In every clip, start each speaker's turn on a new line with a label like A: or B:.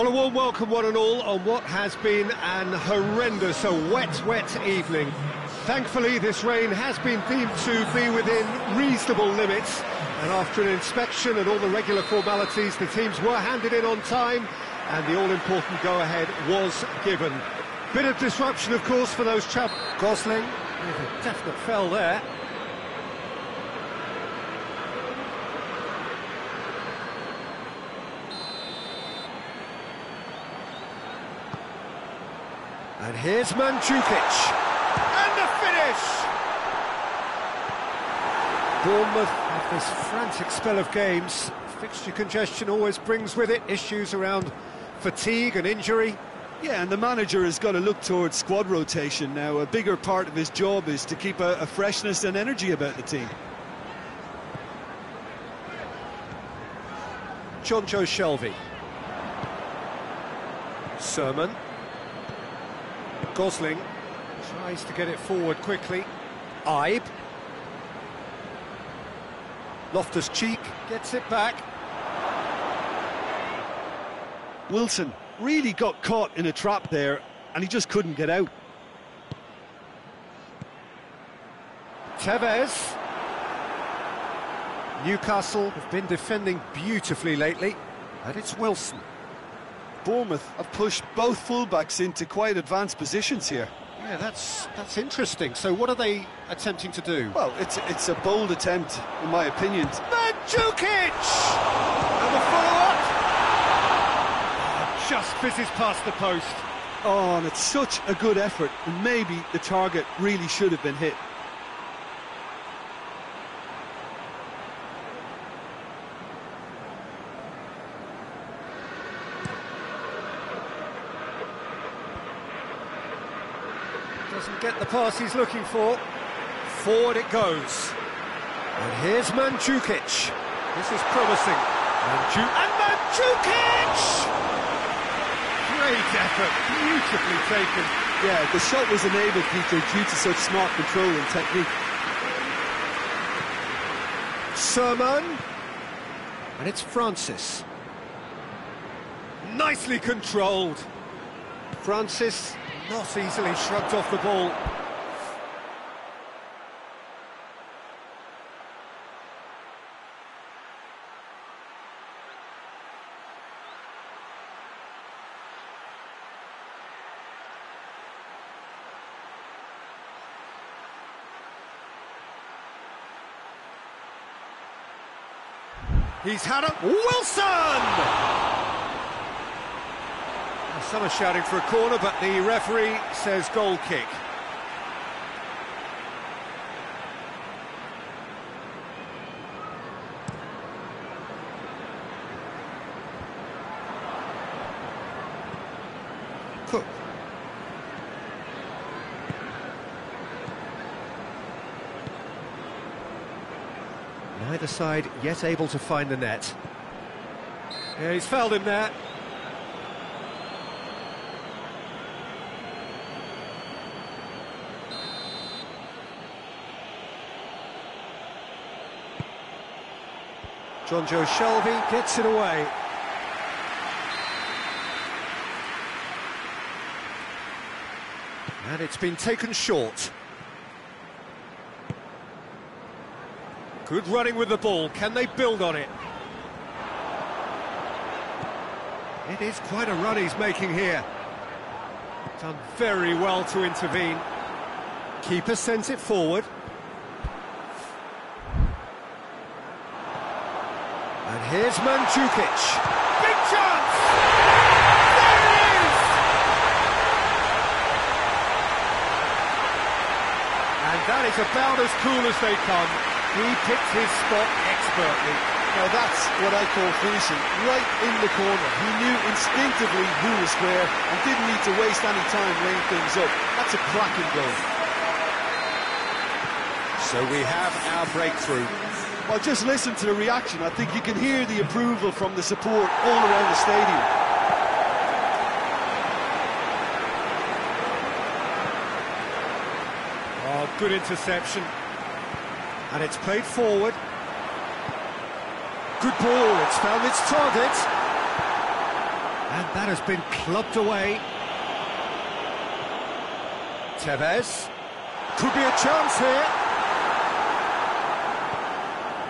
A: Well, a warm welcome one and all on what has been an horrendous, wet evening. Thankfully, this rain has been deemed to be within reasonable limits, and after an inspection and all the regular formalities, the teams were handed in on time, and the all-important go-ahead was given. Bit of disruption, of course, for those Gosling, with a definite fell there. And here's Mandzukic, and the finish! Bournemouth have this frantic spell of games. Fixture congestion always brings with it issues around fatigue and injury.
B: Yeah, and the manager has got to look towards squad rotation now. A bigger part of his job is to keep a freshness and energy about the team.
A: Jonjo Shelvey. Sermon. Gosling tries to get it forward quickly. Ibe. Loftus Cheek gets it back.
B: Wilson really got caught in a trap there, and he just couldn't get out.
A: Tevez. Newcastle have been defending beautifully lately, and it's Wilson.
B: Bournemouth have pushed both fullbacks into quite advanced positions here.
A: Yeah, that's interesting. So what are they attempting to do?
B: Well, it's a bold attempt, in my opinion.
A: Mandzukic! And the follow-up! Just fizzes past the post.
B: Oh, and it's such a good effort, and maybe the target really should have been hit.
A: Doesn't get the pass he's looking for. Forward it goes. And here's Mandzukic. This is promising. And Mandzukic! Great effort, beautifully taken.
B: Yeah, the shot was enabled, Peter, due to such smart control and technique.
A: Sermon. And it's Francis. Nicely controlled. Francis not easily shrugged off the ball. He's had it. Wilson! Some are shouting for a corner, but the referee says goal kick. Cook. Neither side yet able to find the net. Yeah, he's fouled him there. Jonjo Shelvey gets it away. And it's been taken short. Good running with the ball. Can they build on it? It is quite a run he's making here. Done very well to intervene. Keeper sends it forward. And here's Mandzukic. Big chance! There it is! And that is about as cool as they come. He picked his spot expertly.
B: Now that's what I call finishing, right in the corner. He knew instinctively who was where and didn't need to waste any time laying things up. That's a cracking goal.
A: So we have our breakthrough.
B: Well, just listen to the reaction. I think you can hear the approval from the support all around the stadium.
A: Oh, good interception. And it's played forward. Good ball, it's found its target. And That has been clubbed away. Tevez. Could be a chance here.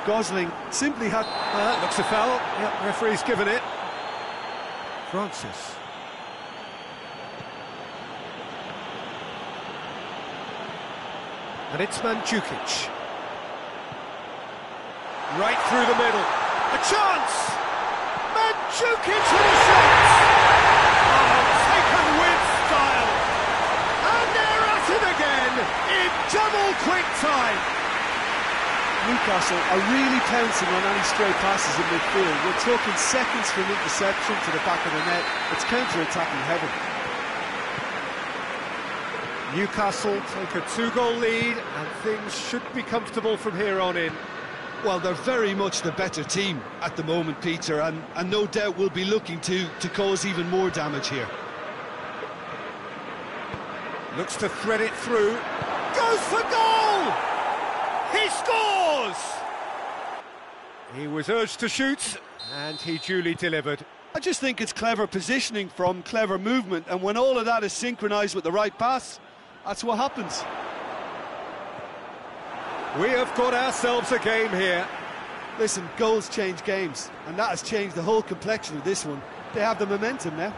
B: Gosling simply had...
A: Looks a foul. Yep, referee's given it. Francis. And it's Mandzukic. Right through the middle. A chance! Mandzukic with a shot! Oh, taken with style! And they're at it again in double quick time!
B: Newcastle are really pouncing on any stray passes in midfield. We're talking seconds from interception to the back of the net. It's counter-attacking heaven.
A: Newcastle take a 2-goal lead and things should be comfortable from here on in.
C: Well, they're very much the better team at the moment, Peter, and no doubt will be looking to cause even more damage here.
A: Looks to thread it through. Goes for goal! He scores! He was urged to shoot, and he duly delivered.
C: I just think it's clever positioning from clever movement, and when all of that is synchronised with the right pass, that's what happens.
A: We have got ourselves a game here.
B: Listen, goals change games, and that has changed the whole complexion of this one. They have the momentum now.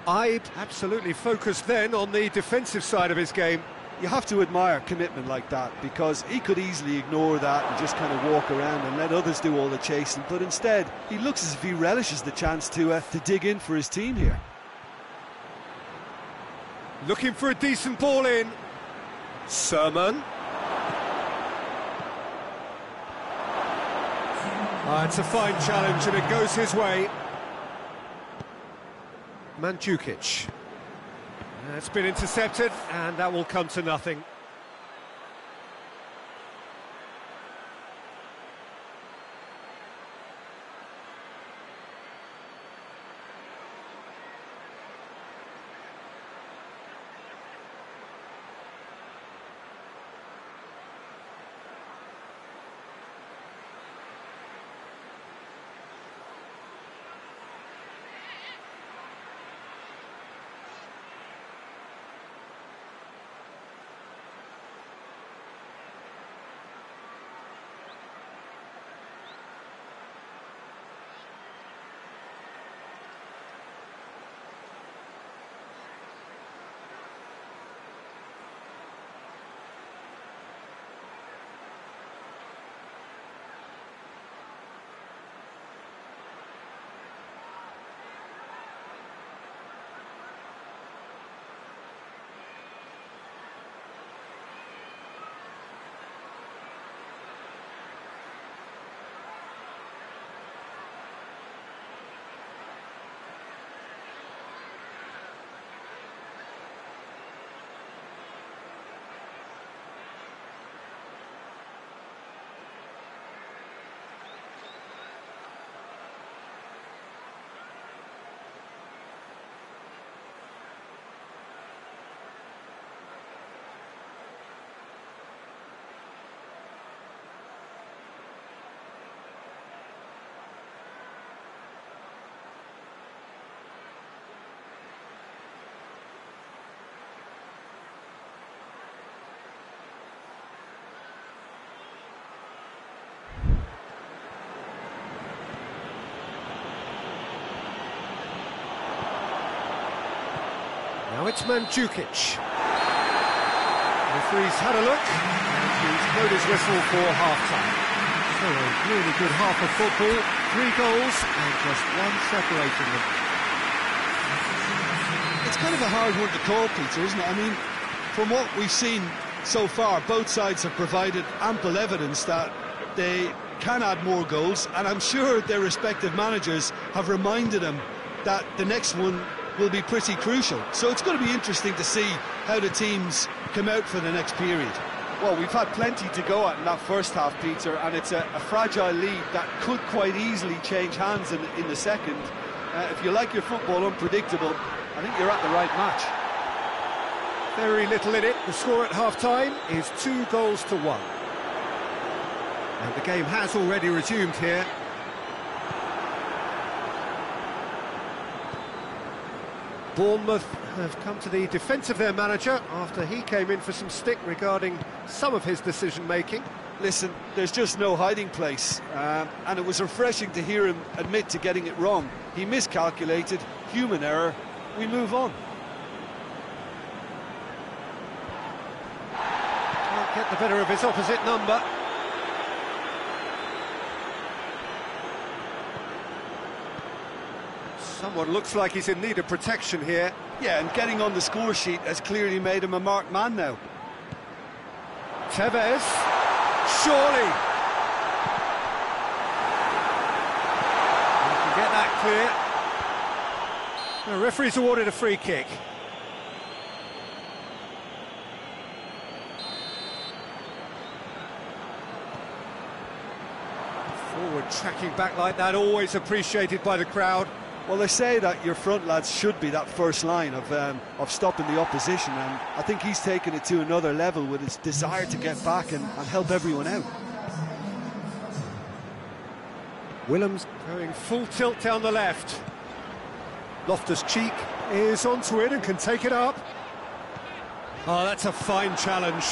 A: I'd absolutely focused then on the defensive side of his game.
B: You have to admire commitment like that, because he could easily ignore that and just kind of walk around and let others do all the chasing, but instead he looks as if he relishes the chance to dig in for his team here.
A: Looking for a decent ball in. Sermon. It's a fine challenge and it goes his way. Mandzukic. It's been intercepted and that will come to nothing. Now it's Mandzukic. Referee's had a look, and he's blown his whistle for half-time. So a really good half of football, 3 goals, and just one separating them.
C: It's kind of a hard one to call, Peter, isn't it? I mean, from what we've seen so far, both sides have provided ample evidence that they can add more goals, and I'm sure their respective managers have reminded them that the next one will be pretty crucial. So it's going to be interesting to see how the teams come out for the next period.
B: Well, we've had plenty to go at in that first half, Peter, and it's a fragile lead that could quite easily change hands in the second. If you like your football unpredictable, I think you're at the right match.
A: Very little in it. The score at half-time is 2-1. And the game has already resumed here. Bournemouth have come to the defence of their manager after he came in for some stick regarding some of his decision-making.
B: Listen, there's just no hiding place, and it was refreshing to hear him admit to getting it wrong. He miscalculated, human error, we move on.
A: Can't get the better of his opposite number. Someone looks like he's in need of protection here.
B: Yeah, and getting on the score sheet has clearly made him a marked man now.
A: Tevez, surely. He can get that clear. The referee's awarded a free kick. Forward tracking back like that, always appreciated by the crowd.
B: Well, they say that your front lads should be that first line of stopping the opposition, and I think he's taken it to another level with his desire to get back and help everyone out.
A: Willems going full tilt down the left. Loftus Cheek is onto it and can take it up. Oh, that's a fine challenge.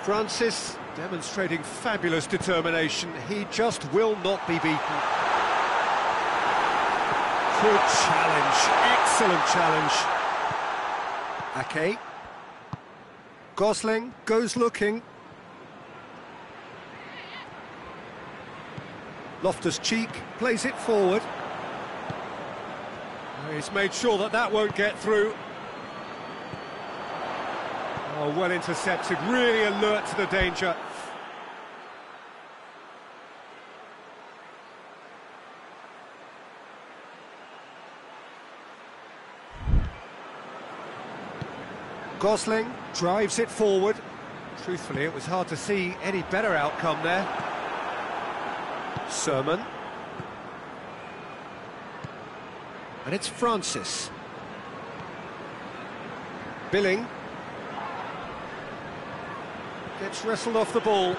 A: Francis demonstrating fabulous determination. He just will not be beaten. Good challenge, excellent challenge. Ake. Gosling goes looking. Loftus Cheek plays it forward. He's made sure that that won't get through. Oh, well intercepted, really alert to the danger. Gosling drives it forward. Truthfully, it was hard to see any better outcome there. Sermon. And it's Francis. Billing. Gets wrestled off the ball.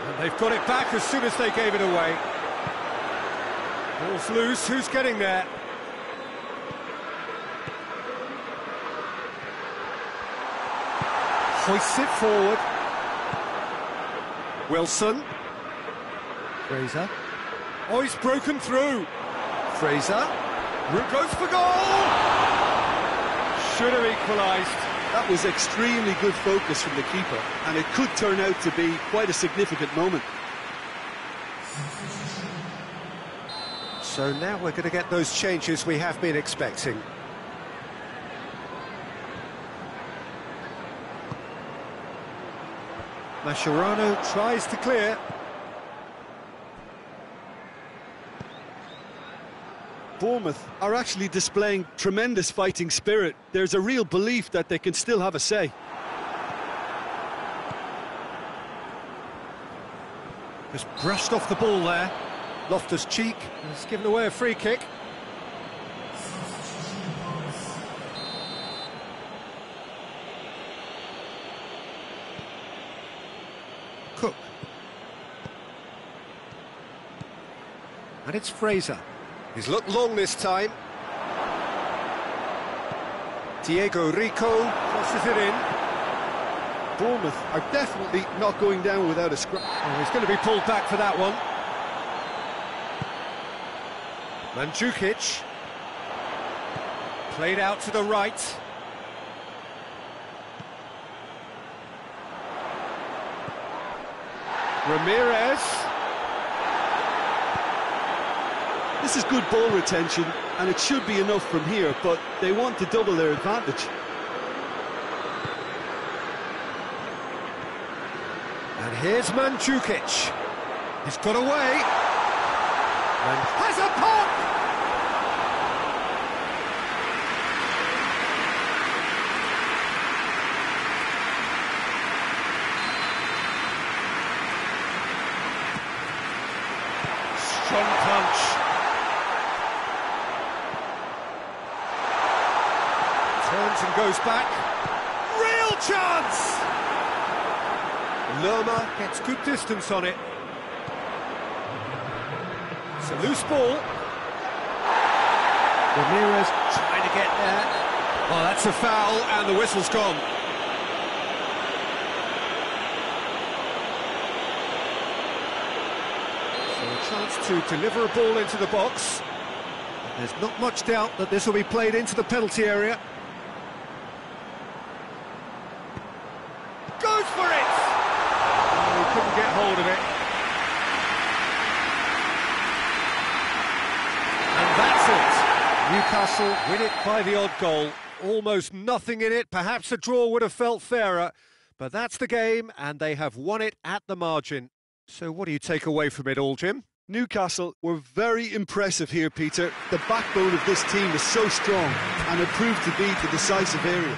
A: And they've got it back as soon as they gave it away. Ball's loose, who's getting there? Hoists it forward. Wilson. Fraser. Oh, he's broken through. Fraser. Root goes for goal! Should have equalised.
B: That was extremely good focus from the keeper, and it could turn out to be quite a significant moment.
A: So now we're going to get those changes we have been expecting. Mascherano tries to clear.
B: Bournemouth are actually displaying tremendous fighting spirit. There's a real belief that they can still have a say.
A: Just brushed off the ball there. Loftus Cheek has given away a free kick. Cook. And it's Fraser. He's looked long this time. Diego Rico crosses it in.
B: Bournemouth are definitely not going down without a scrap.
A: Oh, he's going to be pulled back for that one. Mandzukic. Played out to the right. Ramirez.
B: This is good ball retention, and it should be enough from here, but they want to double their advantage.
A: And here's Mandzukic. He's got away. And has a pop! Strong punch. Turns and goes back. Real chance! Lerma gets good distance on it. It's a loose ball. Ramirez trying to get there. Oh, that's a foul, and the whistle's gone. So a chance to deliver a ball into the box. There's not much doubt that this will be played into the penalty area. Goes for it! Oh, he couldn't get hold of it. And that's it. Newcastle win it by the odd goal. Almost nothing in it. Perhaps a draw would have felt fairer. But that's the game, and they have won it at the margin. So what do you take away from it all, Jim?
C: Newcastle were very impressive here, Peter. The backbone of this team is so strong, and it proved to be the decisive area.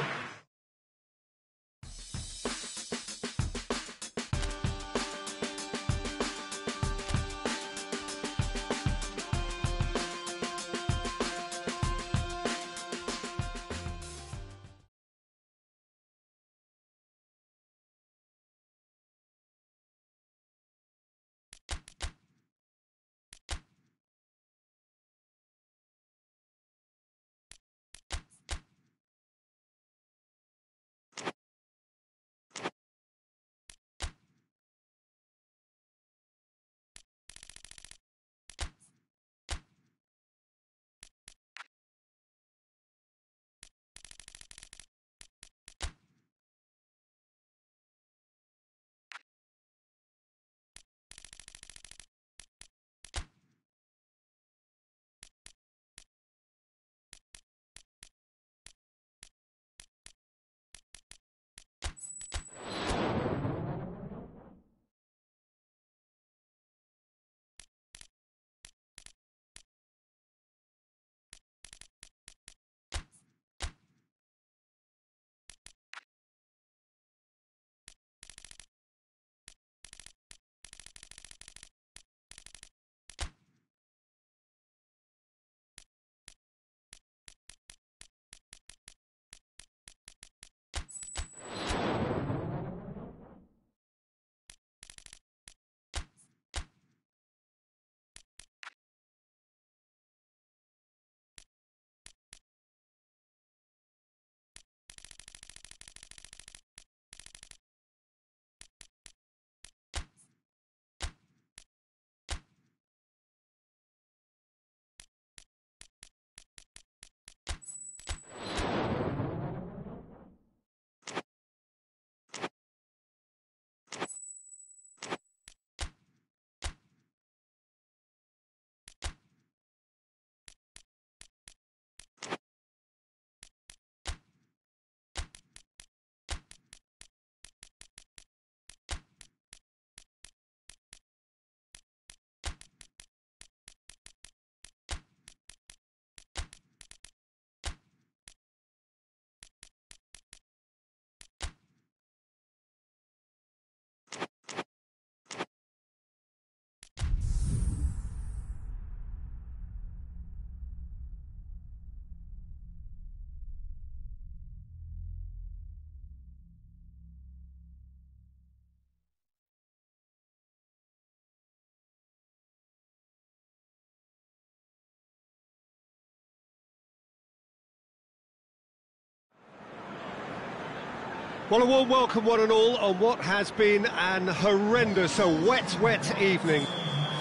A: Well, a warm welcome one and all on what has been an horrendous, a wet evening.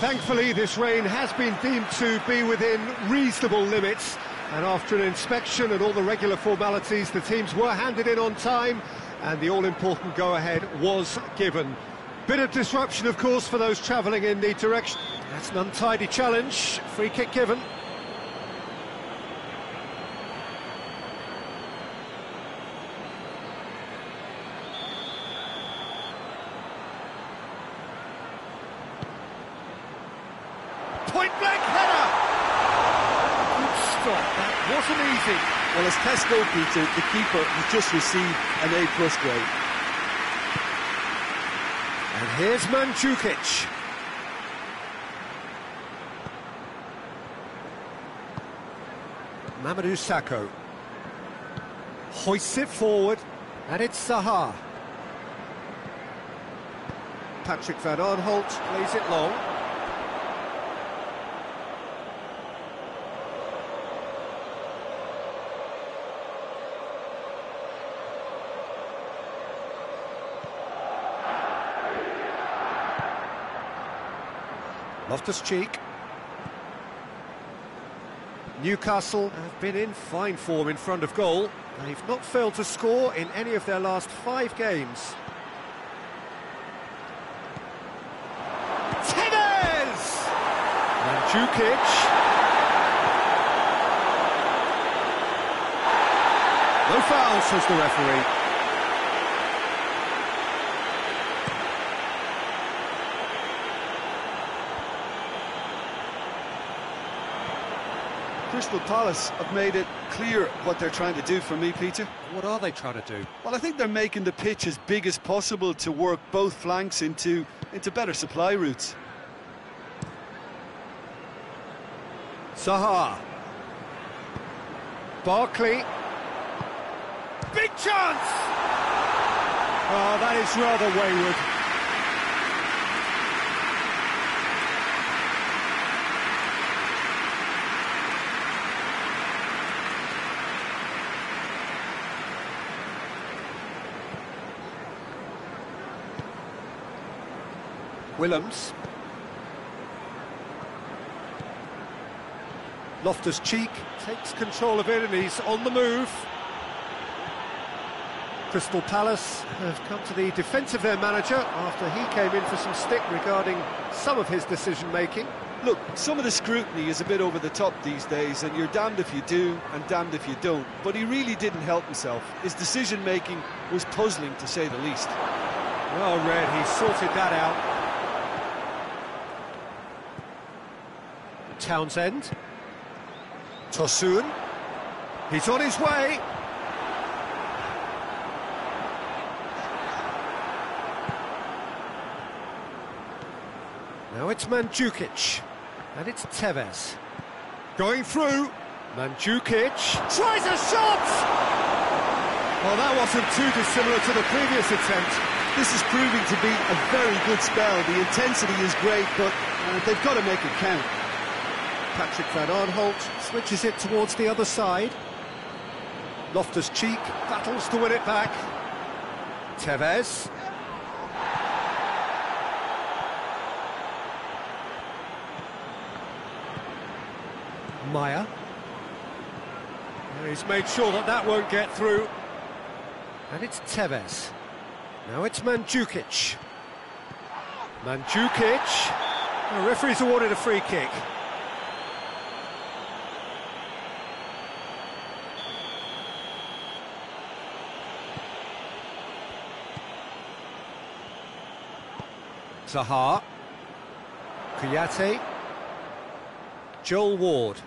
A: Thankfully, this rain has been deemed to be within reasonable limits, and after an inspection and all the regular formalities, the teams were handed in on time, and the all-important go-ahead was given. Bit of disruption, of course, for those travelling in the direction. That's an untidy challenge, free kick given. Point-blank header! Good stop, that wasn't easy.
C: Well, as test goalkeeper, the keeper has just received an A+ grade.
A: And here's Mandzukic. Mamadou Sakho. Hoists it forward, and it's Zaha. Patrick Van Aanholt plays it long. Loftus-Cheek. Newcastle have been in fine form in front of goal. They've not failed to score in any of their last 5 games. Tevez! Mandzukic. No foul, says the referee.
B: Crystal Palace have made it clear what they're trying to do for me, Peter.
A: What are they trying to do?
B: Well, I think they're making the pitch as big as possible to work both flanks into better supply routes.
A: Zaha. Barkley. Big chance! Oh, that is rather wayward. Willems. Loftus-Cheek takes control of it and he's on the move. Crystal Palace have come to the defence of their manager after he came in for some stick regarding some of his decision-making.
B: Look, some of the scrutiny is a bit over the top these days, and you're damned if you do and damned if you don't. But he really didn't help himself. His decision-making was puzzling, to say the least.
A: Well read, he sorted that out. Townsend. Tosun. He's on his way. Now it's Mandzukic. And it's Tevez. Going through. Mandzukic. Tries a shot! Well, that wasn't too dissimilar to the previous attempt.
B: This is proving to be a very good spell. The intensity is great, but they've got to make it count.
A: Patrick Van Aanholt switches it towards the other side. Loftus-Cheek battles to win it back. Tevez. Maya. He's made sure that that won't get through. And it's Tevez. Now it's Mandzukic. Mandzukic. The referee's awarded a free kick. Zaha. Kouyaté. Joel Ward.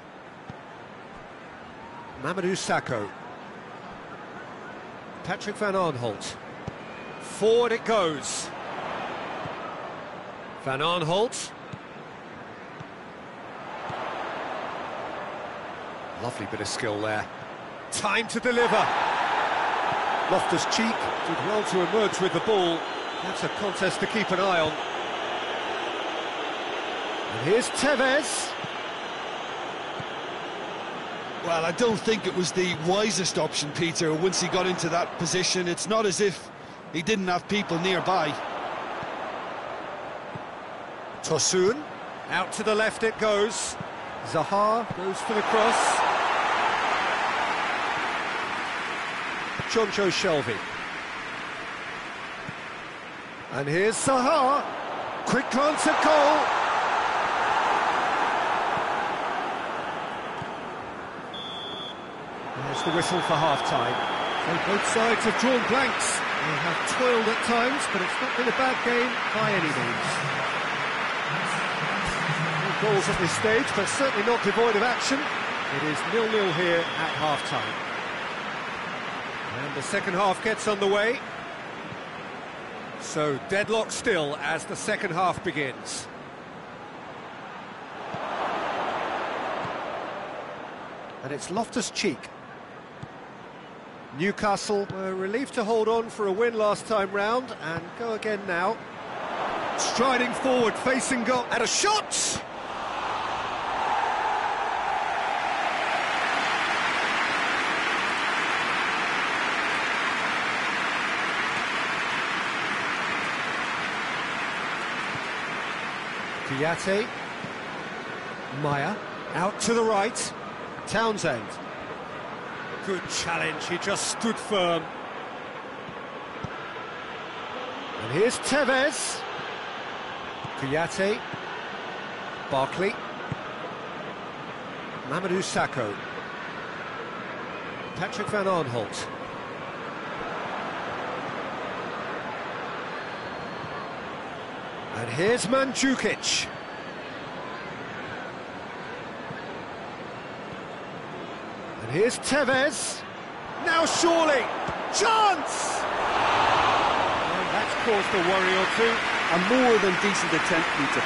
A: Mamadou Sakho. Patrick Van Aanholt. Forward it goes. Van Aanholt. Lovely bit of skill there. Time to deliver. Loftus-Cheek did well to emerge with the ball. That's a contest to keep an eye on. And here's Tevez.
C: Well, I don't think it was the wisest option, Peter, once he got into that position. It's not as if he didn't have people nearby.
A: Tosun. Out to the left it goes. Zaha goes for the cross. Jonjo Shelvey. And here's Zaha. Quick glance at goal. There's the whistle for half-time. So both sides have drawn blanks. They have toiled at times, but it's not been a bad game by any means. No goals at this stage, but certainly not devoid of action. It is 0-0 here at half-time. And the second half gets underway. So deadlock still as the second half begins. And it's Loftus-Cheek. Newcastle were relieved to hold on for a win last time round and go again now. Striding forward, facing goal, and a shot! Kouyaté. Maya, out to the right. Townsend. Good challenge, he just stood firm. And here's Tevez. Kouyaté. Barkley. Mamadou Sakho. Patrick van Aanholt. And here's Mandzukic. And here's Tevez. Now surely, chance!
B: Well, that's caused a worry or two. A more than decent attempt, Peter.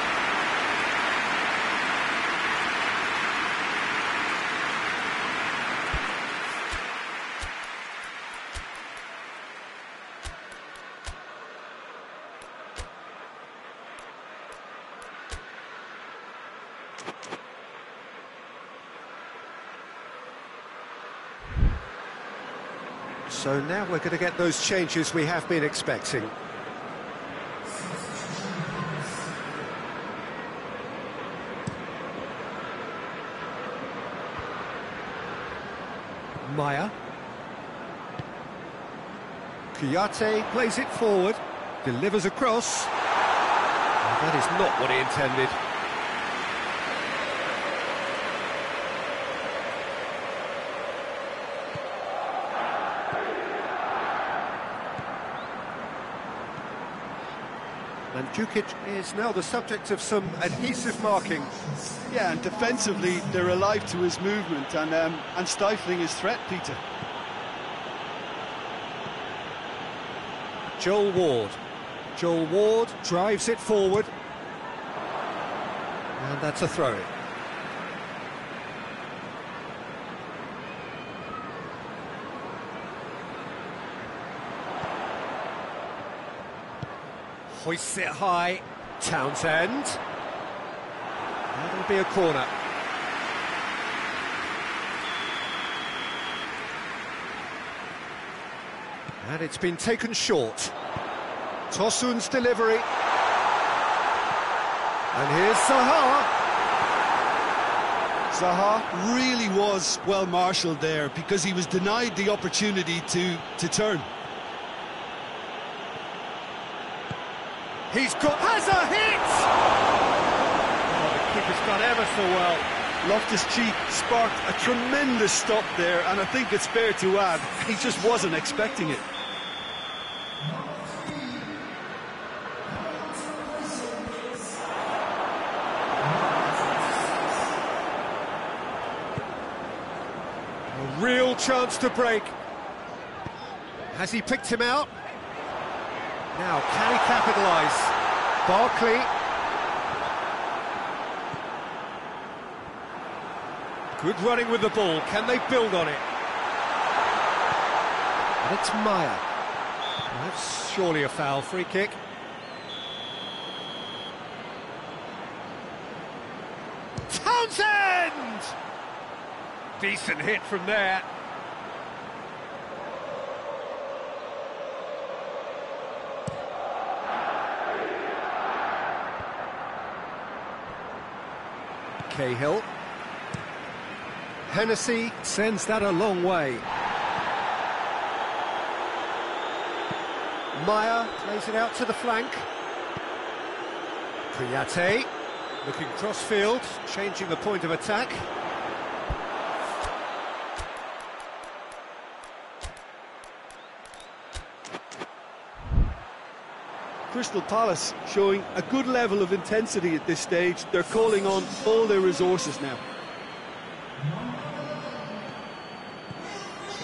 A: So now we're going to get those changes we have been expecting. Maya. Kouyaté plays it forward, delivers across. Oh, that is not what he intended. Mandzukic is now the subject of some adhesive marking.
B: Yeah, and defensively they're alive to his movement and stifling his threat, Peter.
A: Joel Ward. Joel Ward drives it forward. And that's a throw-in. Hoists it high. Townsend. That'll be a corner. And it's been taken short. Tosun's delivery. And here's Zaha.
C: Zaha really was well marshalled there because he was denied the opportunity to turn.
A: Has a hit! Oh, the keeper's done ever so well.
B: Loftus-Cheek sparked a tremendous stop there, and I think it's fair to add, he just wasn't expecting it.
A: A real chance to break. Has he picked him out? Now, can he capitalise? Barkley. Good running with the ball. Can they build on it? And it's Maya. That's surely a foul. Free kick. Townsend! Decent hit from there. Cahill. Hennessy sends that a long way. Maya plays it out to the flank. Kouyaté looking cross-field, changing the point of attack.
B: Crystal Palace showing a good level of intensity at this stage. They're calling on all their resources now.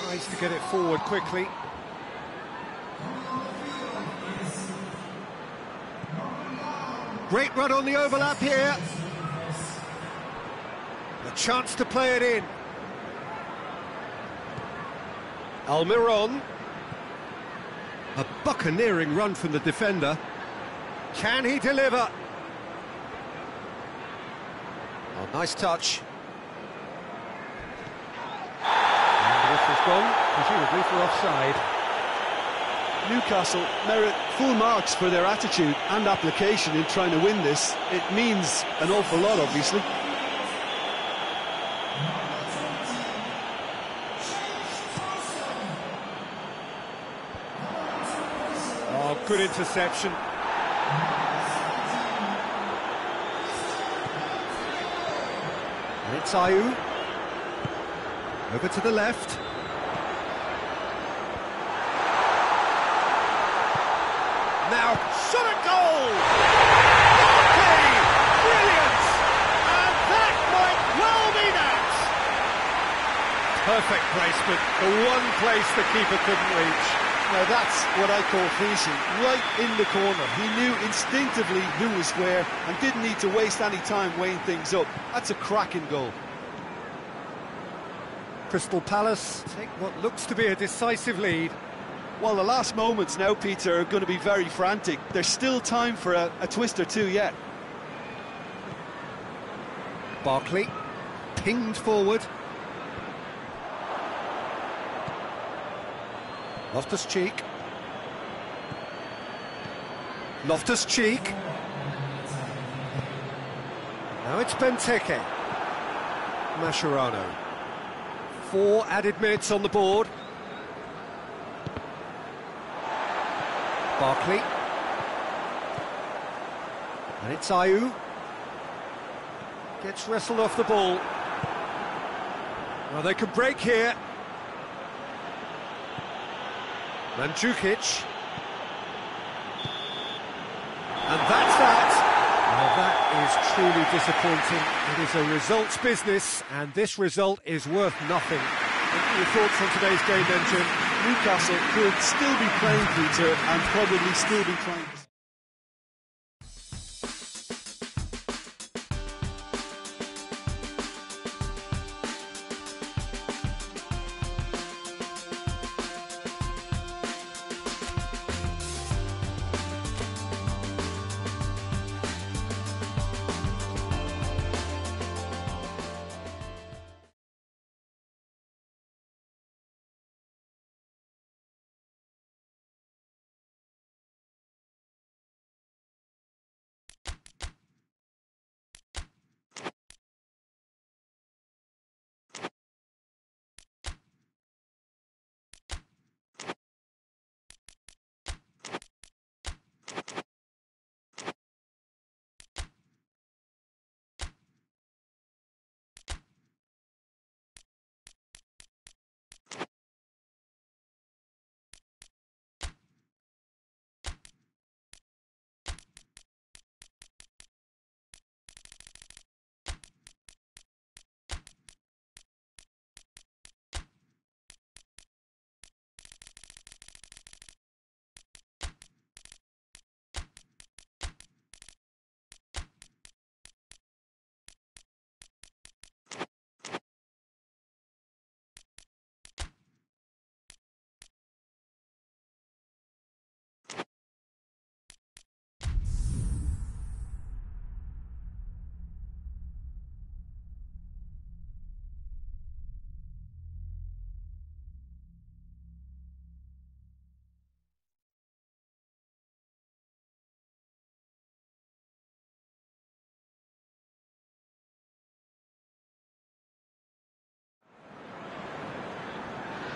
A: Tries to get it forward quickly. Great run on the overlap here. A chance to play it in. Almiron. A buccaneering run from the defender. Can he deliver? Oh, nice touch. And this has gone, presumably for offside.
B: Newcastle merit full marks for their attitude and application in trying to win this. It means an awful lot, obviously.
A: good interception. And it's Ayew. Over to the left. Now, shot at goal! Okay, brilliant! And that might well be that! Perfect placement, the one place the keeper couldn't reach.
C: Now that's what I call finishing, right in the corner. He knew instinctively who was where and didn't need to waste any time weighing things up. That's a cracking goal.
A: Crystal Palace take what looks to be a decisive lead.
B: Well, the last moments now, Peter, are going to be very frantic. There's still time for a twist or two yet.
A: Barkley, pinged forward. Loftus-Cheek. Loftus-Cheek. Now it's Benteke. Mascherano. 4 added minutes on the board. Barkley. And it's Ayew. Gets wrestled off the ball. Well, they can break here. Mandzukic. And that's that. Well, that is truly disappointing. It is a results business, and this result is worth nothing. Your thoughts on today's game then, Jim?
B: Newcastle could still be playing, Peter, and probably still be trying.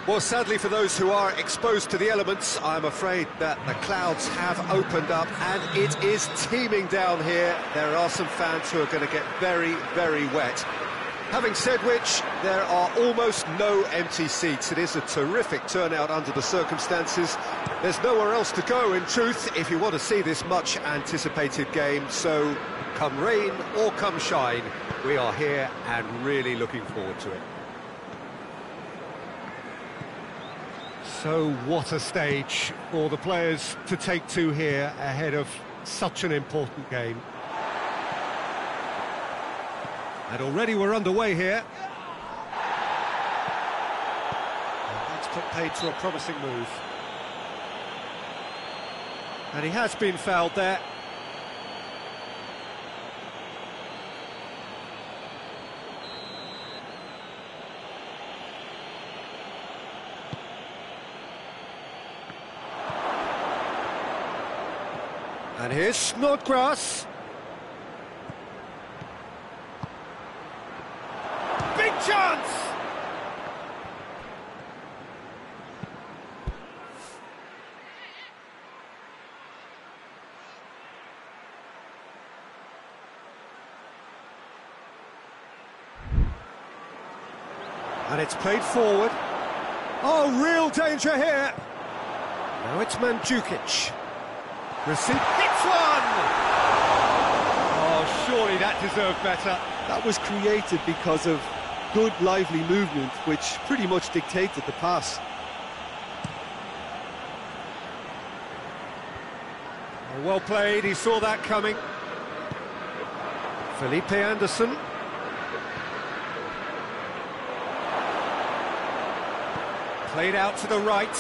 A: Well, sadly for those who are exposed to the elements, I'm afraid that the clouds have opened up and it is teeming down here. There are some fans who are going to get very, very wet. Having said which, there are almost no empty seats. It is a terrific turnout under the circumstances. There's nowhere else to go, in truth, if you want to see this much-anticipated game. So, come rain or come shine, we are here and really looking forward to it. So what a stage for the players to take to here ahead of such an important game. And already we're underway here. And that's put paid to a promising move. And he has been fouled there. And here's Snodgrass. Big chance! And it's played forward. Oh, real danger here. Now it's Mandzukic. Hits one! Oh, surely that deserved better.
B: That was created because of good, lively movement, which pretty much dictated the pass.
A: Oh, well played, he saw that coming. Felipe Anderson. Played out to the right.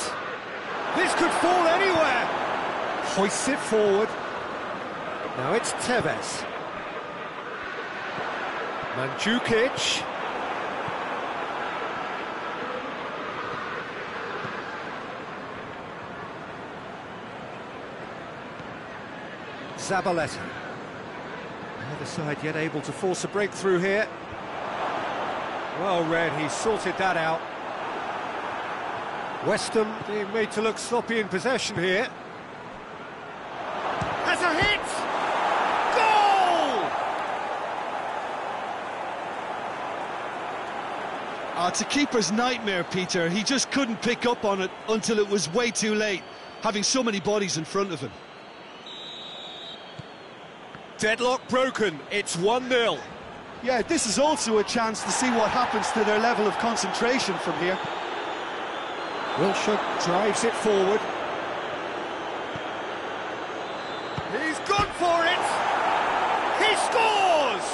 A: This could fall anywhere. Hoists it forward. Now it's Tevez. Mandzukic. Zabaleta. The other side yet able to force a breakthrough here. Well read, he sorted that out. West Ham being made to look sloppy in possession here. Has a hit! Goal!
C: It's a keeper's nightmare, Peter. He just couldn't pick up on it until it was way too late, having so many bodies in front of him.
A: Deadlock broken, it's 1-0.
B: Yeah, this is also a chance to see what happens to their level of concentration from here.
A: Wilshere drives it forward. He's gone for it! He scores!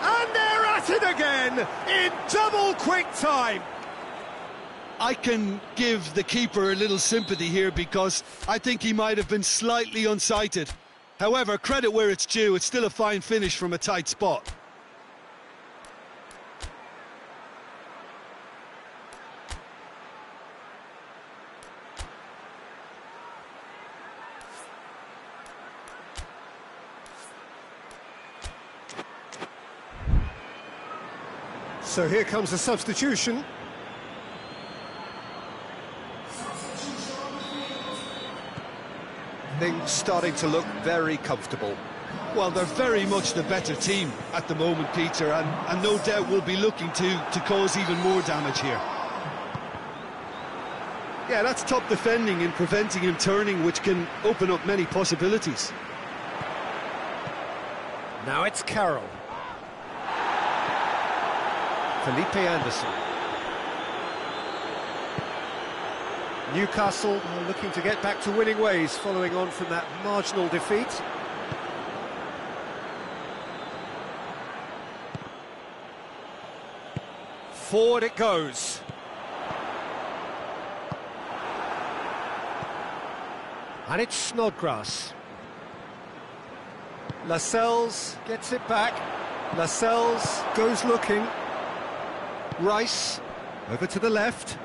A: And they're at it again in double quick time.
C: I can give the keeper a little sympathy here because I think he might have been slightly unsighted. However, credit where it's due, it's still a fine finish from a tight spot.
A: So here comes a substitution. Things starting to look very comfortable.
C: Well, they're very much the better team at the moment, Peter, and no doubt will be looking to cause even more damage here. Yeah, that's top defending and preventing him turning, which can open up many possibilities.
A: Now it's Carroll. Felipe Anderson. Newcastle are looking to get back to winning ways following on from that marginal defeat. Forward it goes. And it's Snodgrass. Lascelles gets it back. Lascelles goes looking. Rice over to the left.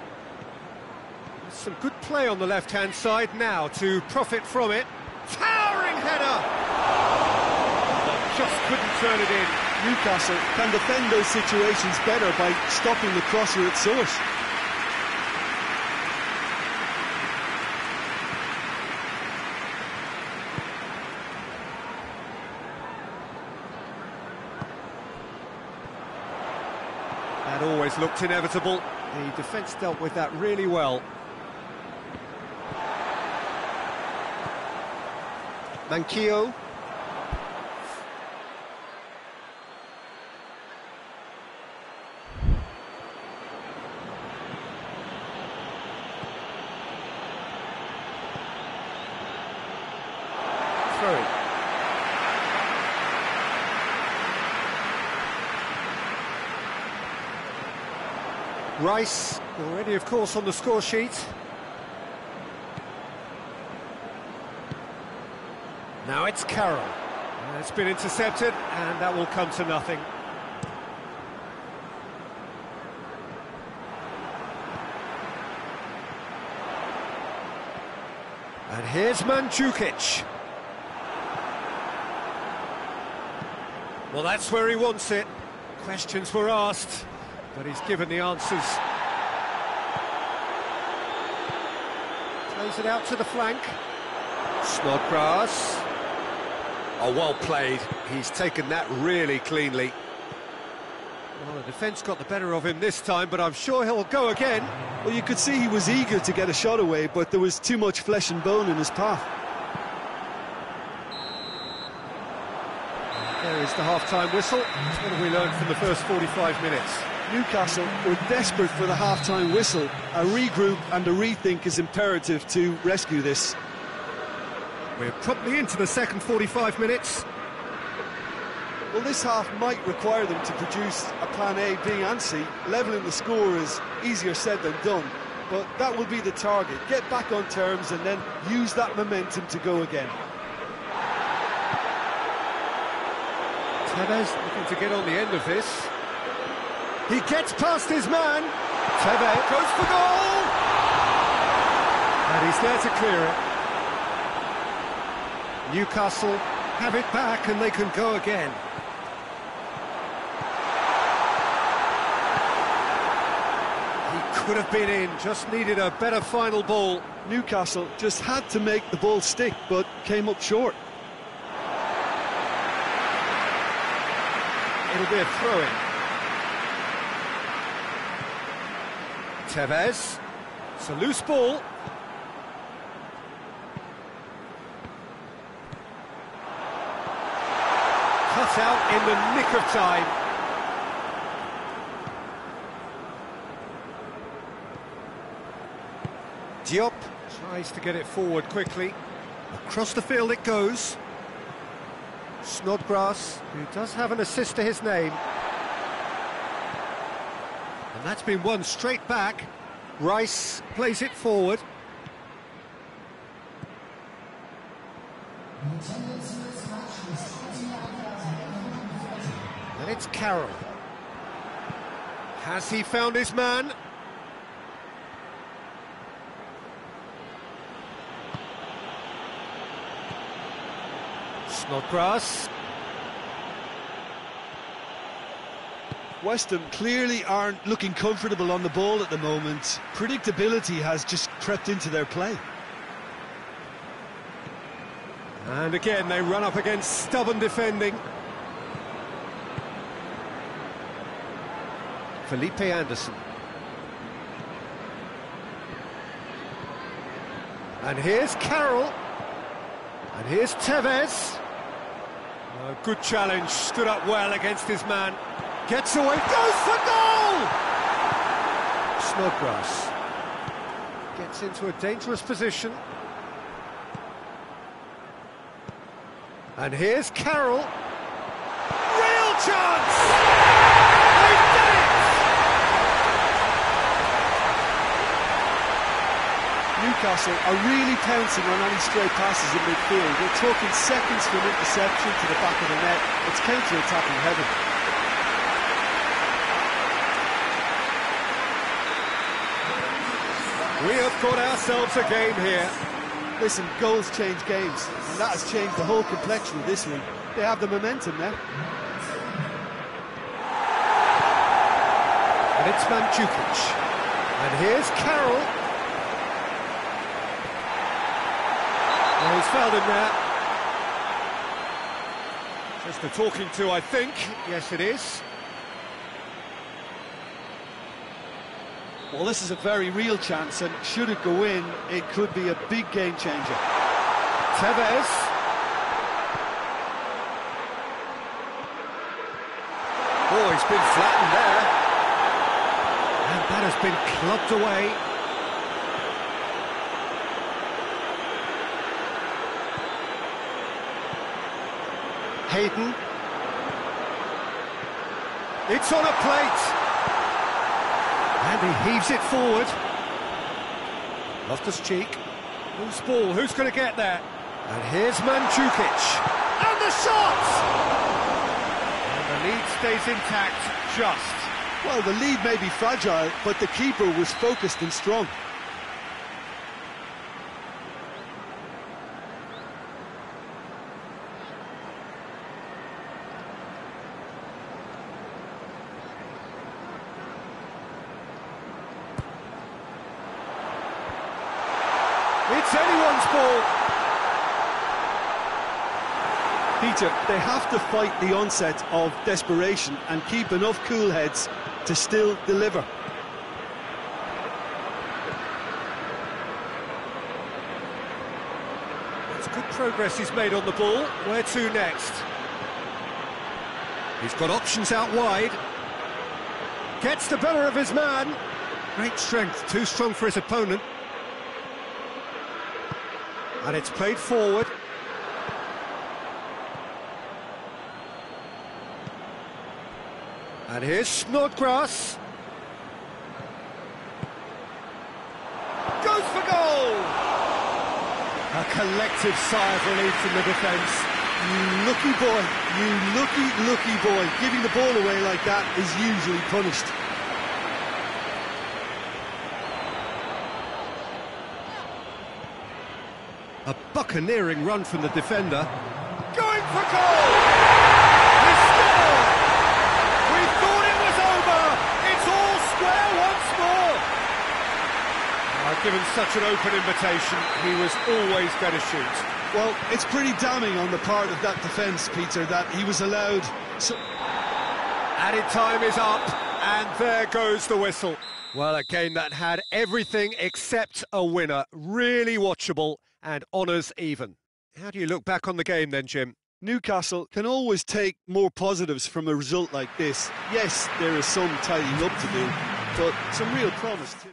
A: Some good play on the left-hand side now to profit from it. Towering header! But just couldn't turn it in.
B: Newcastle can defend those situations better by stopping the crosser at source.
A: That always looked inevitable. The defence dealt with that really well. Manquillo. Throw. Rice already, of course, on the score sheet. Now it's Carroll. It's been intercepted, and that will come to nothing. And here's Mandzukic. Well, that's where he wants it. Questions were asked, but he's given the answers. Plays it out to the flank. Snodgrass. Oh, well played. He's taken that really cleanly. Well, the defence got the better of him this time, but I'm sure he'll go again.
C: Well, you could see he was eager to get a shot away, but there was too much flesh and bone in his path.
A: There is the half-time whistle. What have we learned from the first 45 minutes?
C: Newcastle were desperate for the half-time whistle. A regroup and a rethink is imperative to rescue this.
A: We're promptly into the second 45 minutes.
C: Well, this half might require them to produce a plan A, B and C. Levelling the score is easier said than done, but that will be the target. Get back on terms and then use that momentum to go again.
A: Tevez looking to get on the end of this. He gets past his man. Tevez goes for goal! And he's there to clear it. Newcastle have it back and they can go again. He could have been in, just needed a better final ball.
C: Newcastle just had to make the ball stick, but came up short.
A: It'll be a throw-in. Tevez. It's a loose ball. Cut out in the nick of time. Diop tries to get it forward quickly. Across the field it goes. Snodgrass, who does have an assist to his name. And that's been won straight back. Rice plays it forward. And it's Carroll. Has he found his man? Snodgrass.
C: West Ham clearly aren't looking comfortable on the ball at the moment. Predictability has just crept into their play.
A: And again, they run up against stubborn defending. Felipe Anderson. And here's Carroll. And here's Tevez. A good challenge, stood up well against his man. Gets away, goes for goal! Snodgrass gets into a dangerous position. And here's Carroll. Real chance! They've done it!
C: Newcastle are really pouncing on any stray passes in midfield. They're talking seconds from interception to the back of the net. It's counter-attacking heaven.
A: We have got ourselves a game here.
C: Listen, goals change games, and that has changed the whole complexion of this league. They have the momentum now.
A: And it's Mandzukic. And here's Carroll. Oh, he's fouled him there. Just a talking to, I think. Yes, it is.
C: Well, this is a very real chance, and should it go in, it could be a big game changer.
A: Tevez. Oh, he's been flattened there. And that has been clubbed away. Hayden. It's on a plate. And he heaves it forward. Loftus cheek. Loose ball, who's going to get there? And here's Mandzukic. And the shot! And the lead stays intact, just.
C: Well, the lead may be fragile, but the keeper was focused and strong.
A: It's anyone's ball.
C: Peter, they have to fight the onset of desperation and keep enough cool heads to still deliver.
A: It's good progress he's made on the ball. Where to next? He's got options out wide. Gets the better of his man. Great strength, too strong for his opponent. And it's played forward. And here's Snodgrass. Goes for goal! A collective sigh of relief from the defence.
C: You lucky boy, you lucky boy. Giving the ball away like that is usually punished.
A: A buccaneering run from the defender.
B: Going for goal! He scored! We thought it was over! It's all square once more!
A: Given such an open invitation, he was always going to shoot.
C: Well, it's pretty damning on the part of that defence, Peter, that he was allowed...
A: Added time is up, and there goes the whistle. Well, a game that had everything except a winner. Really watchable and honours even. How do you look back on the game then, Jim?
C: Newcastle can always take more positives from a result like this. Yes, there is some tidying up to do, but some real promise too.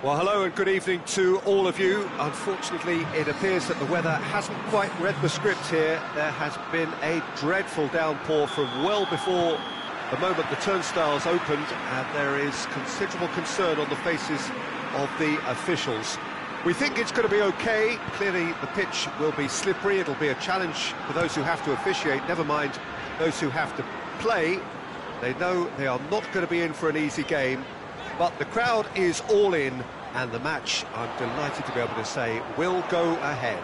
A: Well, hello and good evening to all of you. Unfortunately, it appears that the weather hasn't quite read the script here. There has been a dreadful downpour from well before the moment the turnstiles opened, and there is considerable concern on the faces of the officials. We think it's going to be okay. Clearly, the pitch will be slippery. It'll be a challenge for those who have to officiate, never mind those who have to play. They know they are not going to be in for an easy game. But the crowd is all in, and the match, I'm delighted to be able to say, will go ahead.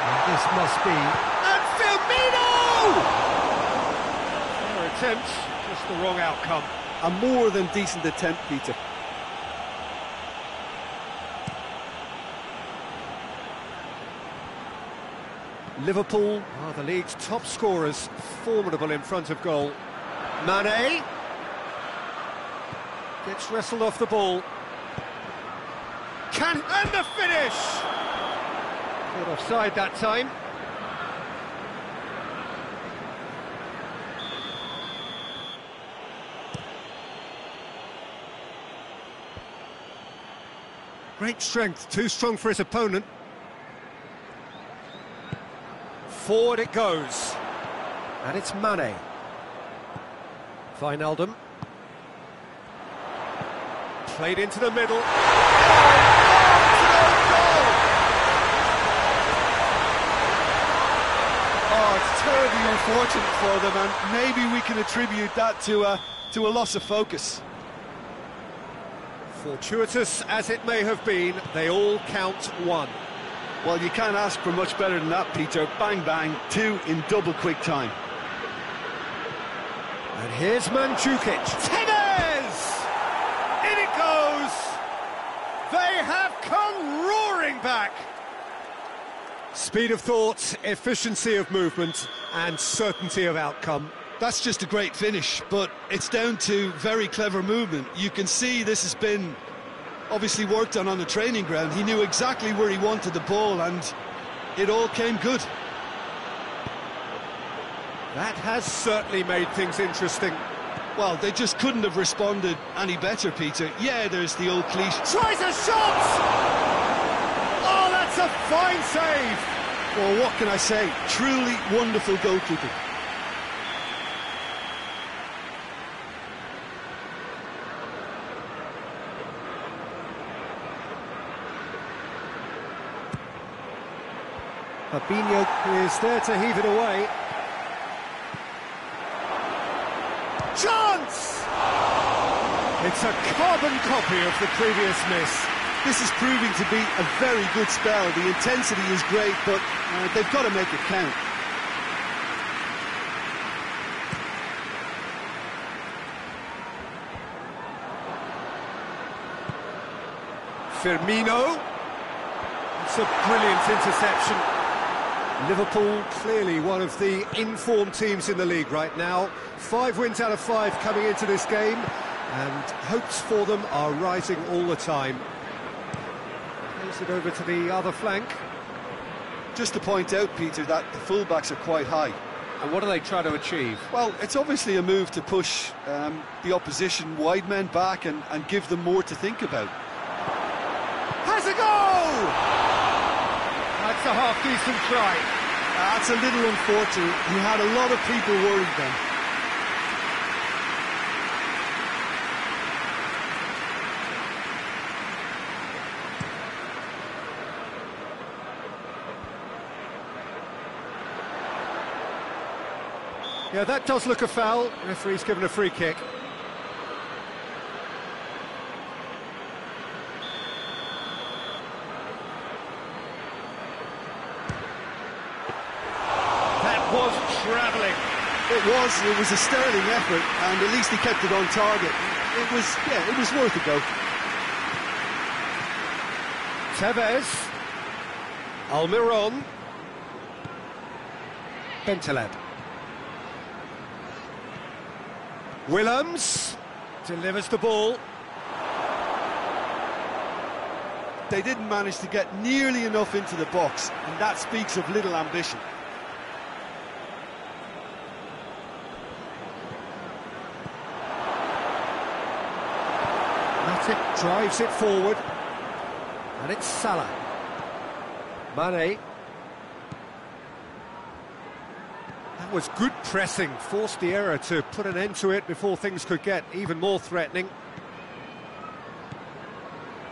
D: And this must be...
A: And Firmino! Fair attempt, just the wrong outcome.
B: A more than decent attempt, Peter.
A: Liverpool are the league's top scorers, formidable in front of goal. Mane gets wrestled off the ball. And the finish! Caught offside that time. Great strength, too strong for his opponent. Forward it goes. And it's Mane. Wijnaldum. Played into the middle.
B: Oh, it's terribly unfortunate for them, and maybe we can attribute that to a loss of focus.
A: Fortuitous as it may have been, they all count one.
B: Well, you can't ask for much better than that, Peter. Bang, bang, two in double quick time.
A: And here's Mandzukic. Tevez! In it goes! They have come roaring back! Speed of thought, efficiency of movement, and certainty of outcome.
C: That's just a great finish, but it's down to very clever movement. You can see this has been obviously worked on the training ground. He knew exactly where he wanted the ball, and it all came good.
A: That has certainly made things interesting.
C: Well, they just couldn't have responded any better, Peter. Yeah, there's the old cliche.
A: Tries a shot! Oh, that's a fine save!
C: Well, what can I say? Truly wonderful goalkeeping.
A: Fabinho is there to heave it away. Chance! It's a carbon copy of the previous miss.
B: This is proving to be a very good spell. The intensity is great, but they've got to make it count.
A: Firmino. It's a brilliant interception. Liverpool clearly one of the informed teams in the league right now. 5 wins out of 5 coming into this game, and hopes for them are rising all the time. Plays it over to the other flank.
B: Just to point out, Peter, that the fullbacks are quite high.
A: And what do they try to achieve?
B: Well, it's obviously a move to push the opposition wide men back and give them more to think about.
A: Has a goal! That's a half-decent try.
B: That's a little unfortunate. He had a lot of people worried then.
A: Yeah, that does look a foul. Referee's given a free kick. Was travelling.
B: It was a sterling effort, and at least he kept it on target. It was worth a go.
A: Tevez. Almiron. Bentaleb. Willems delivers the ball.
B: They didn't manage to get nearly enough into the box, and that speaks of little ambition.
A: Matip drives it forward. And it's Salah. Mane. That was good pressing, forced the error to put an end to it before things could get even more threatening.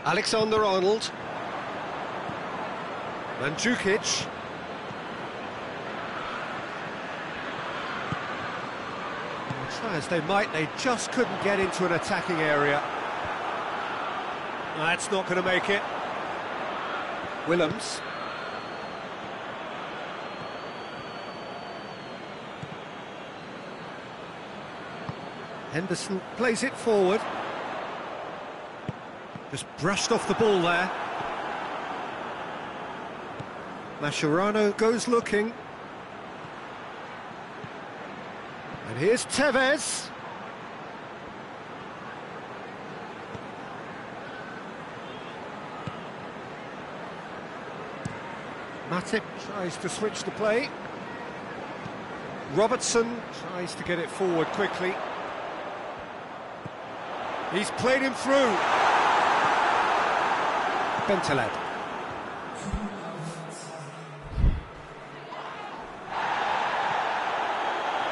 A: Alexander-Arnold. Mandzukic. Try as they might, they just couldn't get into an attacking area. That's not going to make it. Willems. Henderson plays it forward. Just brushed off the ball there. Mascherano goes looking. And here's Tevez. Matip tries to switch the play. Robertson tries to get it forward quickly. He's played him through. Celeb.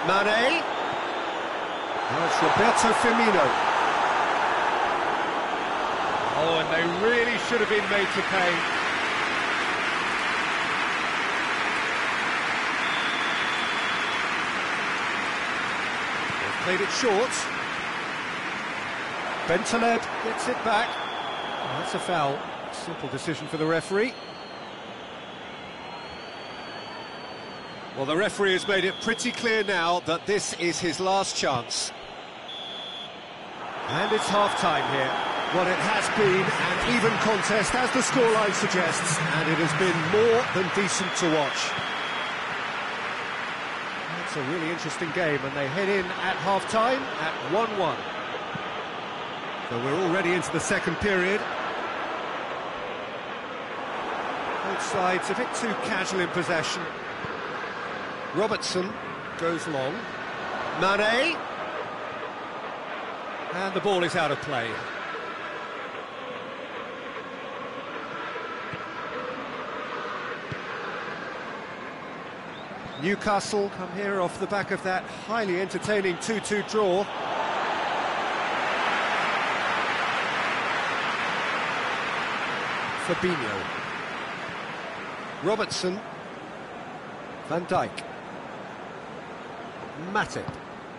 A: Mane. Now it's Roberto Firmino. Oh, and they really should have been made to pay. They've played it short. Celeb gets it back. Oh, that's a foul. Simple decision for the referee. Well, the referee has made it pretty clear now that this is his last chance. And it's half-time here. Well, it has been an even contest, as the scoreline suggests, and it has been more than decent to watch. It's a really interesting game, and they head in at half-time at 1-1. So we're already into the second period. Both sides a bit too casual in possession. Robertson goes long. Mane. And the ball is out of play. Newcastle come here off the back of that highly entertaining 2-2 draw. Fabinho. Robertson. Van Dijk. Matip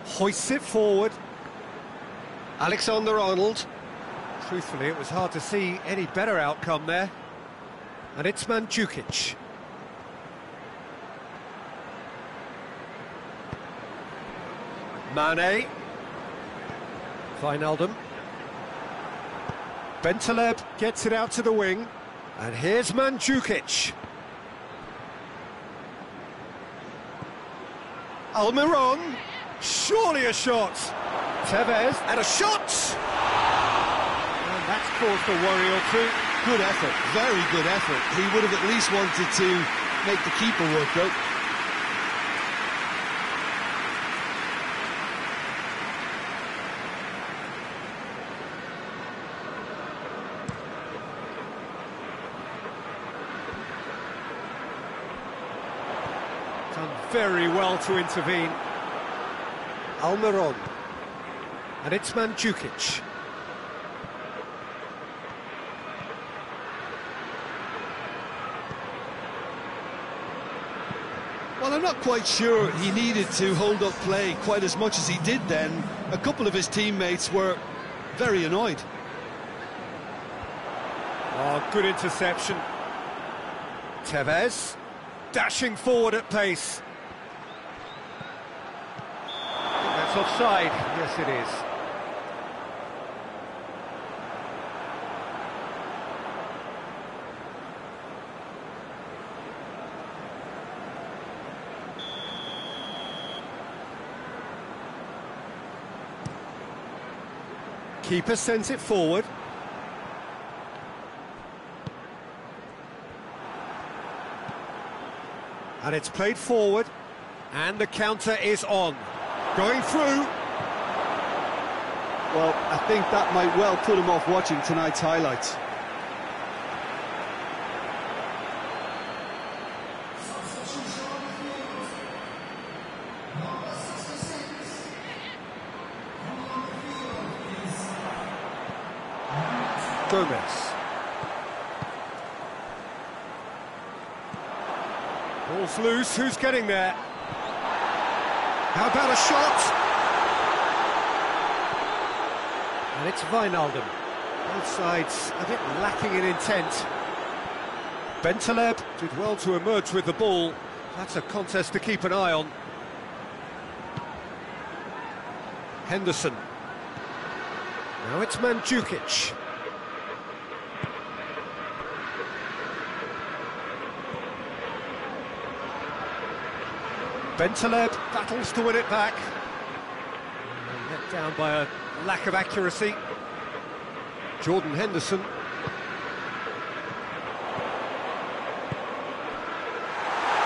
A: hoists it forward. Alexander-Arnold. Truthfully, it was hard to see any better outcome there. And it's Mandzukic. Mane. Wijnaldum. Celeb gets it out to the wing. And here's Mandzukic. Almiron, surely a shot. Tevez, and a shot! And that's caused a worry or two.
C: Good effort, very good effort. He would have at least wanted to make the keeper work, though.
A: Very well to intervene. Almiron. And it's Mandzukic.
C: Well, I'm not quite sure he needed to hold up play quite as much as he did then. A couple of his teammates were very annoyed.
A: Oh, good interception. Tevez, dashing forward at pace. That's offside. Yes, it is. Keeper sends it forward. And it's played forward. And the counter is on. Going through.
C: Well, I think that might well put him off watching tonight's highlights.
A: Gomez. Ball's loose, who's getting there? How about a shot? And it's Wijnaldum. Both sides a bit lacking in intent. Celeb did well to emerge with the ball. That's a contest to keep an eye on. Henderson. Now it's Mandzukic. Celeb battles to win it back. And let down by a lack of accuracy. Jordan Henderson.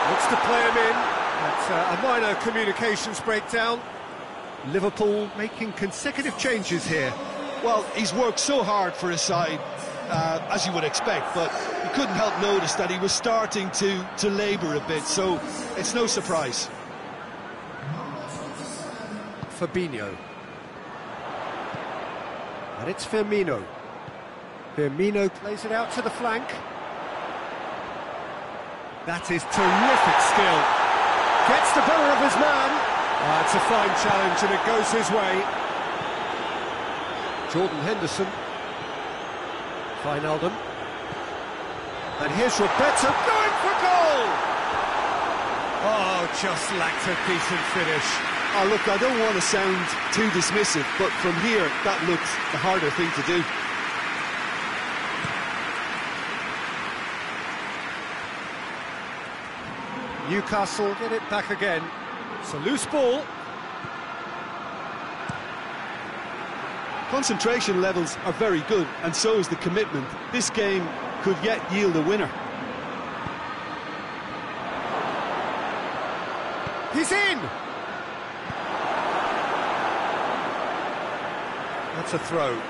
A: Looks to play him in. That's a minor communications breakdown. Liverpool making consecutive changes here.
C: Well, he's worked so hard for his side, as you would expect, but you couldn't help notice that he was starting to labour a bit, so it's no surprise.
A: Fabinho. And it's Firmino. Firmino plays it out to the flank. That is terrific skill. Gets the better of his man. It's a fine challenge and it goes his way. Jordan Henderson. Wijnaldum. And here's Roberto going for goal! Oh, just lacked a decent finish.
C: Oh, look, I don't want to sound too dismissive, but from here, that looks the harder thing to do.
A: Newcastle get it back again. It's a loose ball.
C: Concentration levels are very good, and so is the commitment. This game could yet yield a winner.
A: He's in! That's a throw.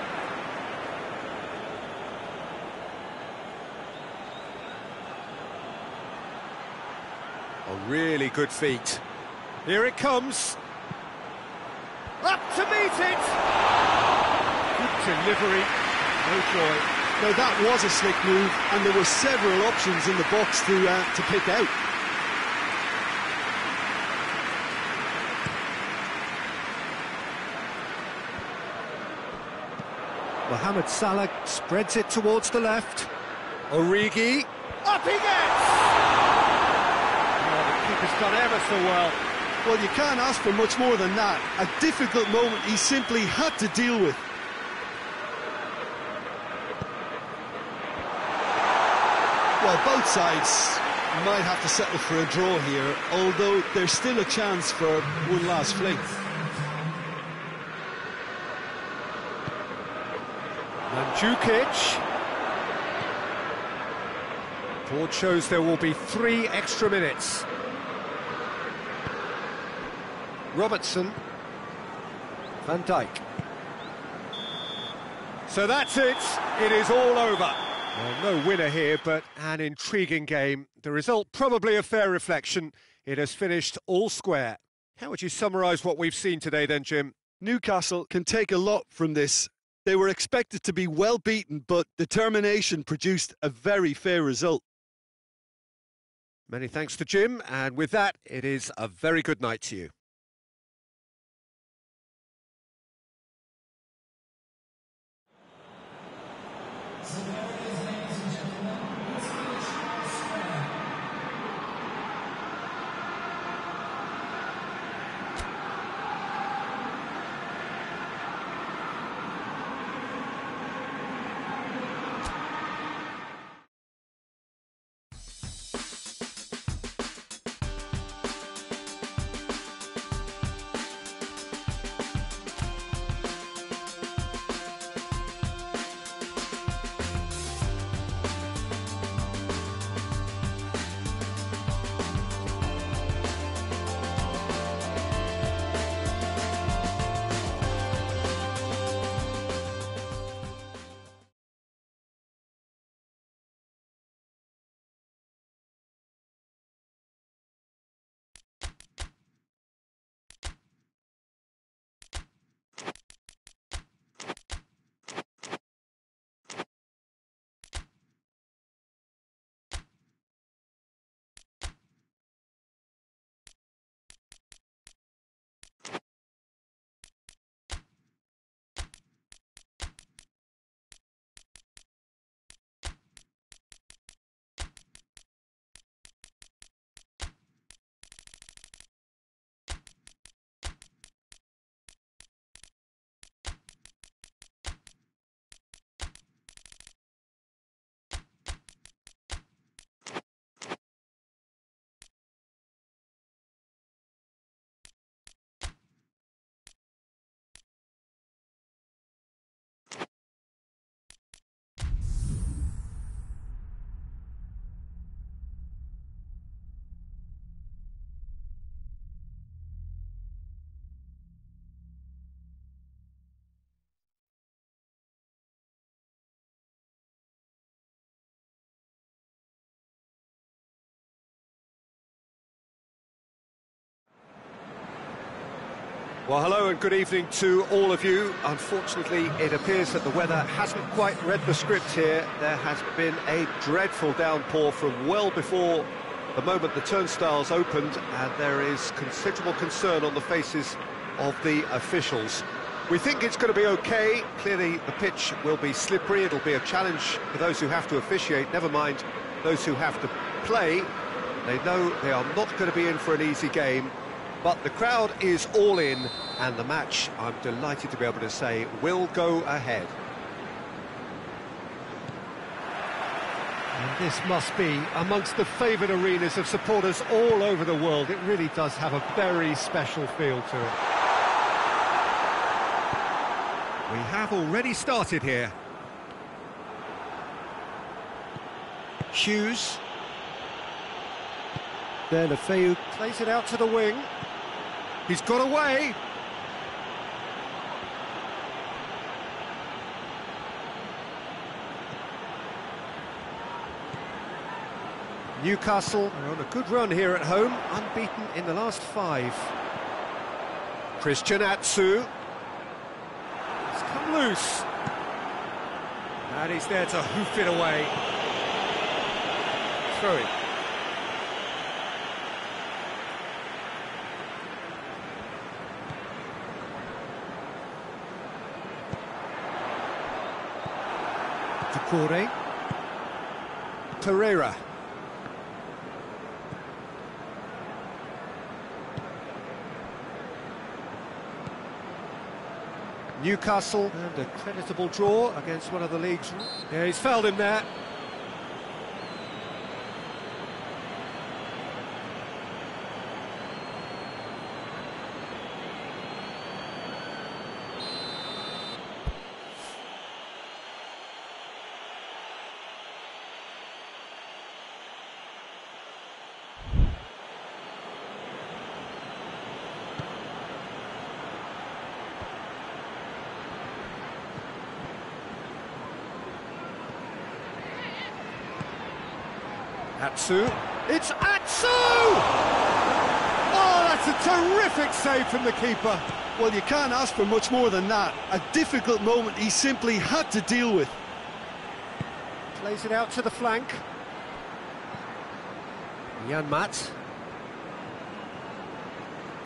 A: A really good feat. Here it comes. Up to meet it! Good delivery. No joy.
C: Now that was a slick move, and there were several options in the box to pick out.
A: Mohamed Salah spreads it towards the left. Origi. Up he gets! Oh, the keeper's done ever so well.
C: Well, you can't ask for much more than that. A difficult moment he simply had to deal with. Well, both sides might have to settle for a draw here, although there's still a chance for one last fling.
A: Mandzukic. Board shows there will be 3 extra minutes. Robertson. Van Dijk. So that's it. It is all over. Well, no winner here, but an intriguing game. The result probably a fair reflection. It has finished all square. How would you summarise what we've seen today then, Jim?
C: Newcastle can take a lot from this. They were expected to be well beaten, but determination produced a very fair result.
A: Many thanks to Jim, and with that, it is a very good night to you. Well, hello and good evening to all of you. Unfortunately, it appears that the weather hasn't quite read the script here. There has been a dreadful downpour from well before the moment the turnstiles opened, and there is considerable concern on the faces of the officials. We think it's going to be okay. Clearly, the pitch will be slippery. It'll be a challenge for those who have to officiate, never mind those who have to play. They know they are not going to be in for an easy game. But the crowd is all in, and the match, I'm delighted to be able to say, will go ahead.
D: And this must be amongst the favoured arenas of supporters all over the world. It really does have a very special feel to it.
A: We have already started here. Hughes.
D: Then Afeu plays it out to the wing.
A: He's got away.
D: Newcastle are on a good run here at home, unbeaten in the last 5.
A: Christian Atsu.
D: It's come loose. And he's there to hoof it away. Throw it. Corey.
A: Pereira.
D: Newcastle, and a creditable draw against one of the league's... Yeah, he's fouled him there.
A: Atsu.
D: It's Atsu! Oh, that's a terrific save from the keeper.
C: Well, you can't ask for much more than that. A difficult moment he simply had to deal with.
D: Plays it out to the flank. Jan Matt.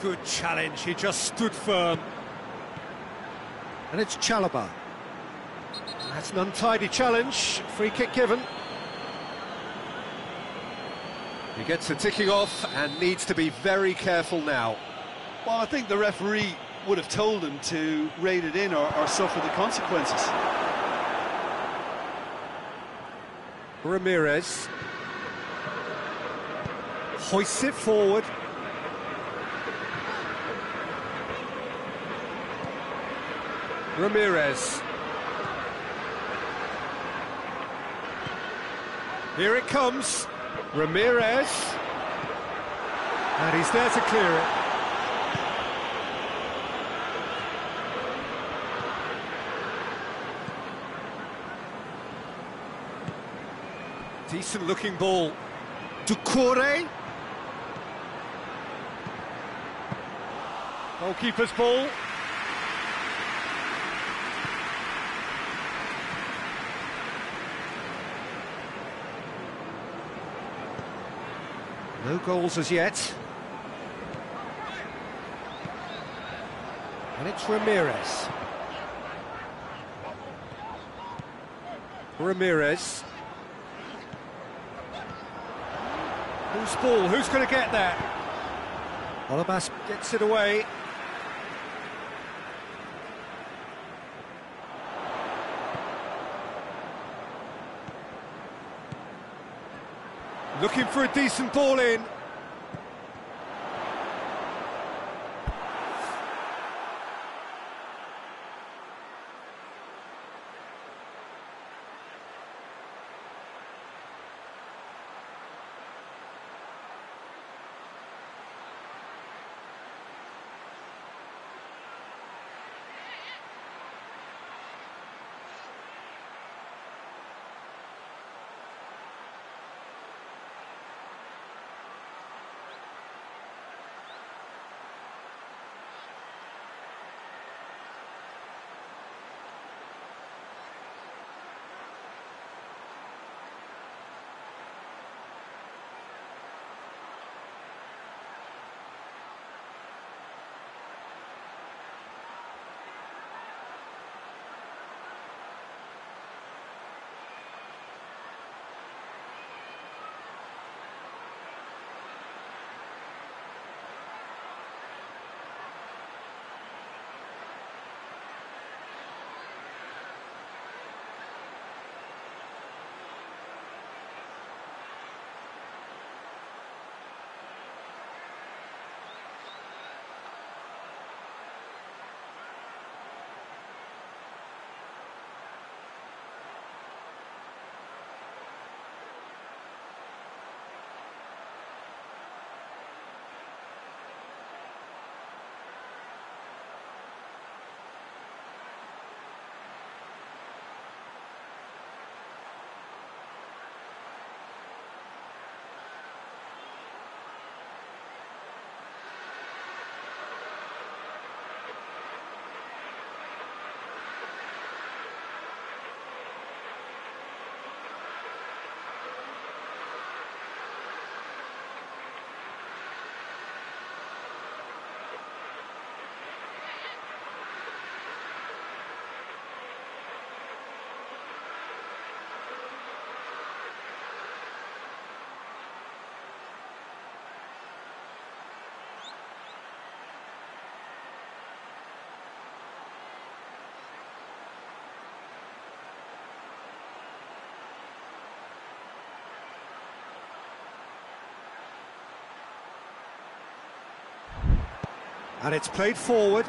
D: Good challenge, he just stood firm. And it's Chalobah. That's an untidy challenge, free kick given.
A: He gets the ticking off and needs to be very careful now.
B: Well, I think the referee would have told him to rate it in or suffer the consequences.
A: Ramirez.
D: Hoists it forward.
A: Ramirez.
D: Here it comes. Ramirez. And he's there to clear it.
A: Decent looking ball.
D: Doucouré. Goalkeeper's ball.
A: No goals as yet.
D: And it's Ramirez.
A: Ramirez.
D: Whose ball? Who's going to get that? Olabas gets it away.
A: Looking for a decent ball in. And it's played forward.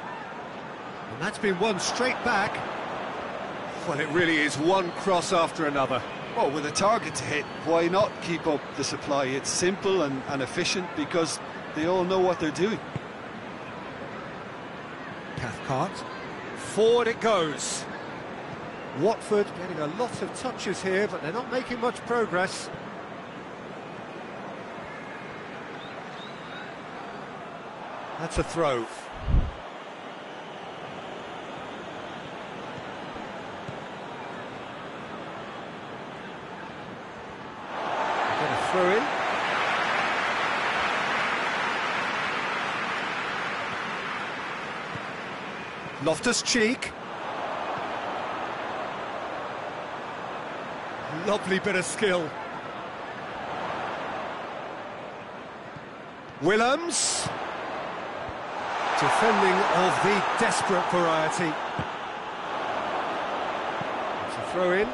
A: And that's been won straight back. Well, it really is one cross after another.
B: Well, with a target to hit, why not keep up the supply? It's simple and efficient because they all know what they're doing.
A: Cathcart. Forward it goes. Watford getting a lot of touches here, but they're not making much progress. That's a throw. Get a throw in. Loftus cheek. Lovely bit of skill. Willems. Defending of the desperate variety. It's a throw in.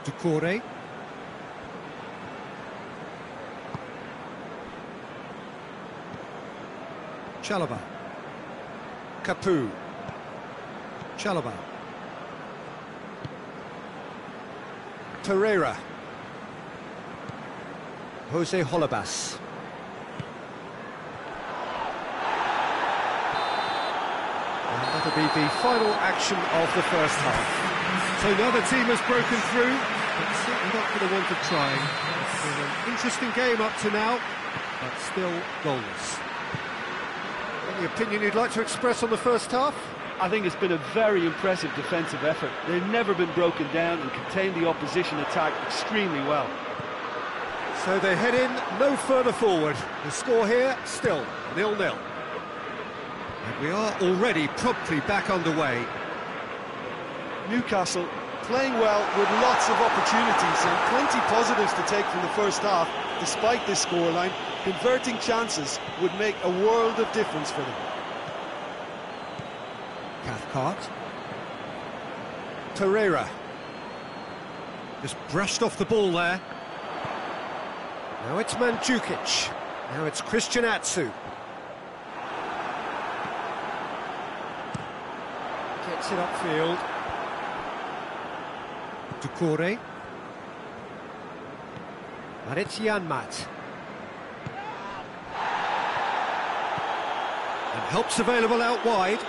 A: Ducouré. Chalobah. Capoue. Chalobah. Torreira. Jose Holebas. And that'll be the final action of the first half. So now the team has broken through, but certainly not going to want to try. It's been an interesting game up to now, but still goalless. Any opinion you'd like to express on the first half?
B: I think it's been a very impressive defensive effort. They've never been broken down and contained the opposition attack extremely well.
A: So they head in no further forward. The score here, still 0-0. And we are already promptly back underway.
C: Newcastle playing well with lots of opportunities and plenty positives to take from the first half. Despite this scoreline, converting chances would make a world of difference for them.
A: Cathcart. Torreira. Just brushed off the ball there. Now it's Mandzukic. Now it's Christian Atsu. Gets it upfield. Ducouré. And it's Janmaat. And help's available out wide.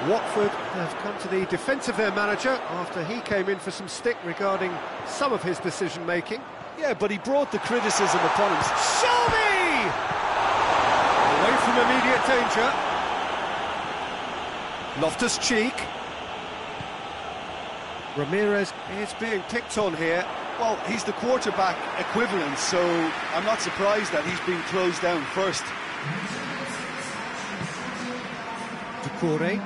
A: Watford have come to the defence of their manager after he came in for some stick regarding some of his decision-making.
C: Yeah, but he brought the criticism upon him.
A: Shelby! Away from immediate danger. Loftus cheek. Ramirez is being picked on here.
B: Well, he's the quarterback equivalent, so I'm not surprised that he's been closed down first.
A: Ducouré.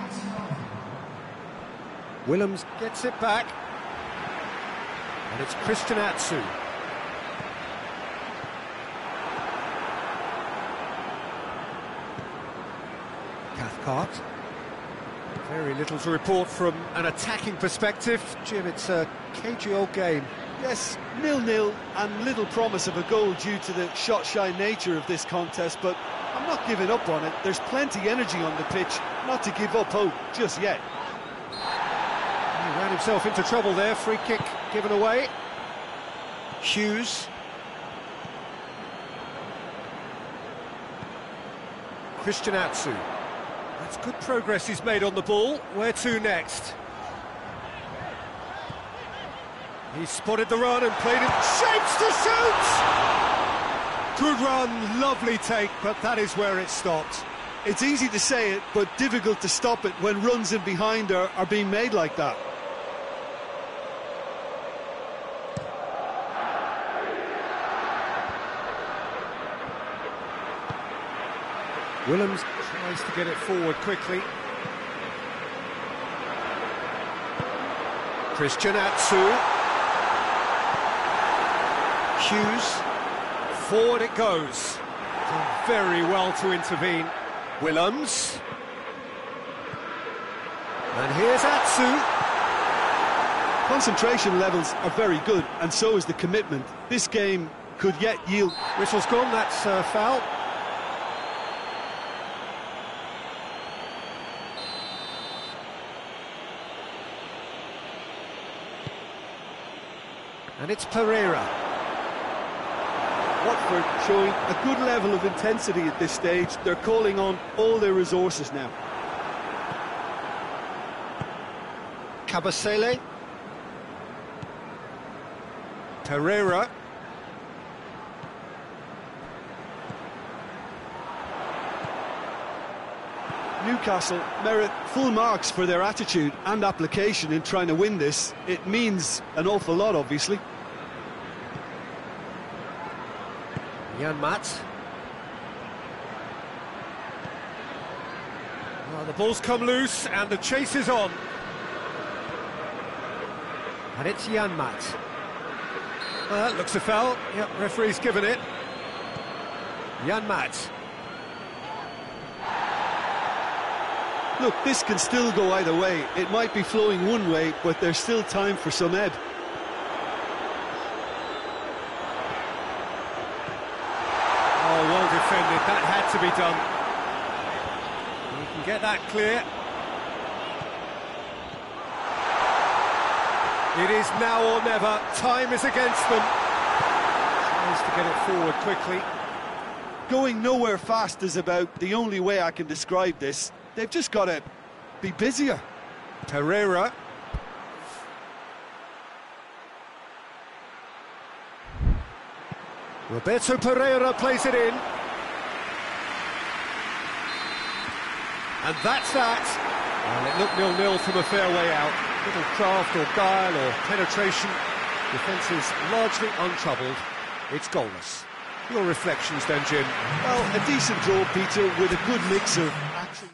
A: Willems gets it back. And it's Christian Atsu. Cathcart. Very little to report from an attacking perspective. Jim, it's a cagey old game.
C: Yes, 0-0 and little promise of a goal due to the shot-shy nature of this contest, but I'm not giving up on it. There's plenty energy on the pitch, not to give up hope just yet.
A: He ran himself into trouble there, free kick given away. Hughes. Christian Atsu. That's good progress he's made on the ball. Where to next? He spotted the run and played it. Shapes to shoot! Good run, lovely take, but that is where it stopped.
C: It's easy to say it, but difficult to stop it when runs in behind are being made like that.
A: Willems tries to get it forward quickly. Christian Atsu. Hughes. Forward it goes. Done very well to intervene. Willems. And here's Atsu.
C: Concentration levels are very good, and so is the commitment. This game could yet yield.
A: Whistle's gone, that's foul. And it's Pereira.
C: Watford showing a good level of intensity at this stage. They're calling on all their resources now.
A: Kabasele. Pereira.
C: Newcastle merit full marks for their attitude and application in trying to win this. It means an awful lot, obviously.
A: Jan Maat. Well, the ball's come loose and the chase is on. And it's Jan Maat. That looks a foul. Yep, referee's given it. Jan Maat.
C: Look, this can still go either way. It might be flowing one way, but there's still time for some ebb.
A: Oh, well defended. That had to be done. You can get that clear. It is now or never. Time is against them. Tries to get it forward quickly.
C: Going nowhere fast is about the only way I can describe this. They've just got to be busier.
A: Pereira. Roberto Pereira plays it in. And that's that. And it looked 0-0 from a fair way out. Little craft or guile or penetration. Defence is largely untroubled. It's goalless. Your reflections then, Jim?
C: Well, a decent draw, Peter, with a good mix of action.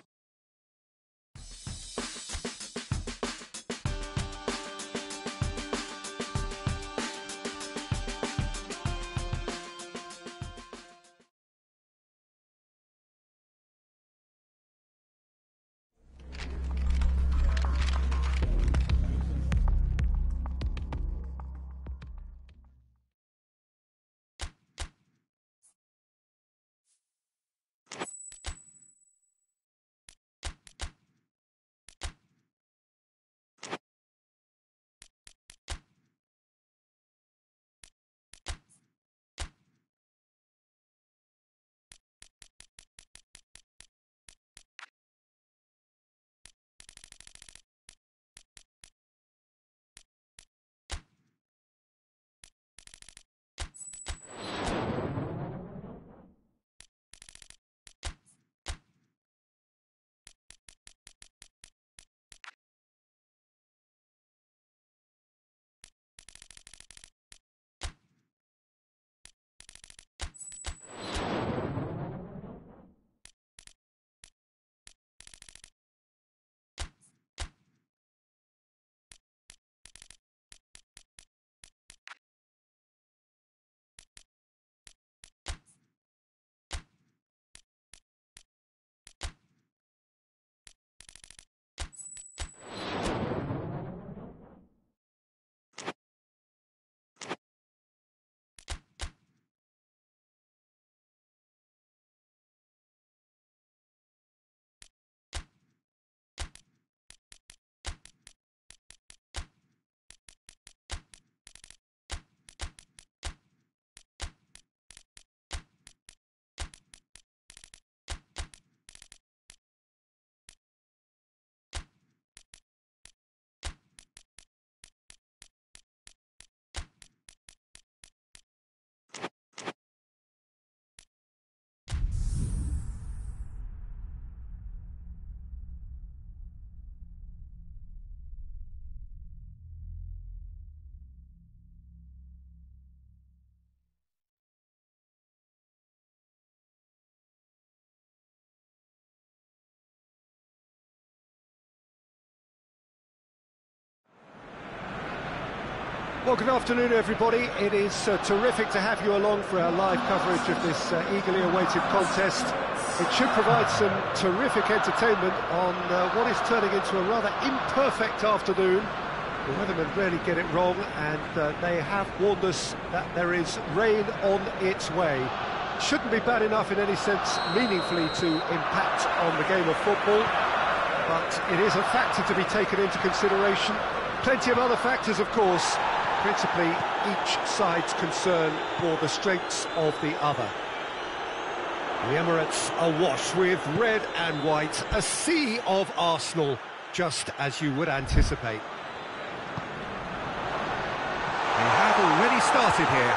A: Well, good afternoon, everybody. It is terrific to have you along for our live coverage of this eagerly awaited contest. It should provide some terrific entertainment on what is turning into a rather imperfect afternoon. The weathermen rarely get it wrong, and they have warned us that there is rain on its way. Shouldn't be bad enough in any sense meaningfully to impact on the game of football, but it is a factor to be taken into consideration. Plenty of other factors, of course. Principally, each side's concern for the strengths of the other. The Emirates awash with red and white, a sea of Arsenal, just as you would anticipate. They have already started here.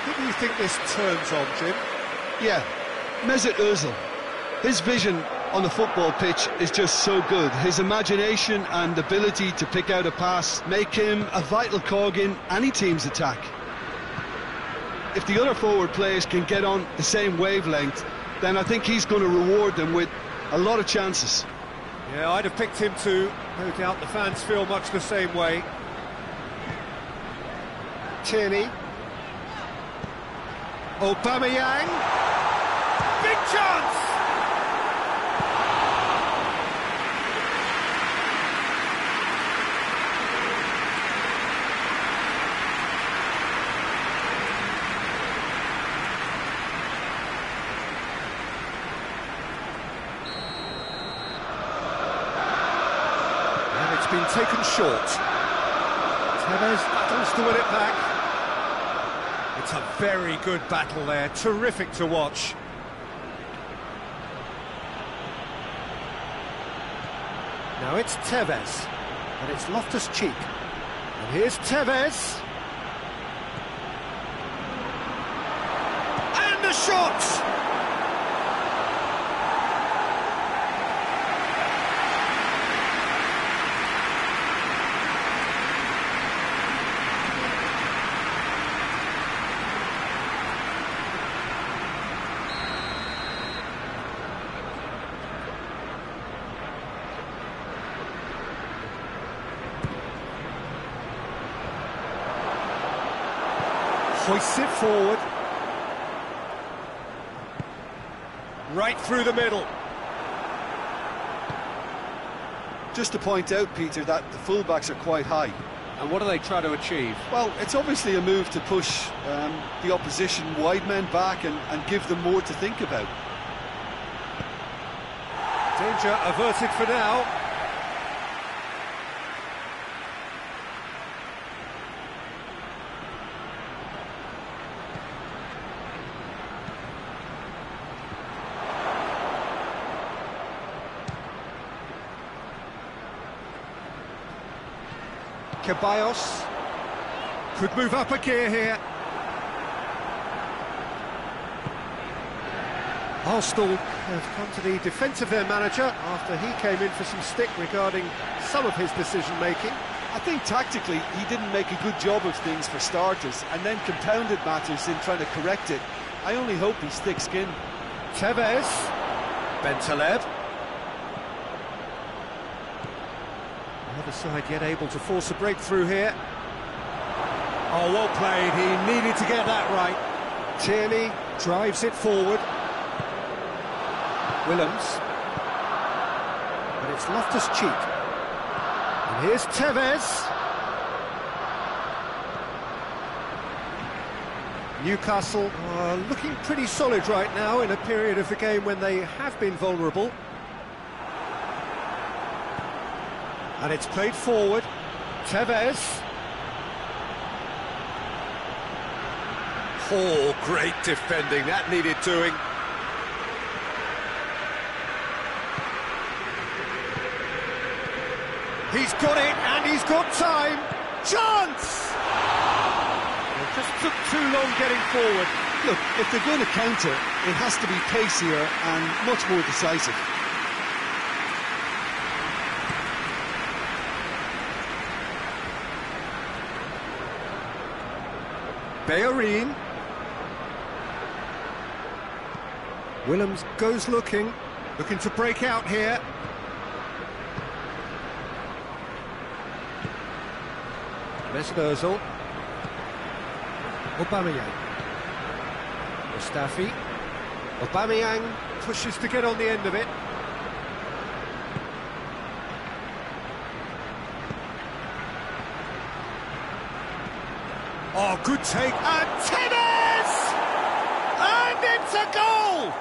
A: Who do you think this turns on, Jim?
C: Yeah, Mesut Ozil. His vision on the football pitch is just so good. His imagination and ability to pick out a pass make him a vital cog in any team's attack. If the other forward players can get on the same wavelength, then I think he's going to reward them with a lot of chances.
A: Yeah, I'd have picked him too. No doubt the fans feel much the same way. Tierney. Aubameyang. Big chance! Been taken short. Tevez battles to win it back. It's a very good battle there, terrific to watch. Now it's Tevez, and it's Loftus Cheek. And here's Tevez. And the shot! Hoists it forward. Right through the middle.
B: Just to point out, Peter, that the fullbacks are quite high.
A: And what do they try to achieve?
B: Well, it's obviously a move to push the opposition wide men back and give them more to think about.
A: Danger averted for now. Ceballos could move up a gear here. Arsenal have come to the defence of their manager after he came in for some stick regarding some of his decision-making.
B: I think tactically he didn't make a good job of things for starters, and then compounded matters in trying to correct it. I only hope he's thick-skinned.
A: Tevez, Celeb. The other side yet able to force a breakthrough here. Oh, well played, he needed to get that right. Tierney drives it forward. Willems. And it's Loftus-Cheek. And here's Tevez. Newcastle are looking pretty solid right now in a period of the game when they have been vulnerable. And it's played forward. Tevez. Oh, great defending. That needed doing. He's got it, and he's got time. Chance! It just took too long getting forward.
C: Look, if they're going to counter, it has to be pacier and much more decisive.
A: Bellerin. Willems goes looking to break out here.
D: Mesut Ozil. Aubameyang. Mustafi. Aubameyang pushes to get on the end of it. Oh, good take. And Tevez! And it's a goal!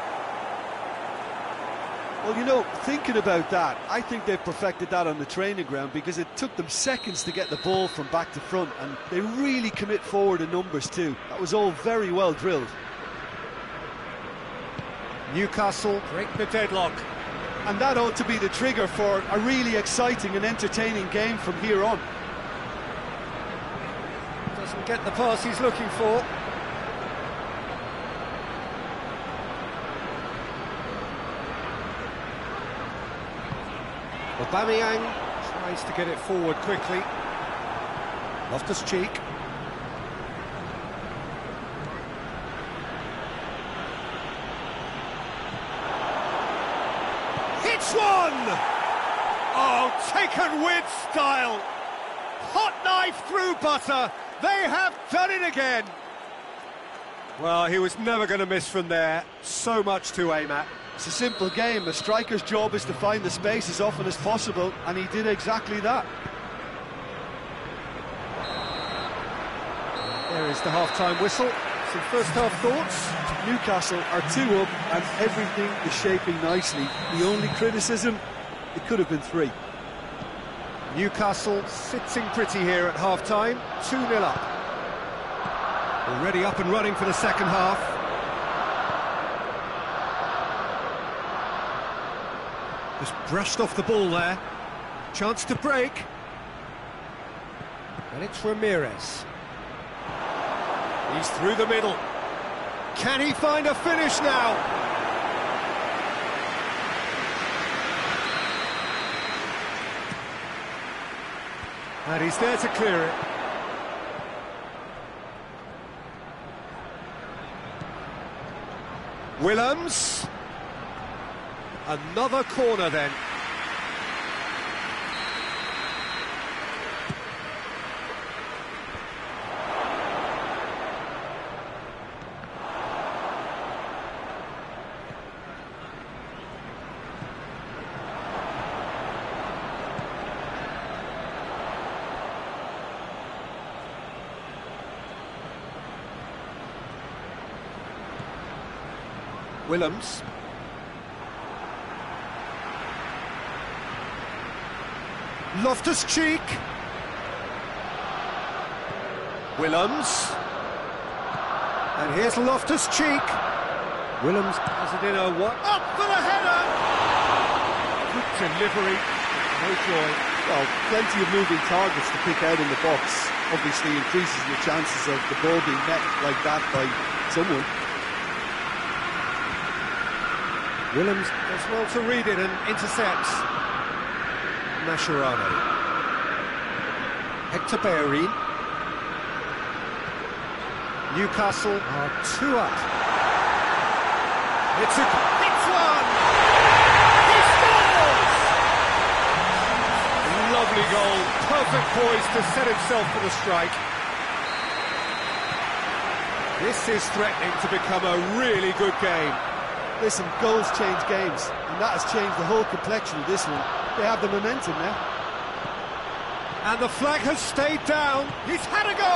B: Well, you know, thinking about that, I think they've perfected that on the training ground because it took them seconds to get the ball from back to front, and they really commit forward in numbers too. That was all very well drilled.
D: Newcastle break the deadlock.
B: And that ought to be the trigger for a really exciting and entertaining game from here on.
D: Doesn't get the pass he's looking for. Aubameyang tries to get it forward quickly. Loftus cheek. Hits one! Oh, taken with style. Hot knife through butter. They have done it again. Well, he was never going to miss from there. So much to aim at.
B: It's a simple game. A striker's job is to find the space as often as possible, and he did exactly that.
D: There is the half-time whistle. Some first-half thoughts.
B: Newcastle are 2 up, and everything is shaping nicely. The only criticism, it could have been 3.
D: Newcastle sitting pretty here at half-time. 2-0 up. Already up and running for the second half. Just brushed off the ball there. Chance to break. And it's Ramirez. He's through the middle. Can he find a finish now? And he's there to clear it. Willems. Another corner then. Willems. Loftus cheek. Willems. And here's Loftus cheek. Willems has it in a what? Up for the header! Good delivery. No joy.
B: Well, plenty of moving targets to pick out in the box. Obviously increases your chances of the ball being met like that by someone.
D: Willems does well to read it and intercepts. Mascherano. Hector Bellerin. Newcastle are 2 up. It's one! He scores! Lovely goal, perfect poise to set himself for the strike. This is threatening to become a really good game.
B: Listen, goals change games, and that has changed the whole complexion of this one. They have the momentum now.
D: And the flag has stayed down. He's had a go!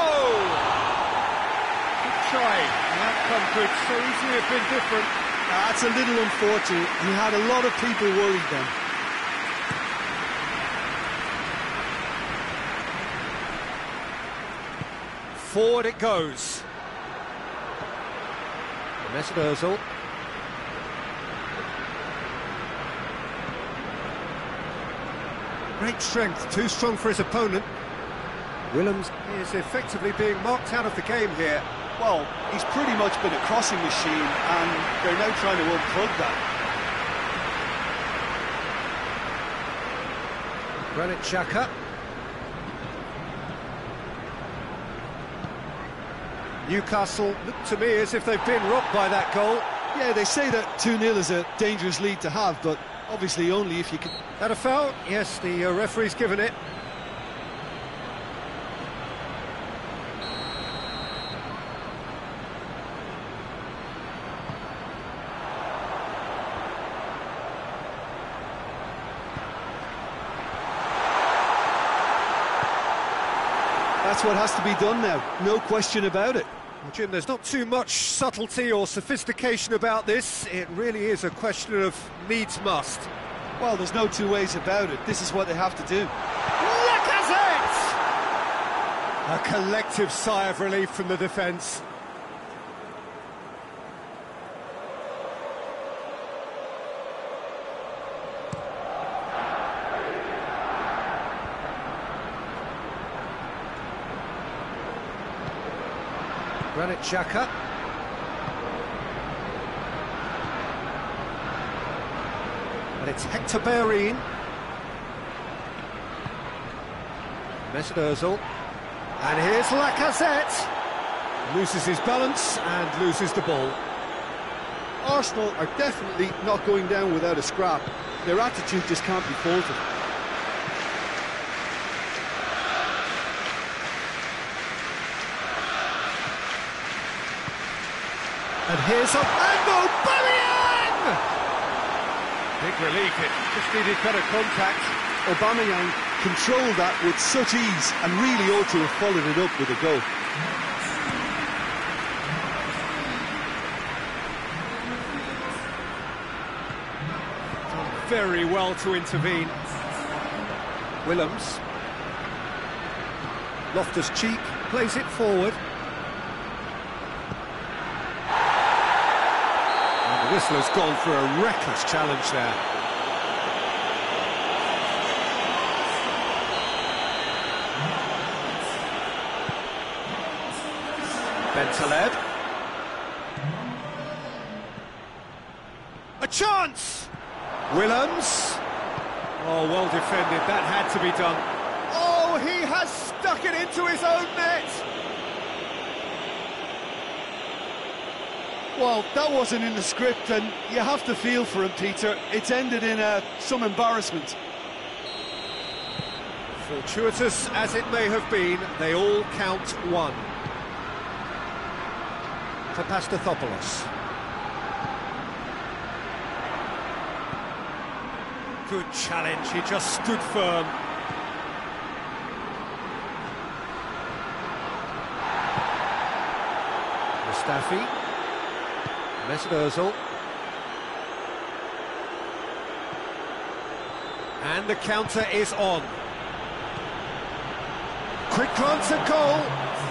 D: Good try. The outcome could so easily have been different.
B: That's a little unfortunate. He had a lot of people worried then.
D: Forward it goes. Mesut Ozil. Great strength, too strong for his opponent. Willems is effectively being marked out of the game here.
B: Well, he's pretty much been a crossing machine, and they're now trying to unplug that.
D: Granit Xhaka. Newcastle look to me as if they've been robbed by that goal.
B: Yeah, they say that 2-0 is a dangerous lead to have, but obviously only if you can...
D: That a foul? Yes, the referee's given it.
C: That's what has to be done now, no question about it.
A: Well, Jim, there's not too much subtlety or sophistication about this. It really is a question of needs must.
C: Well, there's no two ways about it. This is what they have to do.
A: Lacazette! A collective sigh of relief from the defence. Granit Xhaka. And it's Hector Bellerin. Mesut Ozil. And here's Lacazette. Loses his balance and loses the ball.
C: Arsenal are definitely not going down without a scrap. Their attitude just can't be faulted.
A: And here's Aubameyang! Big relief, it just needed better contact.
C: Aubameyang controlled that with such ease and really ought to have followed it up with a goal.
A: Done very well to intervene. Willems. Loftus Cheek plays it forward. The whistler's gone for a reckless challenge there. Celeb. A chance! Willems. Oh, well defended, that had to be done. Oh, he has stuck it into his own net!
C: Well, that wasn't in the script, and you have to feel for him, Peter. It's ended in some embarrassment.
A: Fortuitous as it may have been, they all count one. Papastathopoulos. Good challenge, he just stood firm. Mustafi. Mesut Ozil. And the counter is on. Quick glance at goal.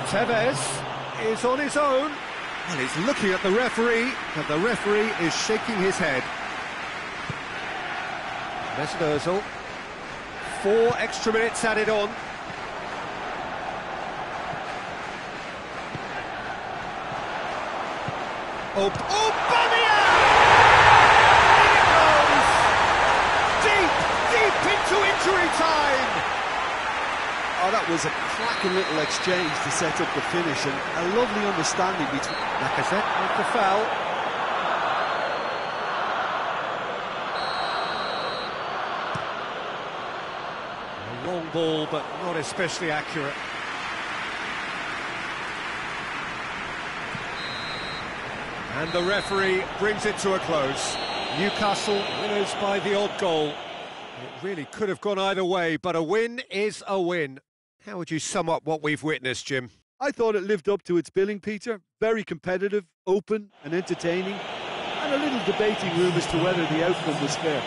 A: Tevez is on his own. Well, he's looking at the referee, but the referee is shaking his head. Mesut Ozil. 4 extra minutes added on. Aubameyang! In it goes! Deep into injury time!
C: Oh, that was a cracking little exchange to set up the finish, and a lovely understanding between...
A: Lacazette with the foul. A long ball, but not especially accurate. And the referee brings it to a close. Newcastle winners by the odd goal. It really could have gone either way, but a win is a win. How would you sum up what we've witnessed, Jim?
C: I thought it lived up to its billing, Peter. Very competitive, open and entertaining, and a little debating room as to whether the outcome was fair.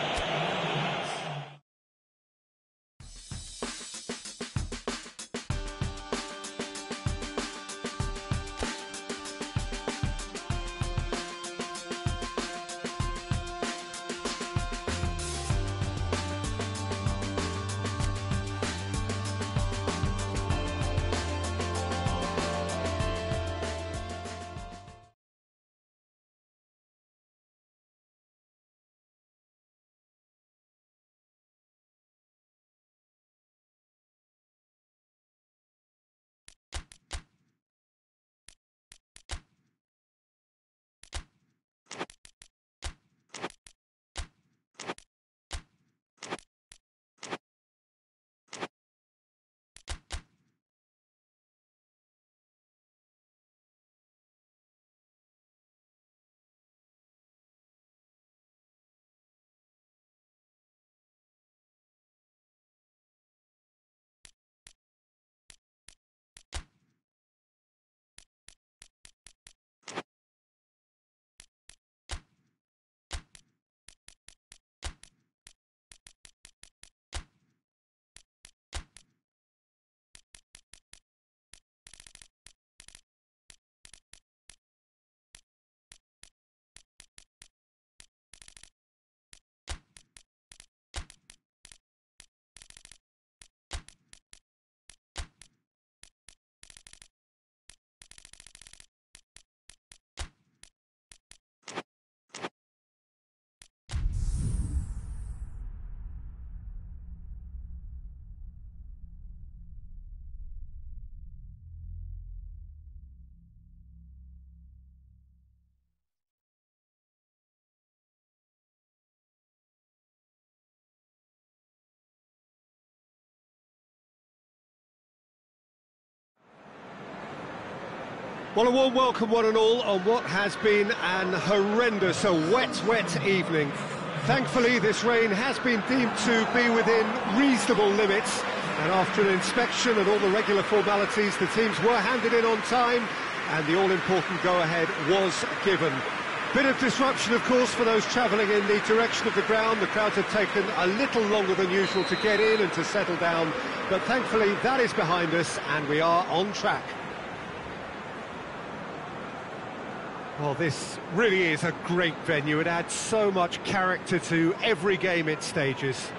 A: Well, a warm welcome, one and all, on what has been an horrendous, wet evening. Thankfully, this rain has been deemed to be within reasonable limits, and after an inspection and all the regular formalities, the teams were handed in on time, and the all-important go-ahead was given. Bit of disruption, of course, for those travelling in the direction of the ground. The crowds have taken a little longer than usual to get in and to settle down, but thankfully that is behind us, and we are on track. Well, this really is a great venue. It adds so much character to every game it stages.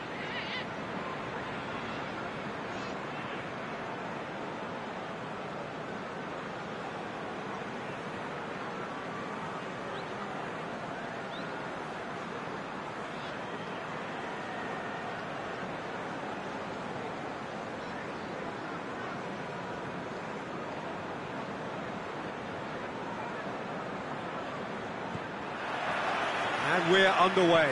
A: And we're underway.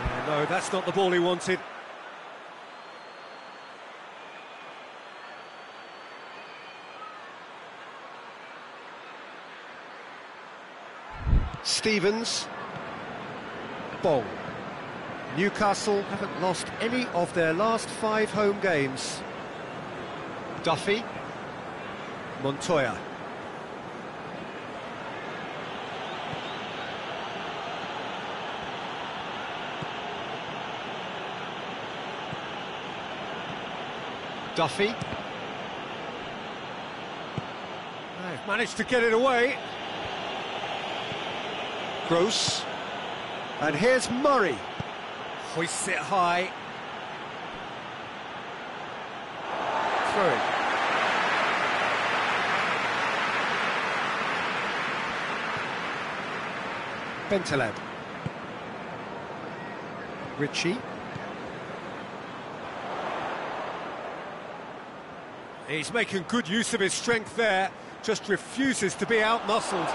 A: Oh, no, that's not the ball he wanted. Stevens. Bong. Newcastle haven't lost any of their last 5 home games. Duffy. Montoya. Duffy. They've managed to get it away. Gross. And here's Murray. Hoists it high. Throw. Celeb. Ritchie. He's making good use of his strength there, just refuses to be out-muscled.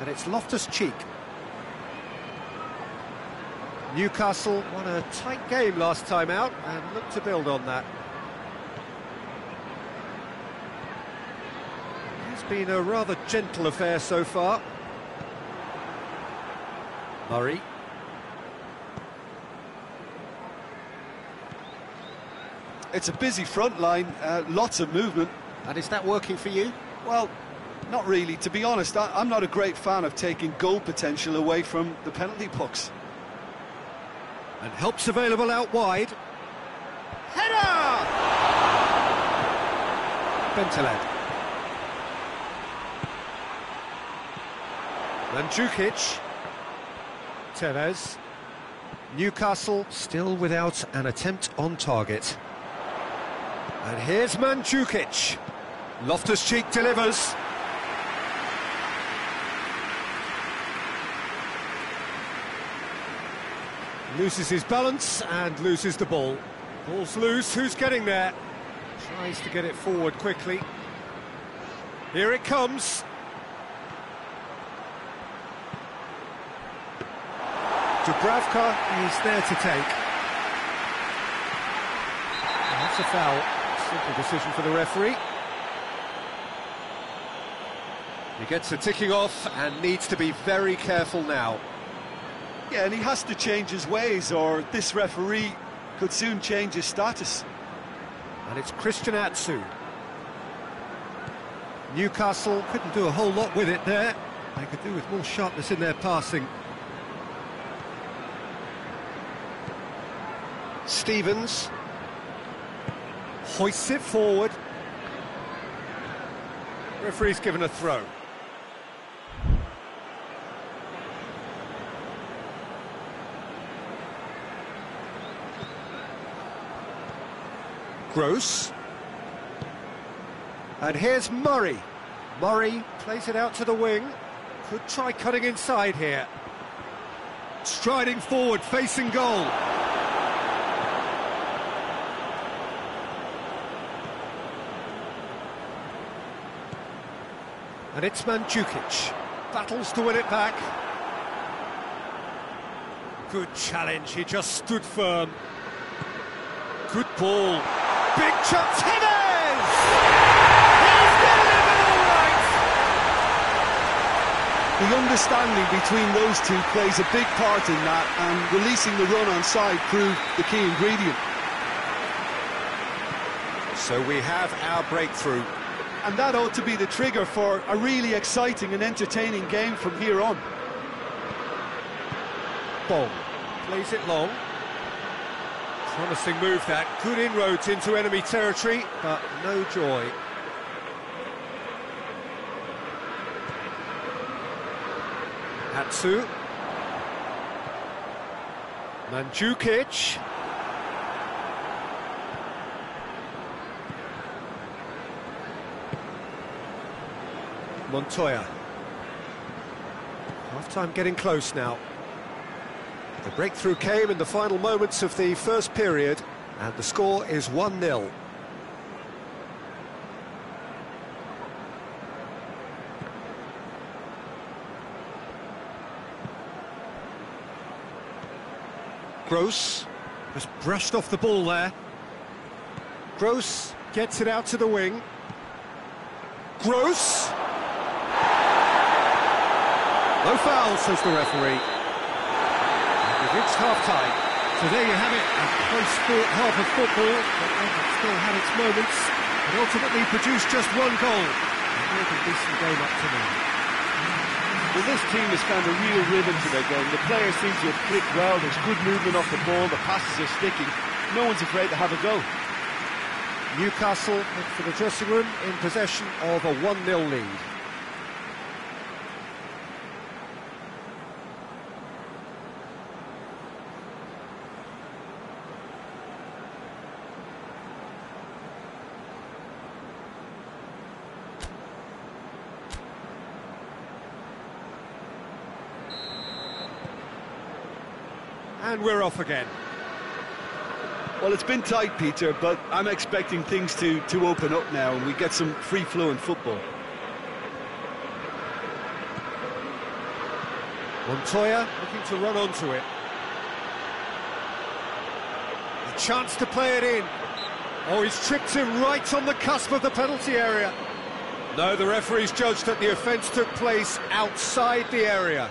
A: And it's Loftus Cheek. Newcastle won a tight game last time out and look to build on that. It's been a rather gentle affair so far. Murray.
B: It's a busy front line, lots of movement.
A: And is that working for you?
B: Well, not really. To be honest, I'm not a great fan of taking goal potential away from the penalty box.
A: And help's available out wide. Header! Bertrand. Mandzukic. Tevez. Newcastle still without an attempt on target. And here's Mandzukic. Loftus Cheek delivers. Loses his balance and loses the ball. Ball's loose, who's getting there? Tries to get it forward quickly. Here it comes. Dubravka is there to take. That's a foul. Simple decision for the referee. He gets a ticking off and needs to be very careful now.
B: Yeah, and he has to change his ways, or this referee could soon change his status.
A: And it's Christian Atsu. Newcastle couldn't do a whole lot with it there. They could do with more sharpness in their passing. Stevens hoists it forward. Referee's given a throw. Gross. And here's Murray. Murray plays it out to the wing. Could try cutting inside here. Striding forward, facing goal. And it's Mandzukic. Battles to win it back. Good challenge, he just stood firm. Good ball. Big chance, Ramirez! He's delivered all right!
C: The understanding between those two plays a big part in that, and releasing the run on side proved the key ingredient.
A: So we have our breakthrough.
B: And that ought to be the trigger for a really exciting and entertaining game from here on.
A: Bong plays it long. Promising move that. Good inroads into enemy territory, but no joy. Atsu. Mandzukic. Montoya. Half-time getting close now. The breakthrough came in the final moments of the first period, and the score is 1-0. Gross just brushed off the ball there. Gross gets it out to the wing. Gross! No foul, says the referee. We've reached half-time. So there you have it, a close-fought half of football, but one that still had its moments, and ultimately produced just one goal. A more than decent game up to now.
B: Well, this team has found a real rhythm to their game. The players seem to have clicked well, there's good movement off the ball, the passes are sticking. No one's afraid to have a go.
A: Newcastle head for the dressing room in possession of a 1-0 lead. And we're off again.
B: Well, it's been tight, Peter, but I'm expecting things to open up now and we get some free-flowing football.
A: Montoya looking to run onto it. A chance to play it in. Oh, he's tripped him right on the cusp of the penalty area. No, the referee's judged that the offence took place outside the area.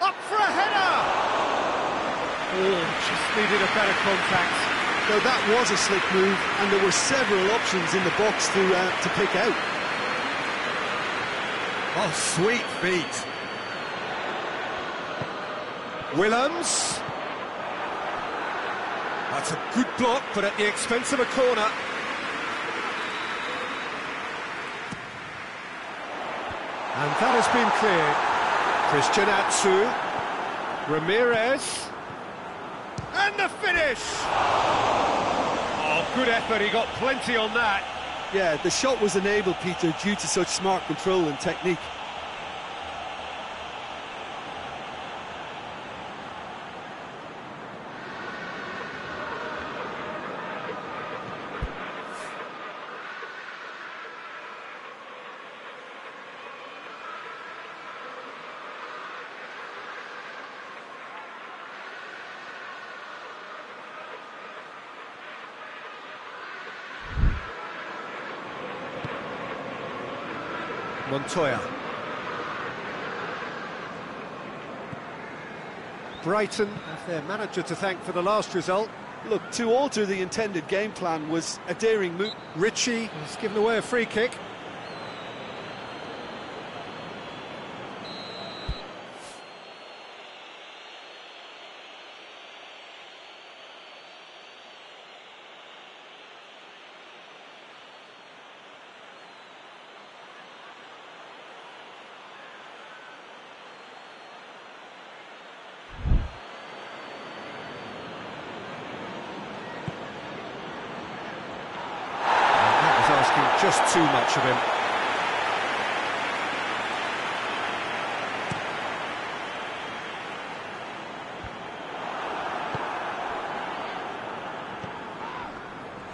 A: Up for a header! Oh, just needed a better contact.
C: Now that was a slick move, and there were several options in the box to pick out.
A: Oh, sweet feet. Willems. That's a good block, but at the expense of a corner. And that has been cleared. Christian Atsu. Ramirez. And the finish! Oh, good effort, he got plenty on that.
B: Yeah, the shot was enabled, Peter, due to such smart control and technique.
A: Montoya. Brighton have their manager to thank for the last result.
B: Look, to alter the intended game plan was a daring move.
A: Ritchie has given away a free kick. Just too much of him.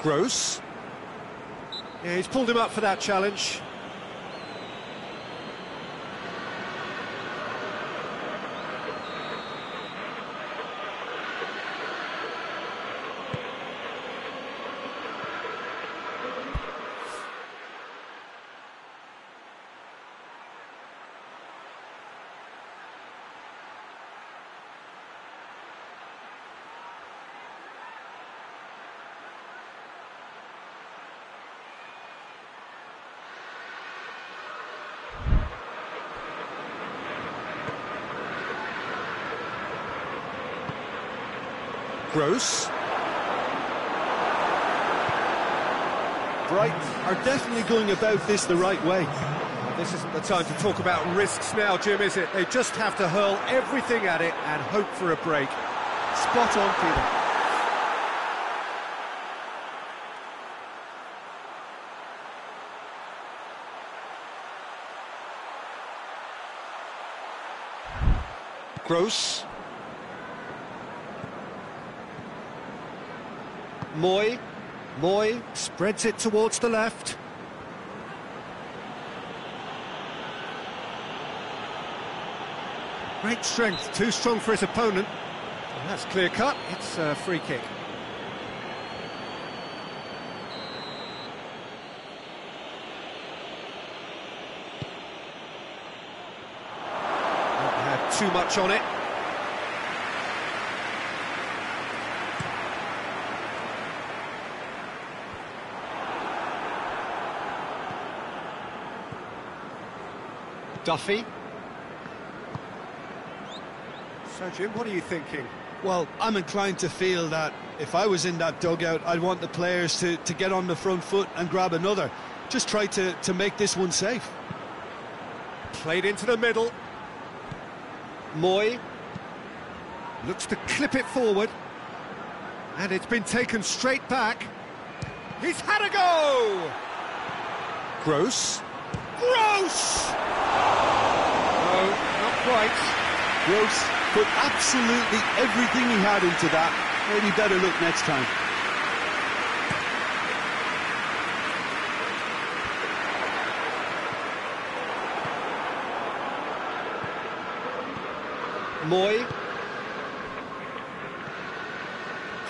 A: Gross. Yeah, he's pulled him up for that challenge. Gross.
B: Brighton are definitely going about this the right way.
A: This isn't the time to talk about risks now, Jim, is it? They just have to hurl everything at it and hope for a break.
B: Spot on, Peter.
A: Gross. Moy spreads it towards the left. Great strength, too strong for his opponent. And that's clear cut, it's a free kick. Not had too much on it. Duffy. So, Jim, what are you thinking?
C: Well, I'm inclined to feel that if I was in that dugout, I'd want the players to get on the front foot and grab another. Just try to make this one safe.
A: Played into the middle. Moy looks to clip it forward. And it's been taken straight back. He's had a go! Gross. Gross! No, not quite.
C: Gross put absolutely everything he had into that. Maybe better look next time.
A: Moy.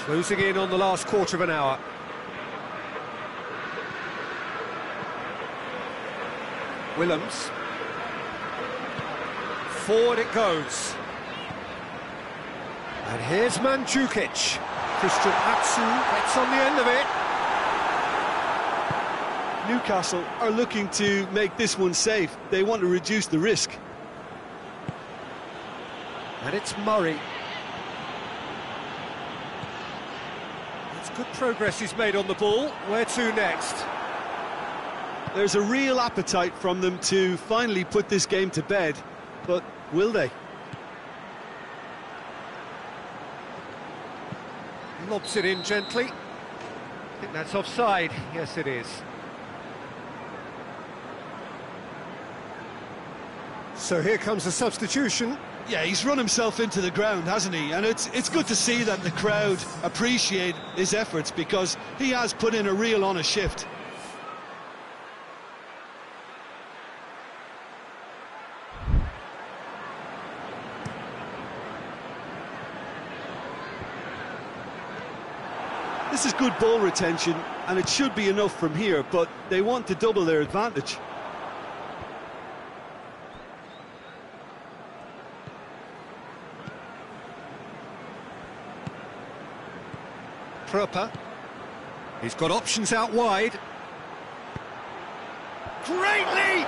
A: Closing in on the last quarter of an hour. Willems. Forward it goes. And here's Mandzukic. Christian Atsu gets on the end of it.
B: Newcastle are looking to make this one safe. They want to reduce the risk.
A: And it's Murray. It's good progress he's made on the ball. Where to next?
C: There's a real appetite from them to finally put this game to bed, but will they?
A: Lobs it in gently. I think that's offside. Yes, it is. So here comes the substitution.
C: Yeah, he's run himself into the ground, hasn't he? And it's good to see that the crowd appreciate his efforts, because he has put in a real honest shift. This is good ball retention, and it should be enough from here, but they want to double their advantage.
A: Proper. He's got options out wide. Great leap!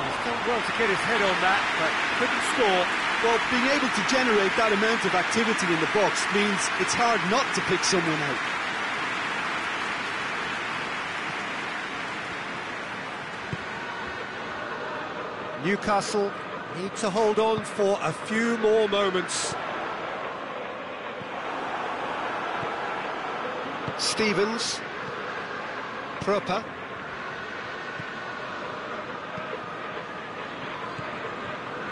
A: He's done well to get his head on that, but couldn't score.
C: Well, being able to generate that amount of activity in the box means it's hard not to pick someone out.
A: Newcastle need to hold on for a few more moments. Stevens. Proper.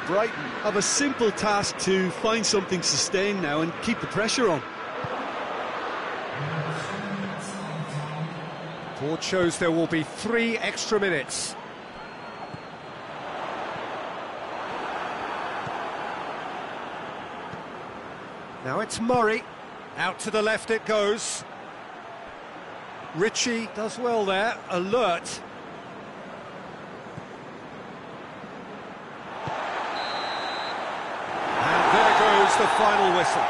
C: Brighton have a simple task to find something sustained now and keep the pressure on.
A: Board shows there will be 3 extra minutes. Now it's Murray. Out to the left it goes. Ritchie does well there, alert. And there goes the final whistle.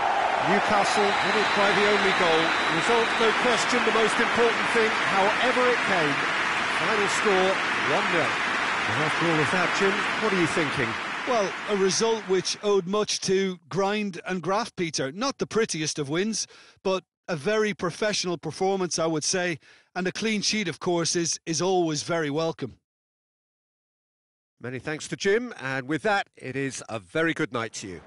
A: Newcastle won it by the only goal. Result, no question, the most important thing, however it came. Final score, 1-0. And after all of that, Jim, what are you thinking?
C: Well, a result which owed much to grind and graft, Peter. Not the prettiest of wins, but a very professional performance, I would say. And a clean sheet, of course, is always very welcome.
A: Many thanks to Jim, and with that, it is a very good night to you.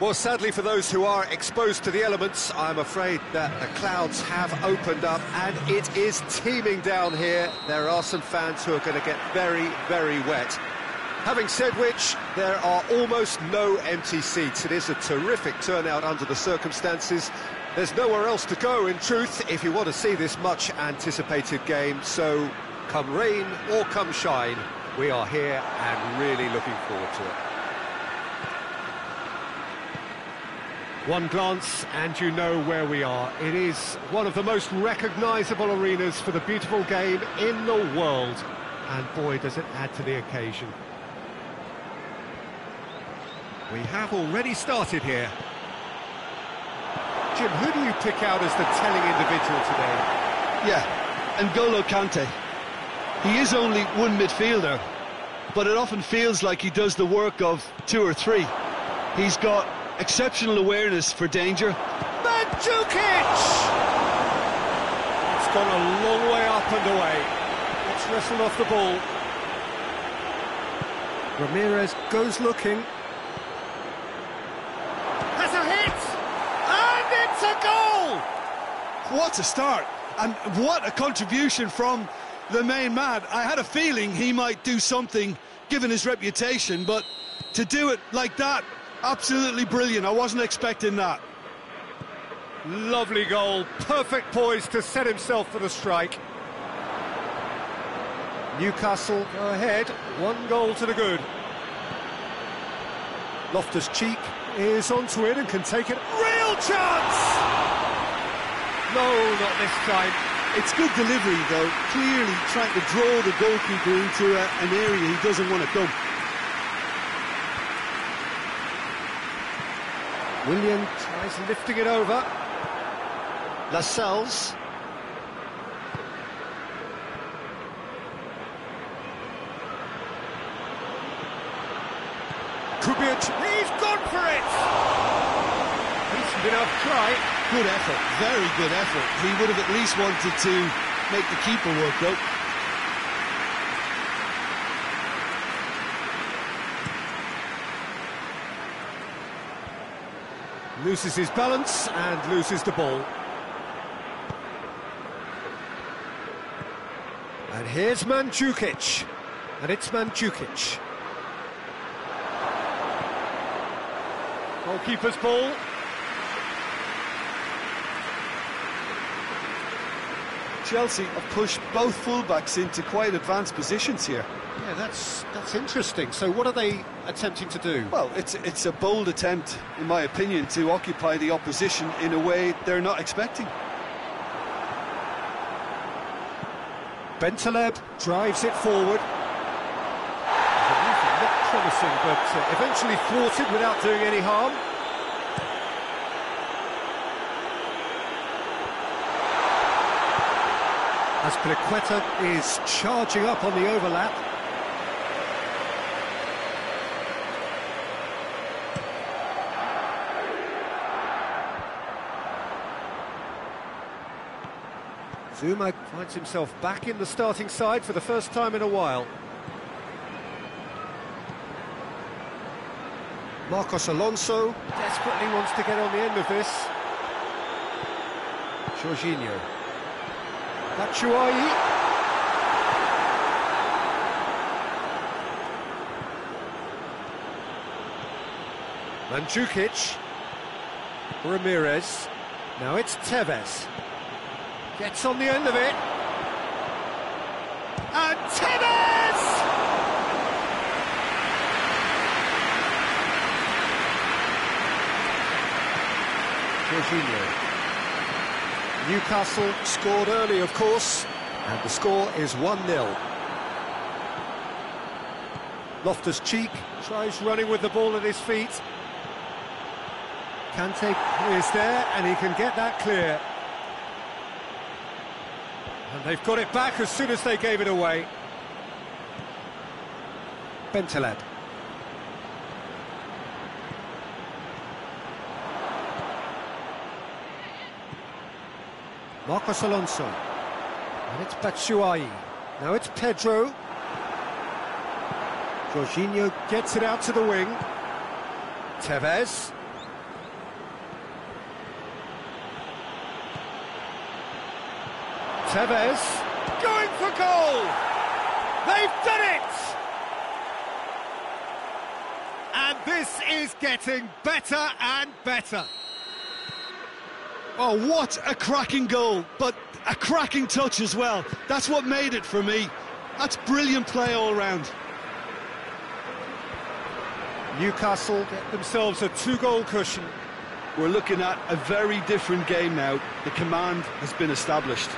A: Well, sadly for those who are exposed to the elements, I'm afraid that the clouds have opened up and it is teeming down here. There are some fans who are going to get very, very wet. Having said which, there are almost no empty seats. It is a terrific turnout under the circumstances. There's nowhere else to go, in truth, if you want to see this much-anticipated game. So, come rain or come shine, we are here and really looking forward to it. One glance and you know where we are. It is one of the most recognisable arenas for the beautiful game in the world. And boy, does it add to the occasion. We have already started here. Jim, who do you pick out as the telling individual today?
C: Yeah, N'Golo Kante. He is only one midfielder, but it often feels like he does the work of two or three. He's got exceptional awareness for danger.
A: Mandzukic! It's gone a long way up and away. It's wrestled off the ball. Ramirez goes looking. Has a hit! And it's a goal!
C: What a start, and what a contribution from the main man. I had a feeling he might do something, given his reputation, but to do it like that, absolutely brilliant. I wasn't expecting that.
A: Lovely goal, perfect poise to set himself for the strike. Newcastle go ahead, 1 goal to the good. Loftus Cheek is onto it and can take it. Real chance! No, not this time.
C: It's good delivery, though. Clearly trying to draw the goalkeeper into an area he doesn't want to come.
A: William tries lifting it over. Lascelles. Kubic, he's gone for it! Decent enough try.
C: Good effort, very good effort. He would have at least wanted to make the keeper work, though.
A: Loses his balance and loses the ball. And here's Mandzukic. And it's Mandzukic. Goalkeeper's ball.
B: Chelsea have pushed both fullbacks into quite advanced positions here.
A: Yeah, that's interesting. So what are they attempting to do?
B: Well, it's a bold attempt, in my opinion, to occupy the opposition in a way they're not expecting.
A: Celeb drives it forward. Not promising, but eventually thwarted without doing any harm. Acquitted is charging up on the overlap. Zuma finds himself back in the starting side for the first time in a while. Marcos Alonso desperately wants to get on the end of this. Jorginho. Batshuayi. Mandzukic. Ramirez. Now it's Tevez. Gets on the end of it. And Tevez! Jorginho. Newcastle scored early, of course, and the score is 1-0. Loftus Cheek tries running with the ball at his feet. Kante is there, and he can get that clear. And they've got it back as soon as they gave it away. Celeb. Marcos Alonso. And it's Batshuayi. Now it's Pedro. Jorginho gets it out to the wing. Tevez. Tevez, going for goal! They've done it! And this is getting better and better.
C: Oh, what a cracking goal, but a cracking touch as well. That's what made it for me. That's brilliant play all round.
A: Newcastle get themselves a 2-goal cushion.
C: We're looking at a very different game now. The command has been established.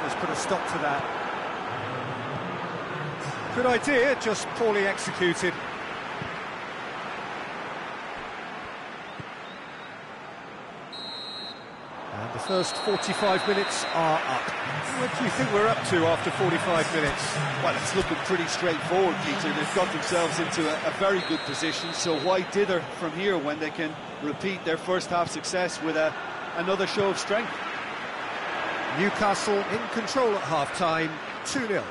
A: Let's put a stop to that. Good idea, just poorly executed. And the first 45 minutes are up. What do you think we're up to after 45 minutes?
B: Well, it's looking pretty straightforward, Peter. They've got themselves into a very good position, so why dither from here when they can repeat their first half success with another show of strength?
A: Newcastle in control at half-time, 2-0.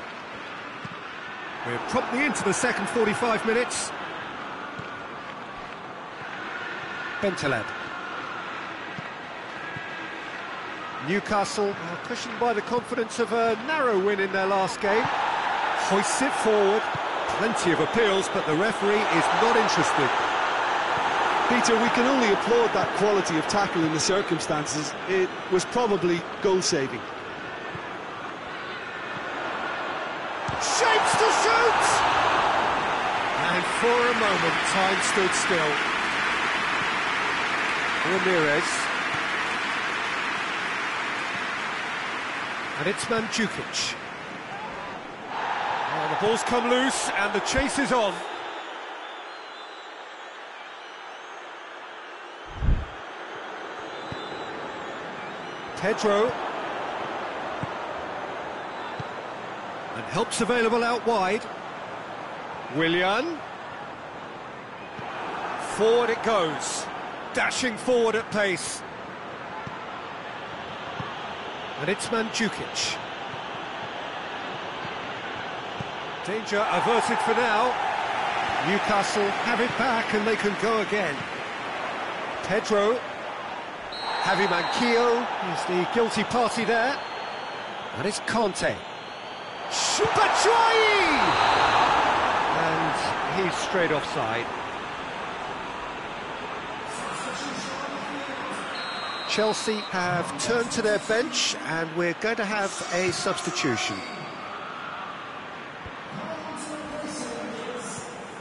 A: We're promptly into the second 45 minutes. Celeb. Newcastle are cushioned by the confidence of a narrow win in their last game. Hoists it forward. Plenty of appeals, but the referee is not interested.
C: Peter, we can only applaud that quality of tackle in the circumstances. It was probably goal-saving.
A: Shapes to shoot! And for a moment, time stood still. Ramirez. And it's Mandzukic. Oh, the ball's come loose and the chase is on. Pedro. And help's available out wide. Willian. Forward it goes. Dashing forward at pace. And it's Mandzukic. Danger averted for now. Newcastle have it back and they can go again. Pedro. Javi Manquillo is the guilty party there. And it's Conte. Batshuayi! And he's straight offside. Chelsea have turned to their bench and we're going to have a substitution.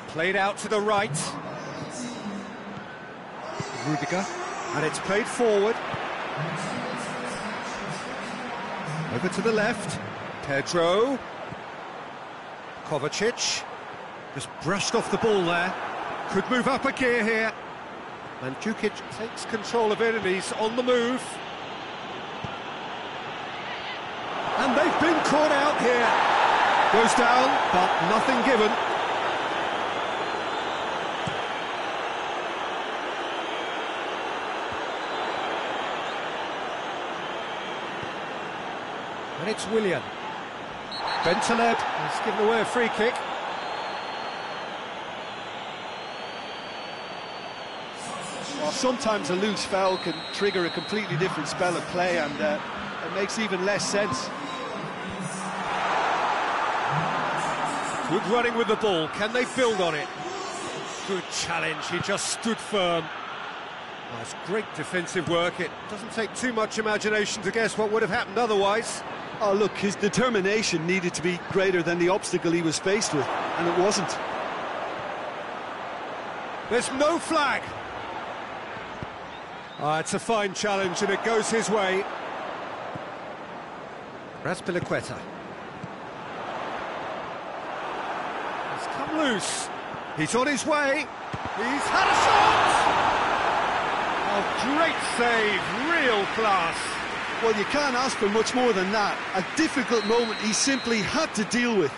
A: Played out to the right. Rudiger. And it's played forward. Over to the left. Pedro. Kovacic. Just brushed off the ball there. Could move up a gear here. Mandzukic takes control of it and he's on the move. And they've been caught out here. Goes down, but nothing given. And it's Willian. Celeb has given away a free kick.
B: Well, sometimes a loose foul can trigger a completely different spell of play, and it makes even less sense.
A: Good running with the ball. Can they build on it? Good challenge. He just stood firm. That's great defensive work. It doesn't take too much imagination to guess what would have happened otherwise.
C: Oh, look, his determination needed to be greater than the obstacle he was faced with, and it wasn't.
A: There's no flag. It's a fine challenge, and it goes his way. Raspilicueta. He's come loose. He's on his way. He's had a shot! Oh, great save, real class.
C: Well, you can't ask for much more than that. A difficult moment he simply had to deal with.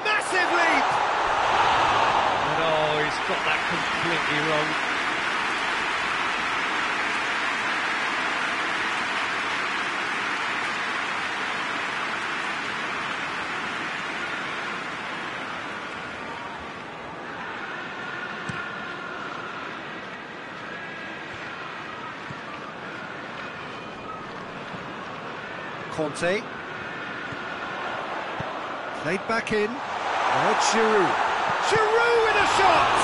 A: Massive leap! And oh, he's got that completely wrong. Laconte. Played back in. Now it's Giroud. Giroud with a shot!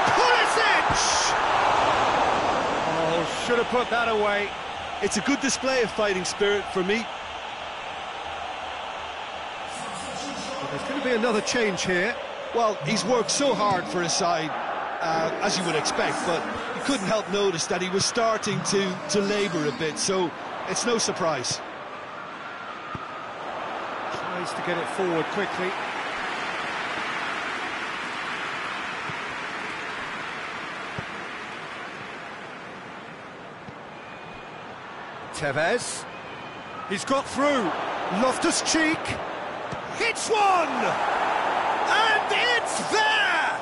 A: Pulisic! Oh, should have put that away.
C: It's a good display of fighting spirit for me.
A: There's going to be another change here.
C: Well, he's worked so hard for his side, as you would expect, but you couldn't help notice that he was starting to labour a bit, so it's no surprise.
A: Tries to get it forward quickly. Tevez. He's got through. Loftus cheek. Hits one! And it's there!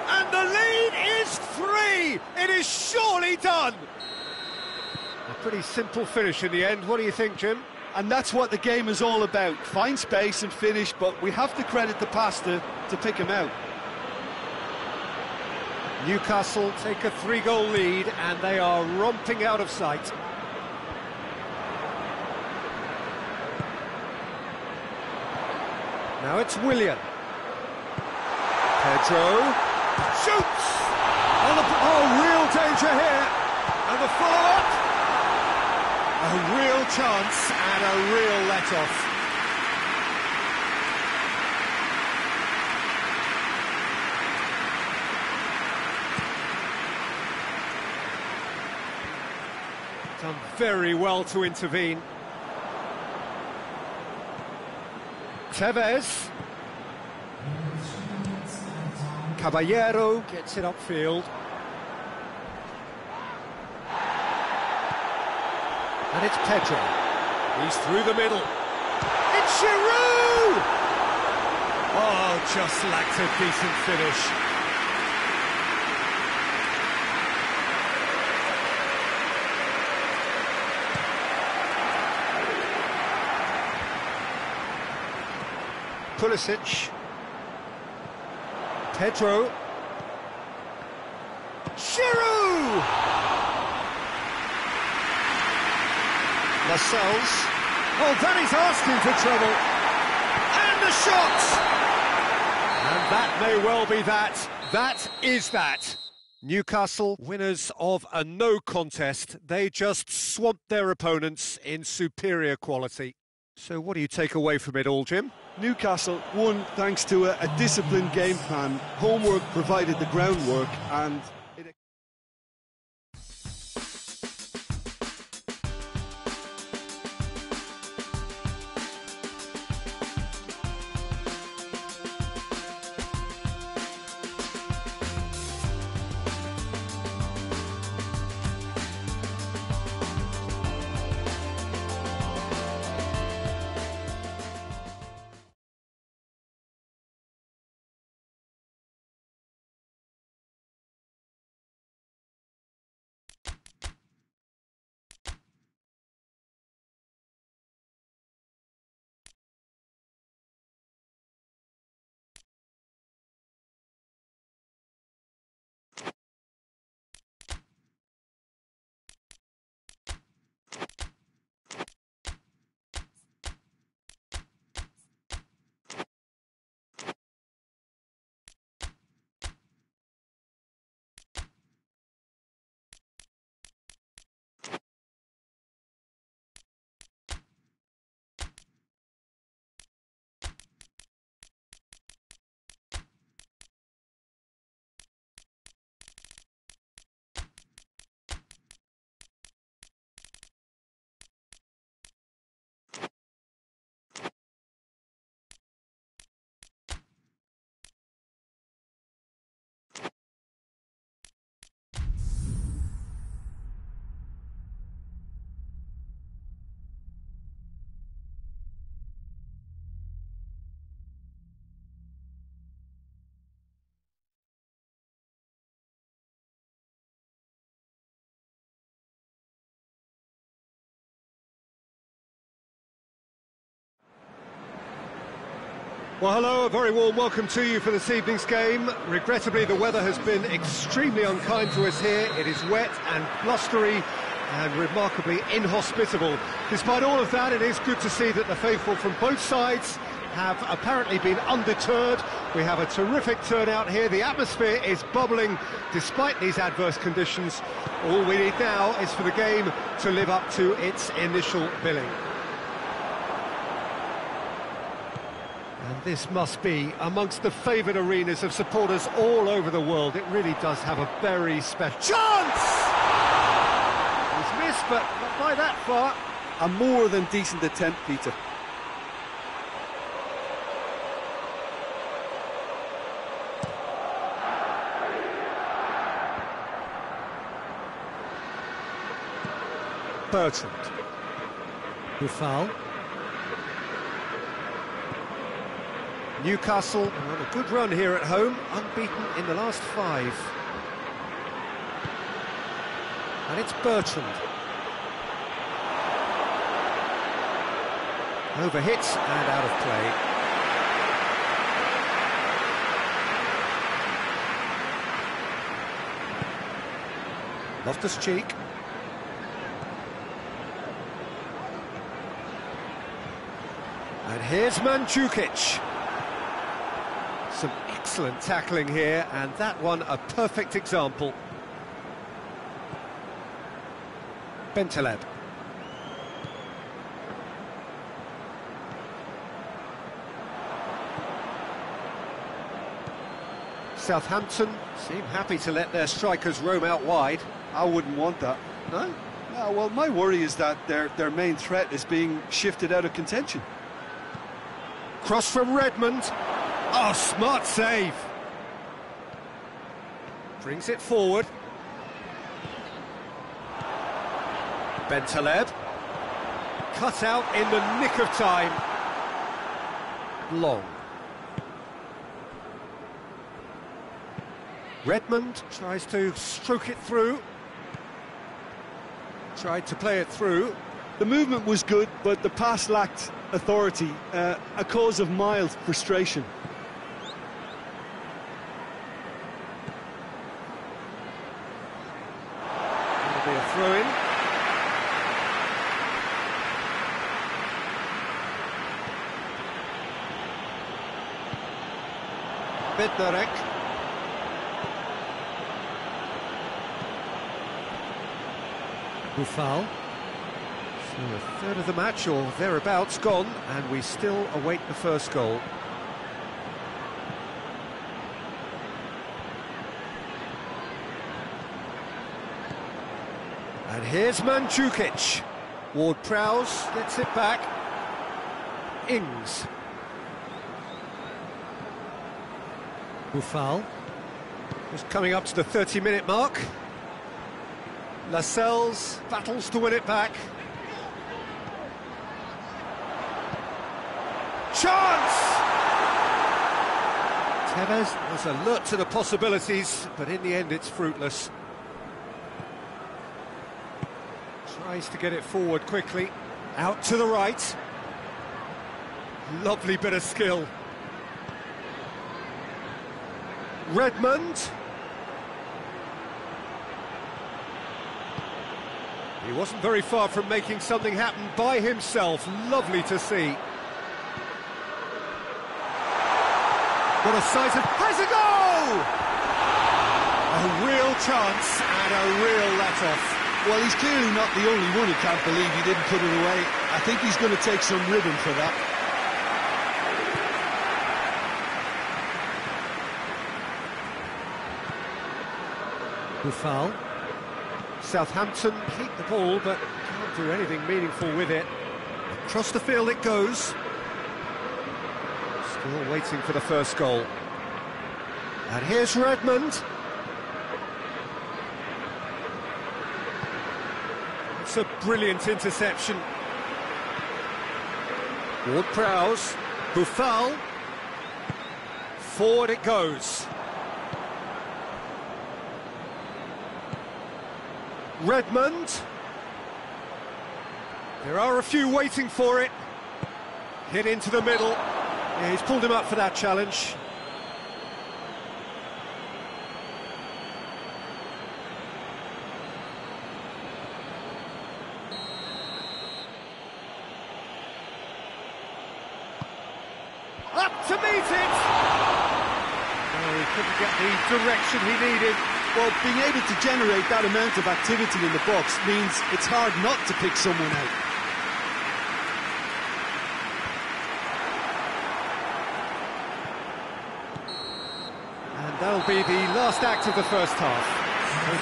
A: And the lead is 3! It is surely done! A pretty simple finish in the end. What do you think, Jim?
B: And that's what the game is all about. Find space and finish, but we have to credit the pass to pick him out.
A: Newcastle take a 3-goal lead and they are romping out of sight. Now it's Willian. Pedro shoots! Real danger here. And the follow-up. A real chance and a real let-off. Done very well to intervene. Tevez. Caballero gets it upfield. And it's Pedro. He's through the middle. It's Giroud! Oh, just lacked a decent finish. Pulisic. Pedro. Giroud! Lascelles. Oh, that is asking for trouble. And the shot! And that may well be that. That is that. Newcastle, winners of a no contest. They just swamped their opponents in superior quality. So what do you take away from it all, Jim?
B: Newcastle won thanks to a disciplined game plan. Homework provided the groundwork, and
A: Well, hello, a very warm welcome to you for this evening's game. Regrettably, the weather has been extremely unkind to us here. It is wet and blustery and remarkably inhospitable. Despite all of that, it is good to see that the faithful from both sides have apparently been undeterred. We have a terrific turnout here. The atmosphere is bubbling despite these adverse conditions. All we need now is for the game to live up to its initial billing. And this must be amongst the favoured arenas of supporters all over the world. It really does have a very special... Chance! He's missed, but not by that far.
B: A more than decent attempt, Peter.
A: Bertrand. Buffal. Newcastle are on a good run here at home, unbeaten in the last 5. And it's Bertrand. Overhits and out of play. Loftus cheek. And here's Mandzukic. Some excellent tackling here, and that one a perfect example. Celeb. Southampton seem happy to let their strikers roam out wide.
B: I wouldn't want that.
A: No?
B: No, well, my worry is that their main threat is being shifted out of contention.
A: Cross from Redmond. Oh, smart save. Brings it forward. Celeb. Cut out in the nick of time. Long. Redmond tries to stroke it through. Tried to play it through.
C: The movement was good, but the pass lacked authority, a cause of mild frustration.
A: It'll be a throw-in. Bednarek. Buffal. So a third of the match, or thereabouts, gone, and we still await the first goal. And here's Mandzukic. Ward-Prowse gets it back. Ings. Buffal. Just coming up to the 30-minute mark. Lascelles battles to win it back. Chance! Tevez was alert to the possibilities, but in the end it's fruitless. Tries to get it forward quickly. Out to the right. Lovely bit of skill. Redmond. He wasn't very far from making something happen by himself. Lovely to see. What a sight of... Has a goal! A real chance and a real let-off.
C: Well, he's clearly not the only one who can't believe he didn't put it away. I think he's going to take some ribbon for that.
A: Buffal. Southampton keep the ball, but can't do anything meaningful with it. Across the field it goes. Still waiting for the first goal. And here's Redmond. It's a brilliant interception. Ward-Prowse. Buffal. Forward it goes. Redmond. There are a few waiting for it. Hit into the middle. Yeah, he's pulled him up for that challenge.
D: Up to meet it!
A: Oh, he couldn't get the direction he needed.
C: Well, being able to generate that amount of activity in the box means it's hard not to pick someone out.
A: And that'll be the last act of the first half.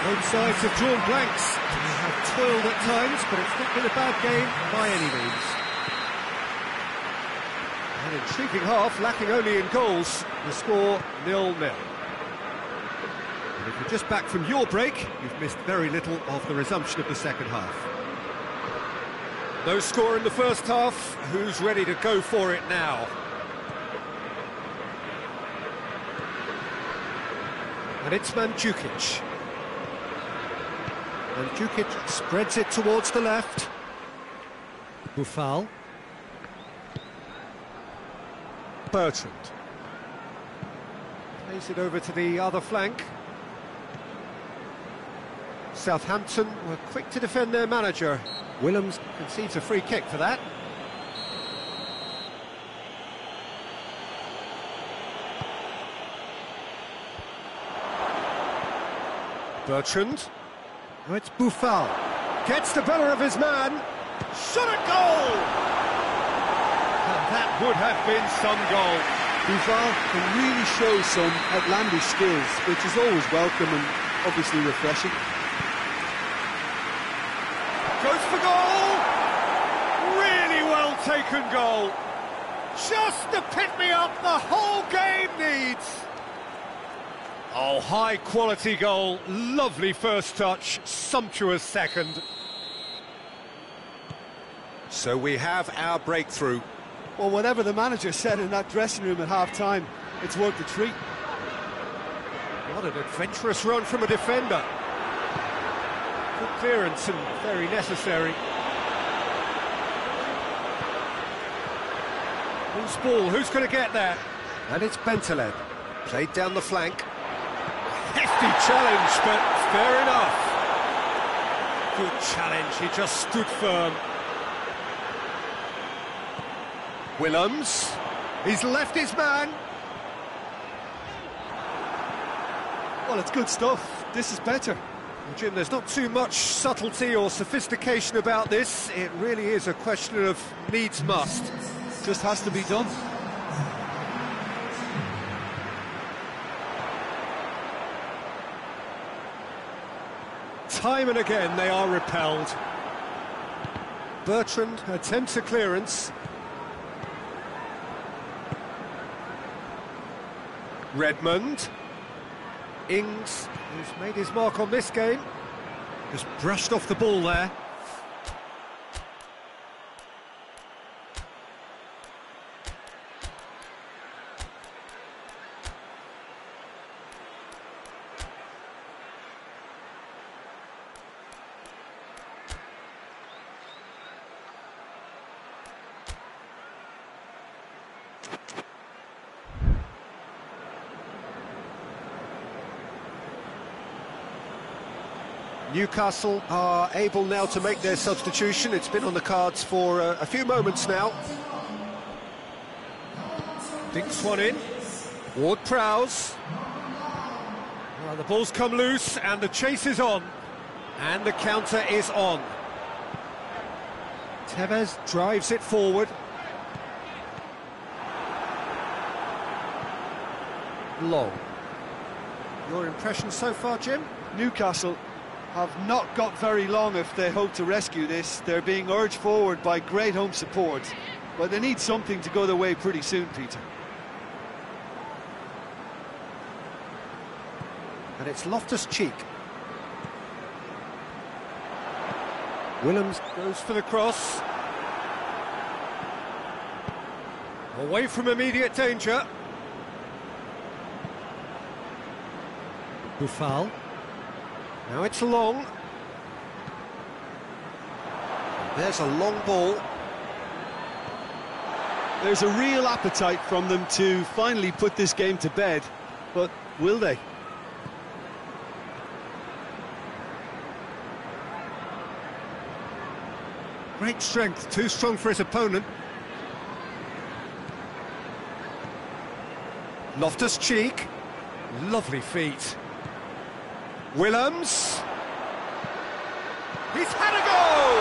A: Both sides have drawn blanks. They have toiled at times, but it's not been a bad game by any means. An intriguing half, lacking only in goals. The score 0-0. And if you're just back from your break, you've missed very little of the resumption of the second half.
D: No score in the first half. Who's ready to go for it now?
A: And it's Mandzukic. Mandzukic spreads it towards the left. Boufal. Bertrand. Plays it over to the other flank. Southampton were quick to defend their manager. Willems concedes a free kick for that. Bertrand. Now it's Boufal. Gets the better of his man.
D: Shot a goal! And that would have been some goal.
C: Boufal can really show some outlandish skills, which is always welcome and obviously refreshing.
D: Goes for goal! Really well taken goal. Just the pick-me-up the whole game needs. Oh, high-quality goal. Lovely first touch. Sumptuous second. So we have our breakthrough.
C: Well, whatever the manager said in that dressing room at half-time, it's worth the treat.
A: What an adventurous run from a defender. Good clearance and very necessary. Who's ball? Who's going to get there? And it's Celeb. Played down the flank.
D: Hefty challenge, but fair enough. Good challenge, he just stood firm.
A: Willems. He's left his man.
C: Well, it's good stuff. This is better.
A: Well, Jim, there's not too much subtlety or sophistication about this. It really is a question of needs must.
C: Just has to be done.
A: Time and again they are repelled. Bertrand attempts a clearance. Redmond. Ings, who's made his mark on this game, just brushed off the ball there. Newcastle are able now to make their substitution. It's been on the cards for a few moments now. Dinks one in. Ward-Prowse. Well, the ball's come loose and the chase is on. And the counter is on. Tevez drives it forward. Long. Your impression so far, Jim?
C: Newcastle have not got very long if they hope to rescue this. They're being urged forward by great home support, but they need something to go their way pretty soon, Peter.
A: And it's Loftus Cheek. Willems goes for the cross. Away from immediate danger. Boufal. Now it's long. There's a long ball.
C: There's a real appetite from them to finally put this game to bed, but will they?
A: Great strength, too strong for his opponent. Loftus cheek, lovely feet. Willems. He's had a goal!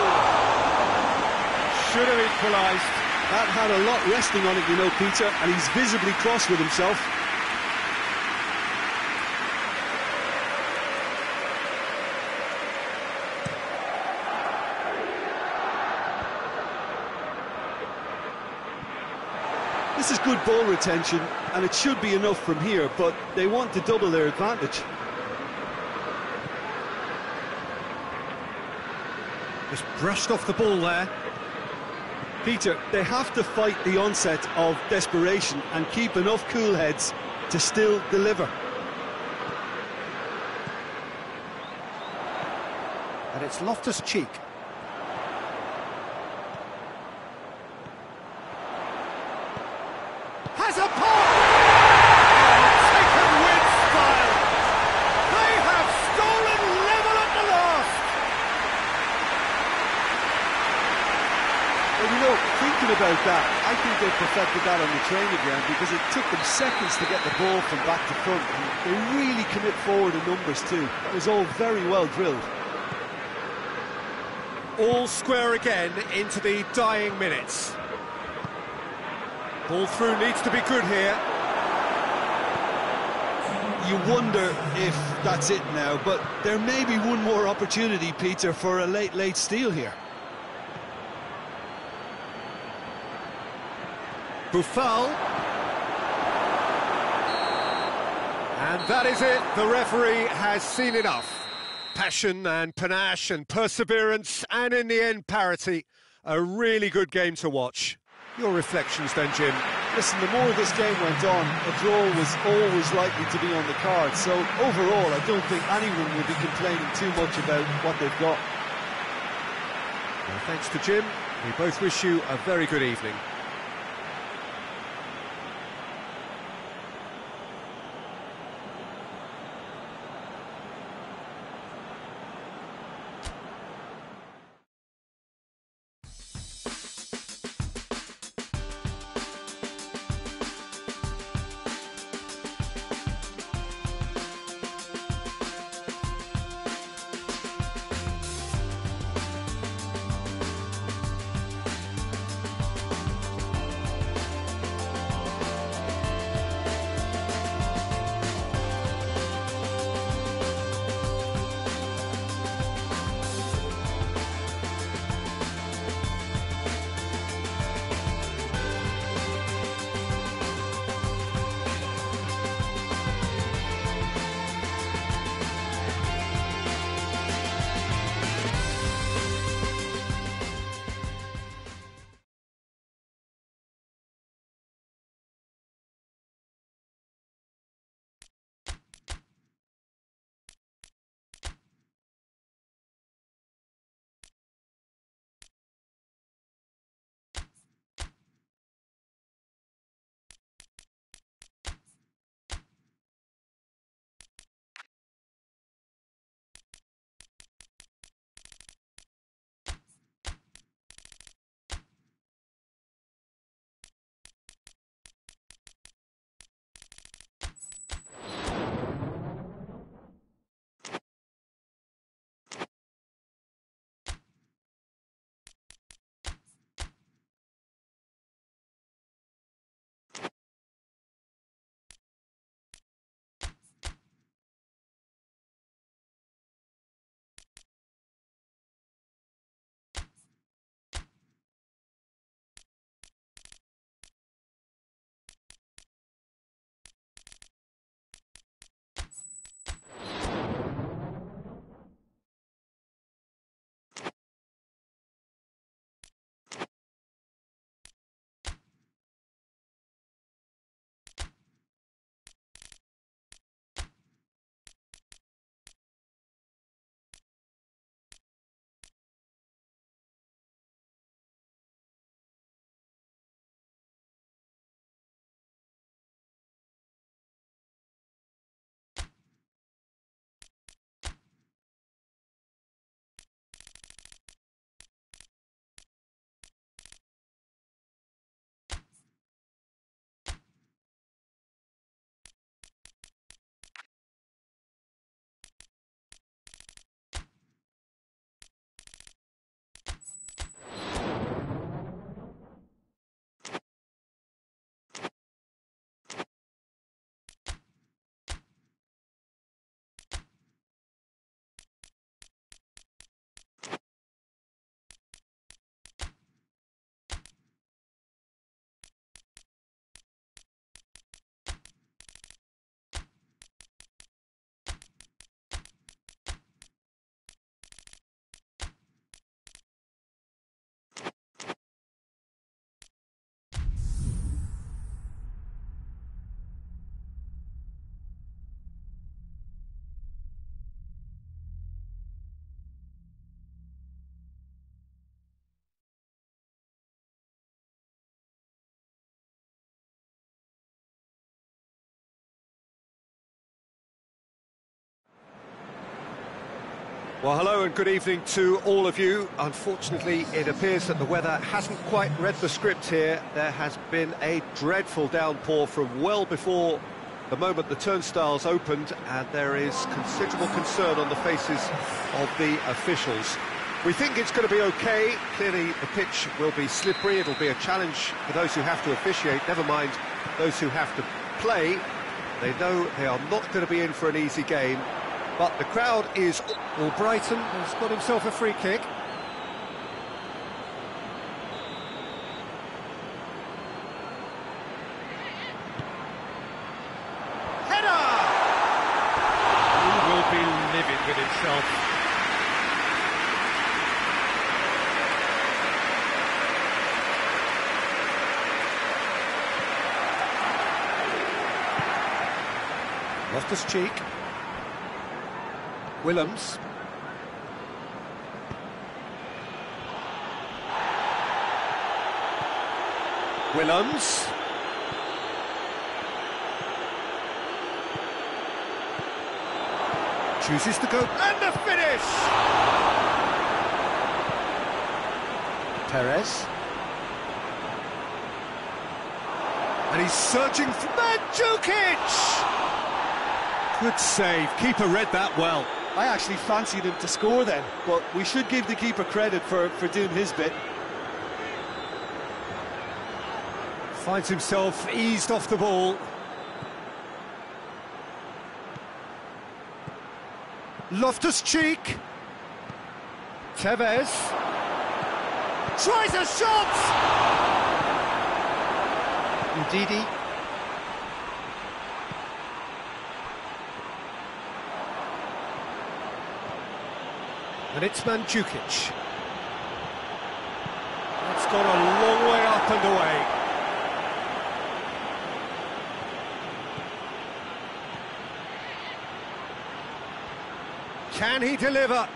A: Should have equalised.
C: That had a lot resting on it, you know, Peter, and he's visibly cross with himself. This is good ball retention, and it should be enough from here, but they want to double their advantage.
A: Just brushed off the ball there.
C: Peter, they have to fight the onset of desperation and keep enough cool heads to still deliver.
A: And it's Loftus cheek. Has a pop! Taken with style. They have stolen level at the last.
B: Well, you know, thinking about that, I think they perfected that on the training ground because it took them seconds to get the ball from back to front. And they really commit forward in numbers too. That was all very well drilled.
A: All square again into the dying minutes. Ball through needs to be good here.
C: You wonder if that's it now, but there may be one more opportunity, Peter, for a late steal here.
A: Buffal. And that is it. The referee has seen enough. Passion and panache and perseverance, and in the end, parity. A really good game to watch. Your reflections then, Jim?
B: Listen, the more this game went on, a draw was always likely to be on the card. So overall, I don't think anyone will be complaining too much about what they've got.
A: Well, thanks to Jim. We both wish you a very good evening. Well, hello and good evening to all of you. Unfortunately, it appears that the weather hasn't quite read the script here. There has been a dreadful downpour from well before the moment the turnstiles opened, and there is considerable concern on the faces of the officials. We think it's going to be okay. Clearly, the pitch will be slippery. It'll be a challenge for those who have to officiate, never mind those who have to play. They know they are not going to be in for an easy game. But the crowd is...
D: Well, Brighton has got himself a free kick. Header! He will be livid with himself.
A: Loftus cheek. Willems. Willems. Chooses to go.
D: And the finish!
A: Perez. And he's searching for
D: Mandzukic! Good save. Keeper read that well.
B: I actually fancied him to score then, but we should give the keeper credit for doing his bit.
D: Finds himself eased off the ball. Loftus cheek. Tevez. Tries a shot!
A: Ndidi.
D: And it's Mandzukic. It's gone a long way up and away. Can he deliver?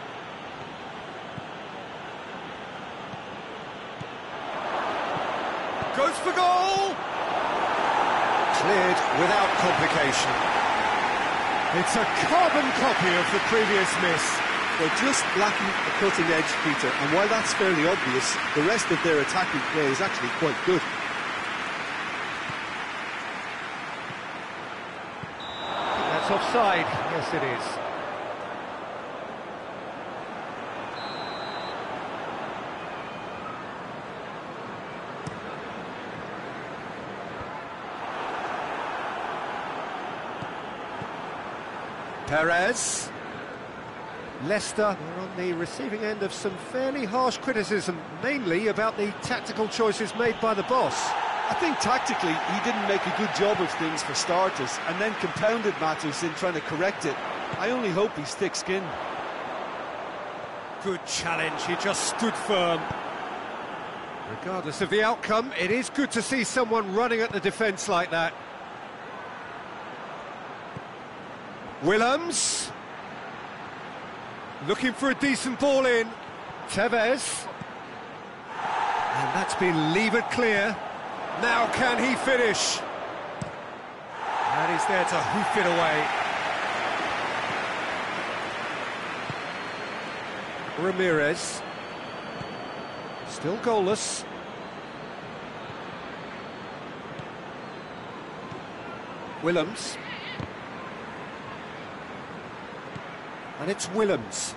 D: Goes for goal!
A: Cleared without complication.
D: It's a carbon copy of the previous miss.
C: They're just lacking a cutting edge, Peter, and while that's fairly obvious, the rest of their attacking play is actually quite good.
D: That's offside. Yes, it is.
A: Perez.
D: Leicester are on the receiving end of some fairly harsh criticism, mainly about the tactical choices made by the boss.
B: I think tactically he didn't make a good job of things for starters, and then compounded matters in trying to correct it. I only hope he's thick-skinned.
D: Good challenge, he just stood firm. Regardless of the outcome, it is good to see someone running at the defence like that. Willems. Looking for a decent ball in. Tevez. And that's been levered clear. Now can he finish? And he's there to hoof it away. Ramirez. Still goalless. Willems. And it's Willems.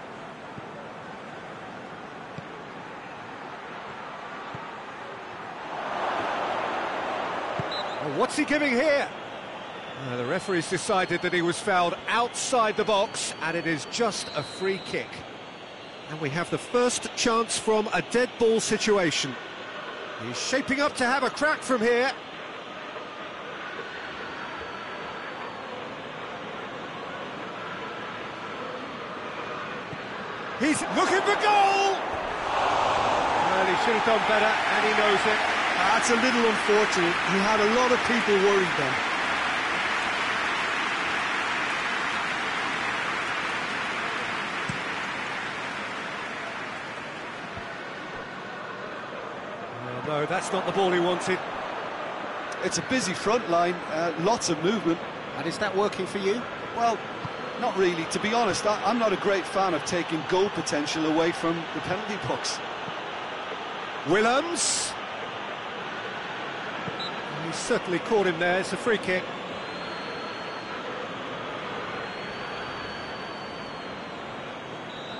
D: Well, what's he giving here? The referee's decided that he was fouled outside the box, and it is just a free kick. And we have the first chance from a dead ball situation. He's shaping up to have a crack from here. He's looking for goal! Well, he should have done better, and he knows it.
C: That's a little unfortunate. He had a lot of people worried then.
D: No, that's not the ball he wanted.
B: It's a busy front line, lots of movement.
D: And is that working for you?
B: Well, Not really. To be honest, I'm not a great fan of taking goal potential away from the penalty box.
A: Willems. He certainly caught him there. It's a free kick.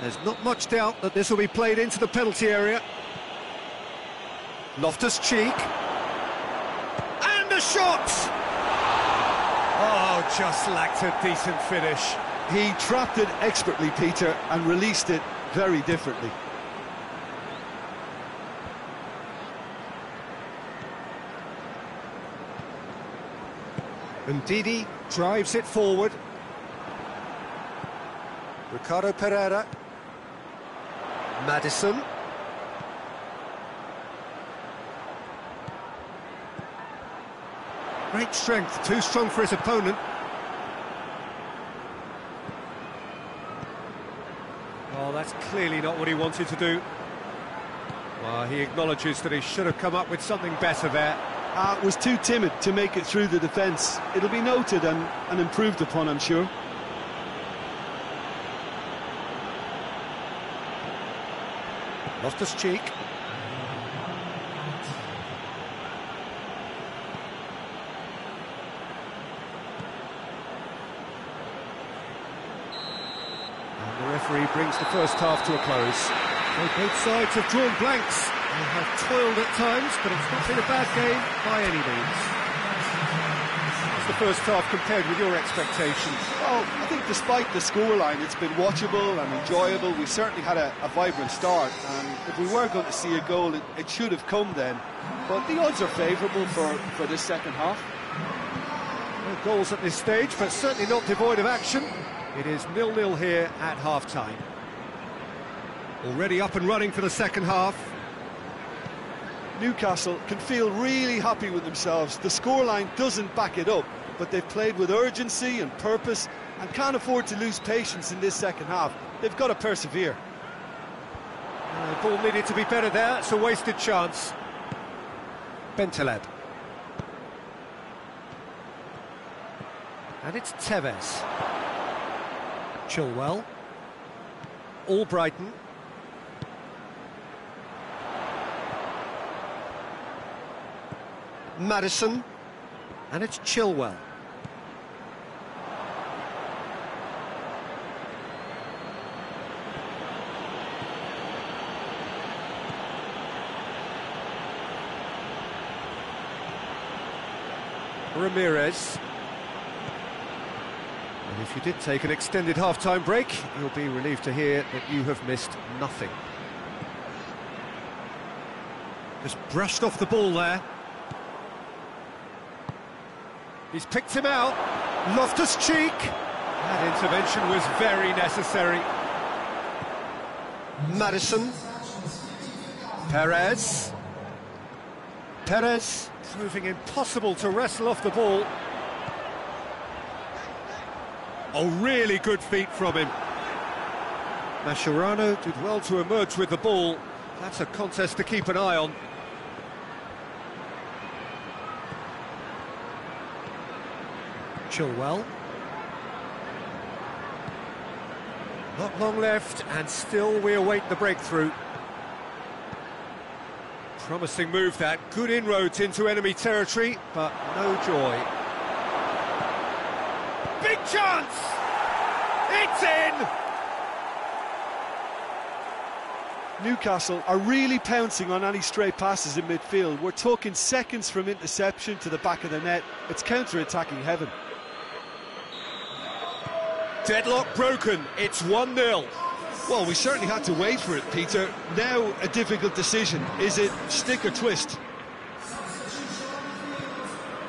A: There's not much doubt that this will be played into the penalty area. Loftus cheek. And a shot! Oh, just lacked a decent finish.
B: He trapped it expertly, Peter, and released it very differently.
A: Ndidi drives it forward. Ricardo Pereira. Maddison. Great strength, too strong for his opponent. Oh, that's clearly not what he wanted to do. Well, he acknowledges that he should have come up with something better there.
B: Was too timid to make it through the defence. It'll be noted and improved upon, I'm sure.
A: Loftus cheek. And the referee brings the first half to a close. So both sides have drawn blanks. They have toiled at times, but it's not been a bad game by any means. How's the first half compared with your expectations?
B: Well, I think despite the scoreline, it's been watchable and enjoyable. We certainly had a vibrant start, and if we were going to see a goal, it should have come then. But the odds are favourable for this second half.
A: No goals at this stage, but certainly not devoid of action. It is 0-0 here at half-time. Already up and running for the second half.
B: Newcastle can feel really happy with themselves. The scoreline doesn't back it up, but they've played with urgency and purpose and can't afford to lose patience in this second half. They've got to persevere.
A: The ball needed to be better there. It's a wasted chance. Celeb. And it's Tevez. Chilwell. Albrighton. Maddison. And it's Chilwell. Ramirez. And if you did take an extended half-time break, you'll be relieved to hear that you have missed nothing. Just brushed off the ball there. He's picked him out. Loftus cheek. That intervention was very necessary. Maddison. Perez. Perez proving impossible to wrestle off the ball. Oh, really good feet from him. Mascherano did well to emerge with the ball. That's a contest to keep an eye on. Chilwell. Not long left, and still we await the breakthrough. Promising move that, good inroads into enemy territory, but no joy. Big chance! It's in!
B: Newcastle are really pouncing on any stray passes in midfield. We're talking seconds from interception to the back of the net. It's counter-attacking heaven.
A: Deadlock broken, it's 1-0.
C: Well, we certainly had to wait for it, Peter. Now a difficult decision. Is it stick or twist?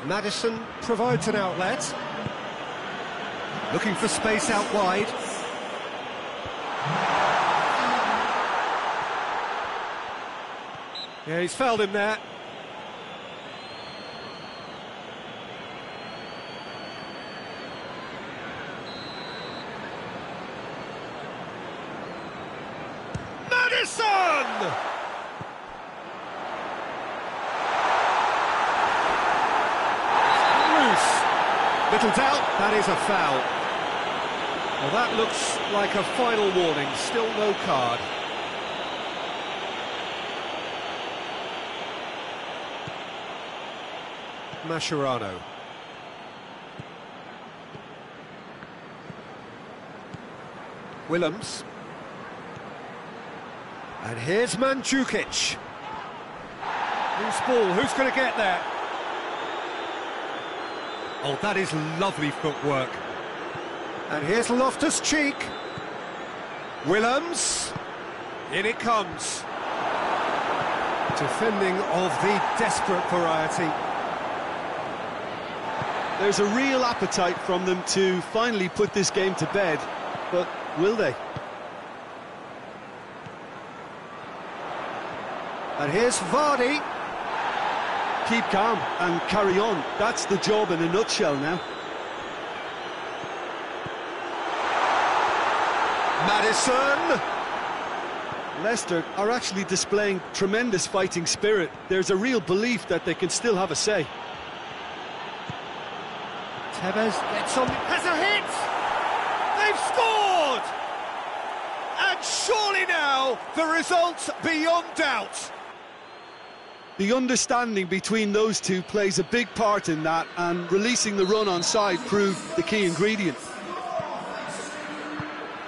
A: Maddison provides an outlet. Looking for space out wide. Yeah, he's fouled him there. Maddison! Loose. Little doubt, that is a foul. Well, that looks like a final warning, still no card. Mascherano. Willems. And here's Mandzukic. Who's ball? Who's going to get there? Oh, that is lovely footwork. And here's Loftus Cheek. Willems. In it comes. Defending of the desperate variety.
C: There's a real appetite from them to finally put this game to bed, but will they?
A: And here's Vardy.
C: Keep calm and carry on. That's the job in a nutshell now.
A: Maddison.
C: Leicester are actually displaying tremendous fighting spirit. There's a real belief that they can still have a say.
A: Tevez gets on, has a hit! They've scored! And surely now, the result beyond doubt.
C: The understanding between those two plays a big part in that, and releasing the run on side proved the key ingredient.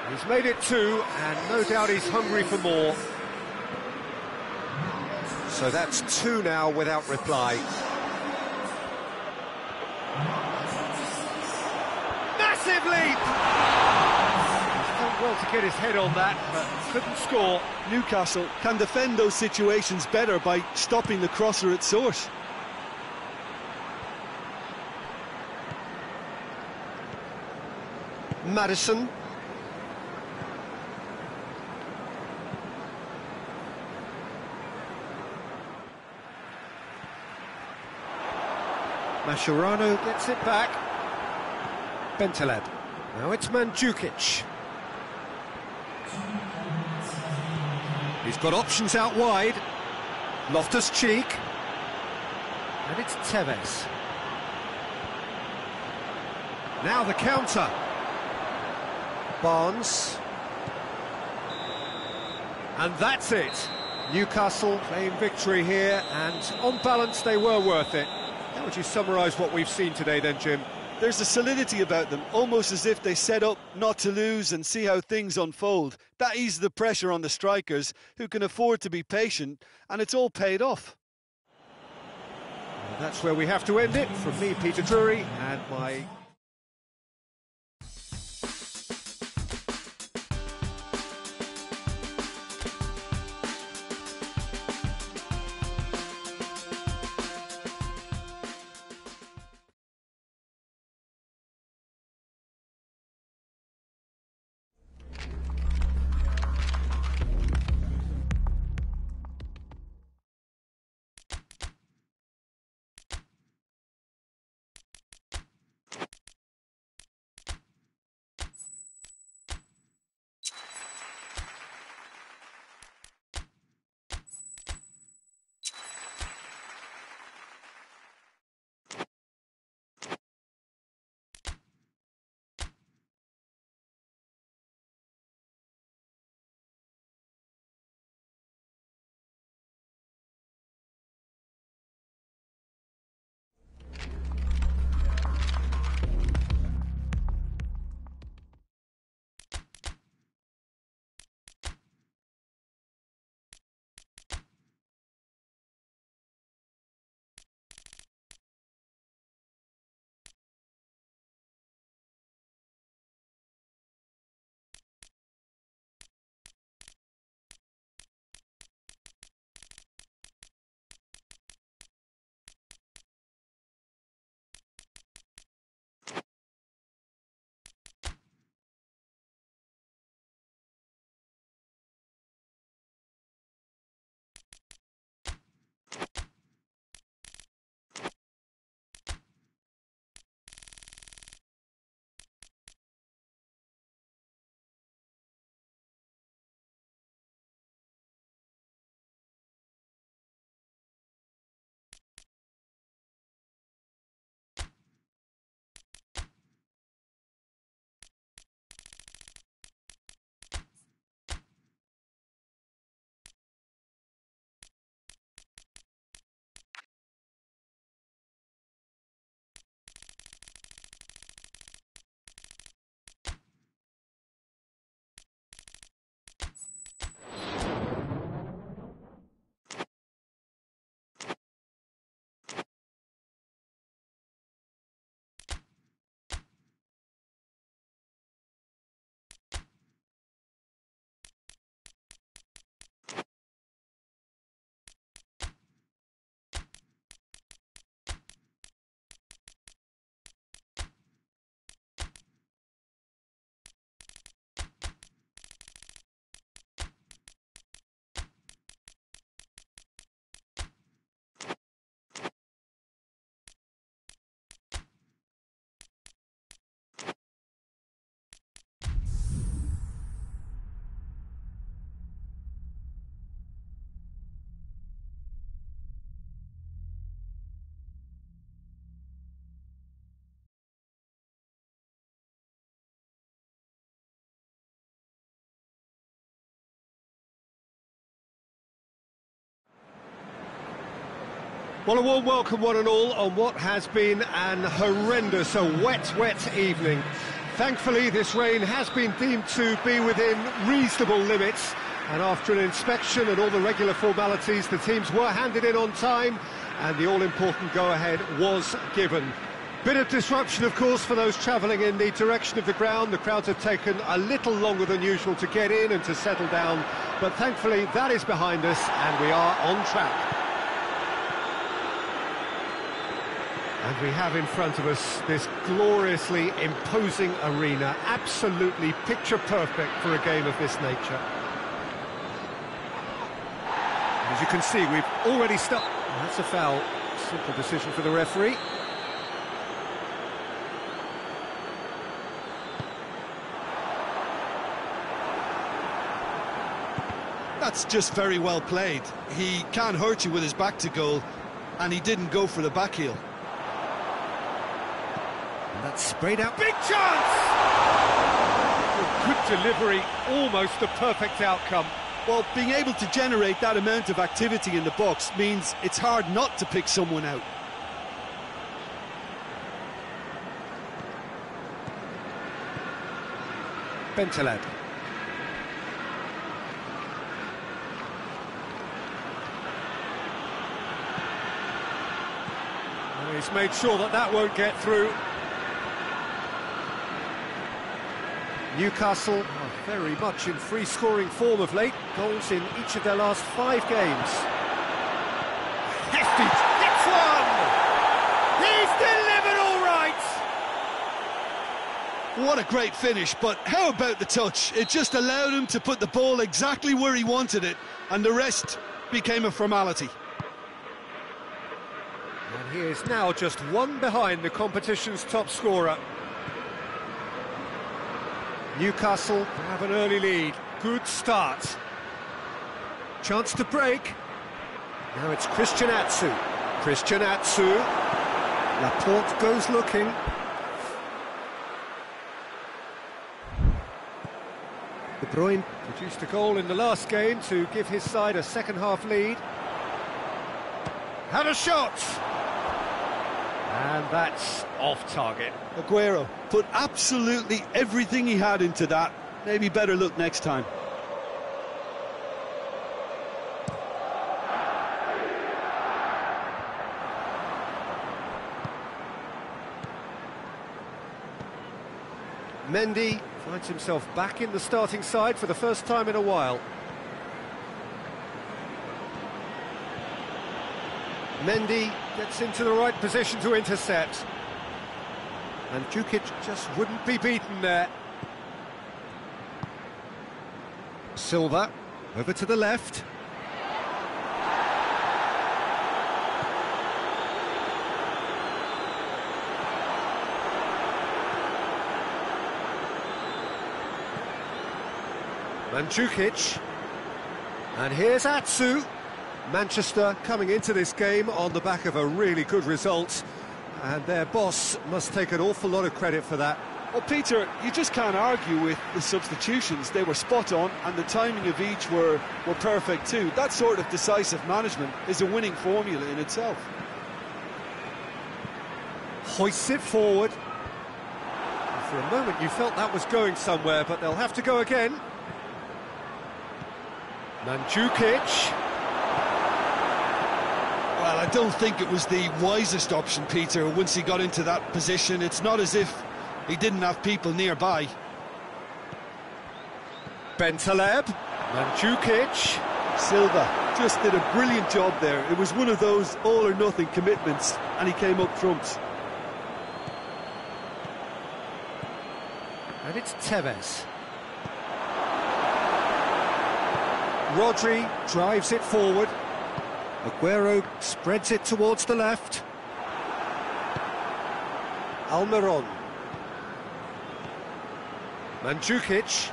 A: He's made it 2, and no doubt he's hungry for more. So that's 2 now without reply. Massive leap! He's done well to get his head on that, but couldn't score.
C: Newcastle can defend those situations better by stopping the crosser at source.
A: Maddison. Mascherano gets it back. Celeb. Now it's Mandzukic. He's got options out wide. Loftus Cheek. And it's Tevez. Now the counter. Barnes. And that's it. Newcastle claim victory here, and on balance they were worth it. How would you summarise what we've seen today then, Jim?
C: There's a solidity about them, almost as if they set up not to lose and see how things unfold. That eases the pressure on the strikers, who can afford to be patient, and it's all paid off.
A: Well, that's where we have to end it. From me, Peter Drury, and my Well, a warm welcome one and all on what has been an horrendous, wet evening. Thankfully, this rain has been deemed to be within reasonable limits, and after an inspection and all the regular formalities, the teams were handed in on time, and the all-important go-ahead was given. Bit of disruption, of course, for those travelling in the direction of the ground. The crowds have taken a little longer than usual to get in and to settle down, but thankfully that is behind us, and we are on track. And we have in front of us this gloriously imposing arena, absolutely picture-perfect for a game of this nature. As you can see, we've already started. That's a foul. Simple decision for the referee.
C: That's just very well played. He can't hurt you with his back to goal, and he didn't go for the back heel.
A: That's sprayed out.
D: Big chance! Good delivery, almost a perfect outcome.
C: Well, being able to generate that amount of activity in the box means it's hard not to pick someone out.
A: Celeb.
D: He's made sure that that won't get through.
A: Newcastle are very much in free-scoring form of late. Goals in each of their last 5 games.
D: Hefty, hits one! He's delivered all right!
C: What a great finish, but how about the touch? It just allowed him to put the ball exactly where he wanted it, and the rest became a formality.
A: And he is now just one behind the competition's top scorer. Newcastle have an early lead. Good start. Chance to break. Now it's Christian Atsu. Laconte goes looking. De Bruyne produced a goal in the last game to give his side a second-half lead. Had a shot! And that's off target.
C: Aguero put absolutely everything he had into that. Maybe better look next time.
A: Mendy finds himself back in the starting side for the first time in a while. Mendy gets into the right position to intercept. And Jukic just wouldn't be beaten there. Silva, over to the left. Jukic. And here's Atsu. Manchester coming into this game on the back of a really good result, and their boss must take an awful lot of credit for that.
B: Well, Peter, you just can't argue with the substitutions. They were spot on, and the timing of each were perfect too. That sort of decisive management is a winning formula in itself.
A: Hoists it forward. For a moment you felt that was going somewhere, but they'll have to go again. Mandzukic.
C: Well, I don't think it was the wisest option, Peter, once he got into that position. It's not as if he didn't have people nearby.
A: Celeb. Mandzukic.
B: Silva just did a brilliant job there. It was one of those all-or-nothing commitments, and he came up trumps.
A: And it's Tevez. Rodri drives it forward. Aguero spreads it towards the left. Almiron. Mandzukic.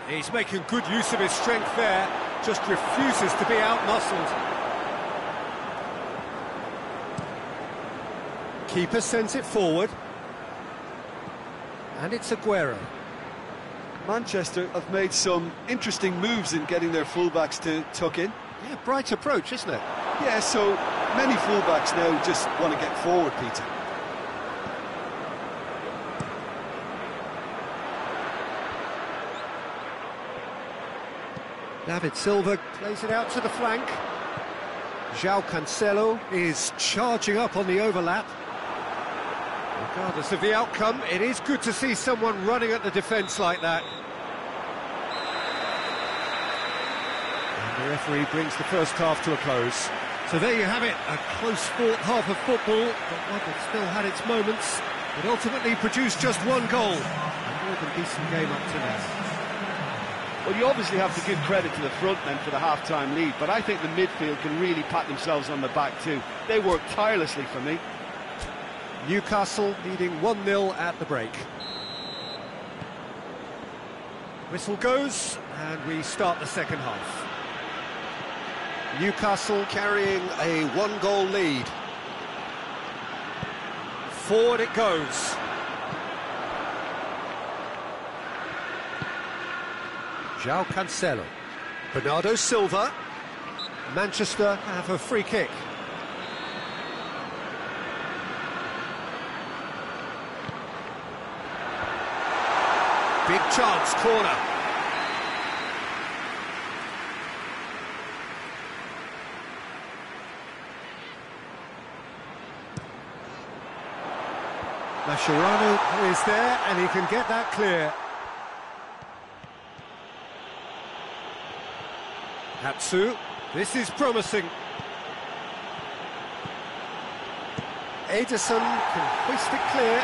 A: He's making good use of his strength there. Just refuses to be outmuscled. Keeper sends it forward. And it's Aguero.
B: Manchester have made some interesting moves in getting their fullbacks to tuck in.
A: Yeah, bright approach, isn't it?
B: Yeah, so
C: Many fullbacks now just want to get forward, Peter.
A: David Silva plays it out to the flank. João Cancelo is charging up on the overlap. Regardless of the outcome, it is good to see someone running at the defence like that. And the referee brings the first half to a close. So there you have it, a close-fought half of football, but one that still had its moments. It ultimately produced just one goal. A more than decent game up to now.
B: Well, you obviously have to give credit to the front men for the half-time lead, but I think the midfield can really pat themselves on the back too. They worked tirelessly for me.
A: Newcastle leading 1-0 at the break. Whistle goes, and we start the second half. Newcastle carrying a one-goal lead. Forward it goes. João Cancelo. Bernardo Silva. Manchester have a free kick. Big chance, corner. Mascherano is there and he can get that clear. Hatsu, this is promising. Ederson can hoist it clear.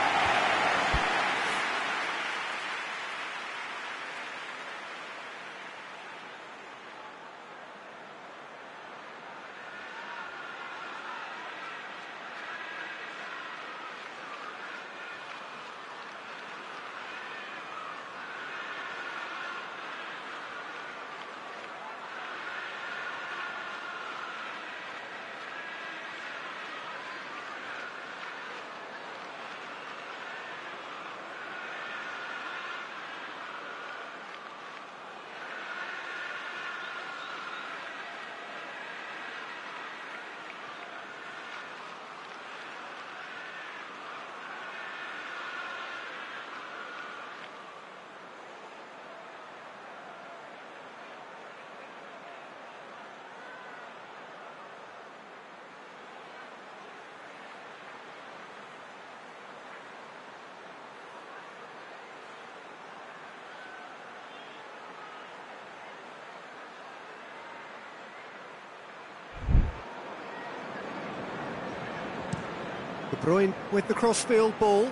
A: De Bruyne with the crossfield ball,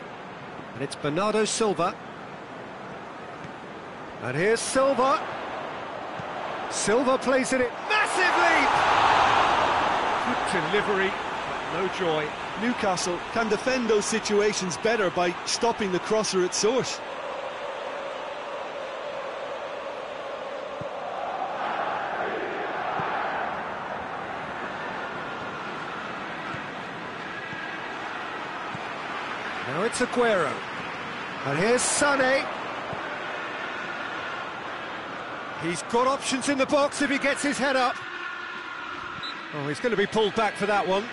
A: and it's Bernardo Silva. And here's Silva. Silva plays it in. Massive leap! Good delivery, but no joy.
C: Newcastle can defend those situations better by stopping the crosser at source.
A: Now it's Aguero. And here's Sané. He's got options in the box if he gets his head up. Oh, he's going to be pulled back for that one.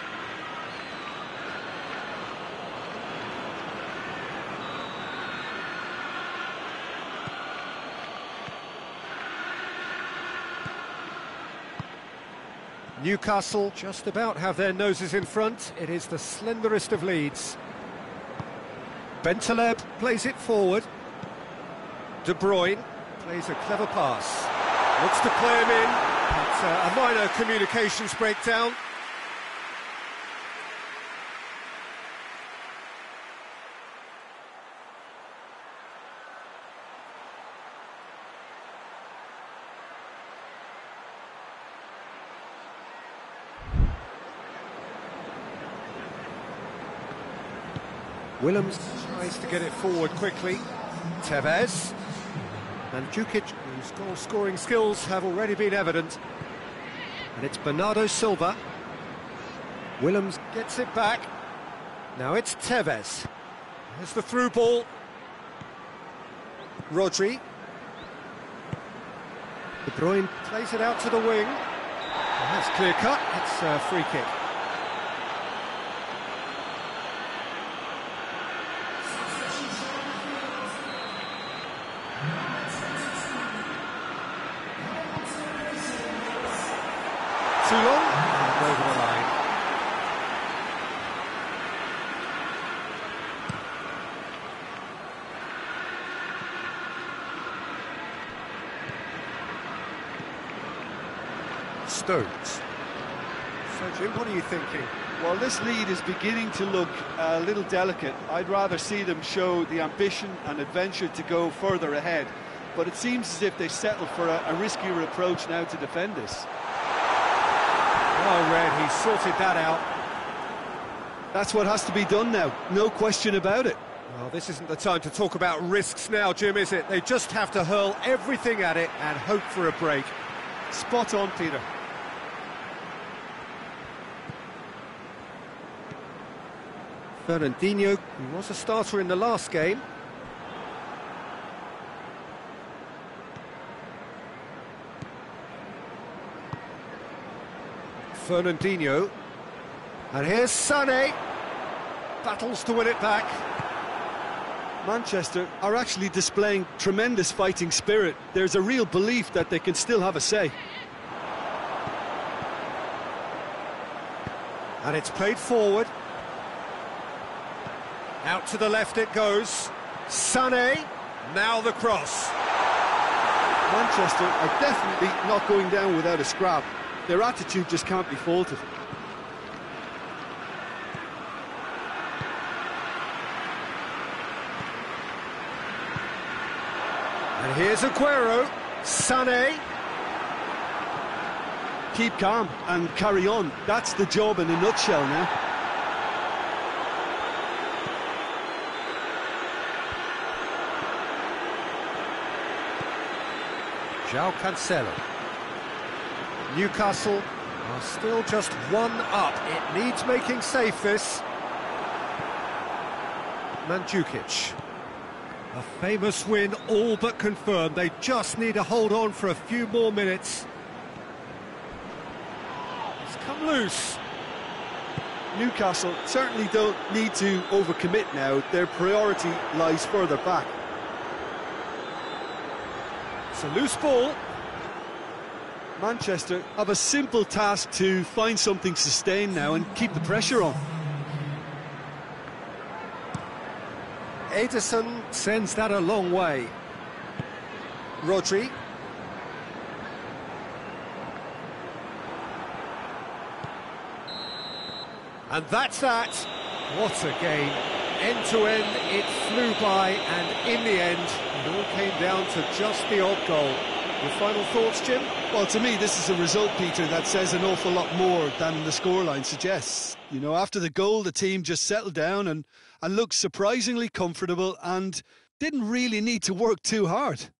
A: Newcastle just about have their noses in front. It is the slenderest of leads. Celeb plays it forward. De Bruyne plays a clever pass. Looks to play him in. It's a minor communications breakdown. Willems tries to get it forward quickly. Tevez. And Djukic, whose goal-scoring skills have already been evident. And it's Bernardo Silva. Willems gets it back. Now it's Tevez. There's the through ball. Rodri. De Bruyne plays it out to the wing. And that's clear cut. It's a free kick. too long, and over the line. Stones. So, Jim, what are you thinking?
B: Well, this lead is beginning to look a little delicate. I'd rather see them show the ambition and adventure to go further ahead. But it seems as if they settle for a riskier approach now to defend this.
A: Well read, he sorted that out.
C: That's what has to be done now, no question about it.
A: Well, this isn't the time to talk about risks now, Jim, is it? They just have to hurl everything at it and hope for a break.
B: Spot on, Peter.
A: Fernandinho, who was a starter in the last game. Fernandinho. And here's Sané. Battles to win it back.
C: Manchester are actually displaying tremendous fighting spirit. There's a real belief that they can still have a say.
A: And it's played forward. Out to the left it goes. Sané, now the cross.
C: Manchester are definitely not going down without a scrap. Their attitude just can't be faulted.
A: And here's Aguero. Sané.
C: Keep calm and carry on. That's the job in a nutshell now.
A: João Cancelo. Newcastle are still just one up. It needs making safe, this. Mandzukic. A famous win, all but confirmed. They just need to hold on for a few more minutes. It's come loose.
C: Newcastle certainly don't need to overcommit now. Their priority lies further back.
A: It's a loose ball.
C: Manchester have a simple task to find something sustained now and keep the pressure on.
A: Ederson sends that a long way. Rodri. And that's that. What a game. End to end, it flew by, and in the end, it all came down to just the odd goal. Your final thoughts, Jim?
C: Well, to me, this is a result, Peter, that says an awful lot more than the scoreline suggests. You know, after the goal, the team just settled down and looked surprisingly comfortable and didn't really need to work too hard.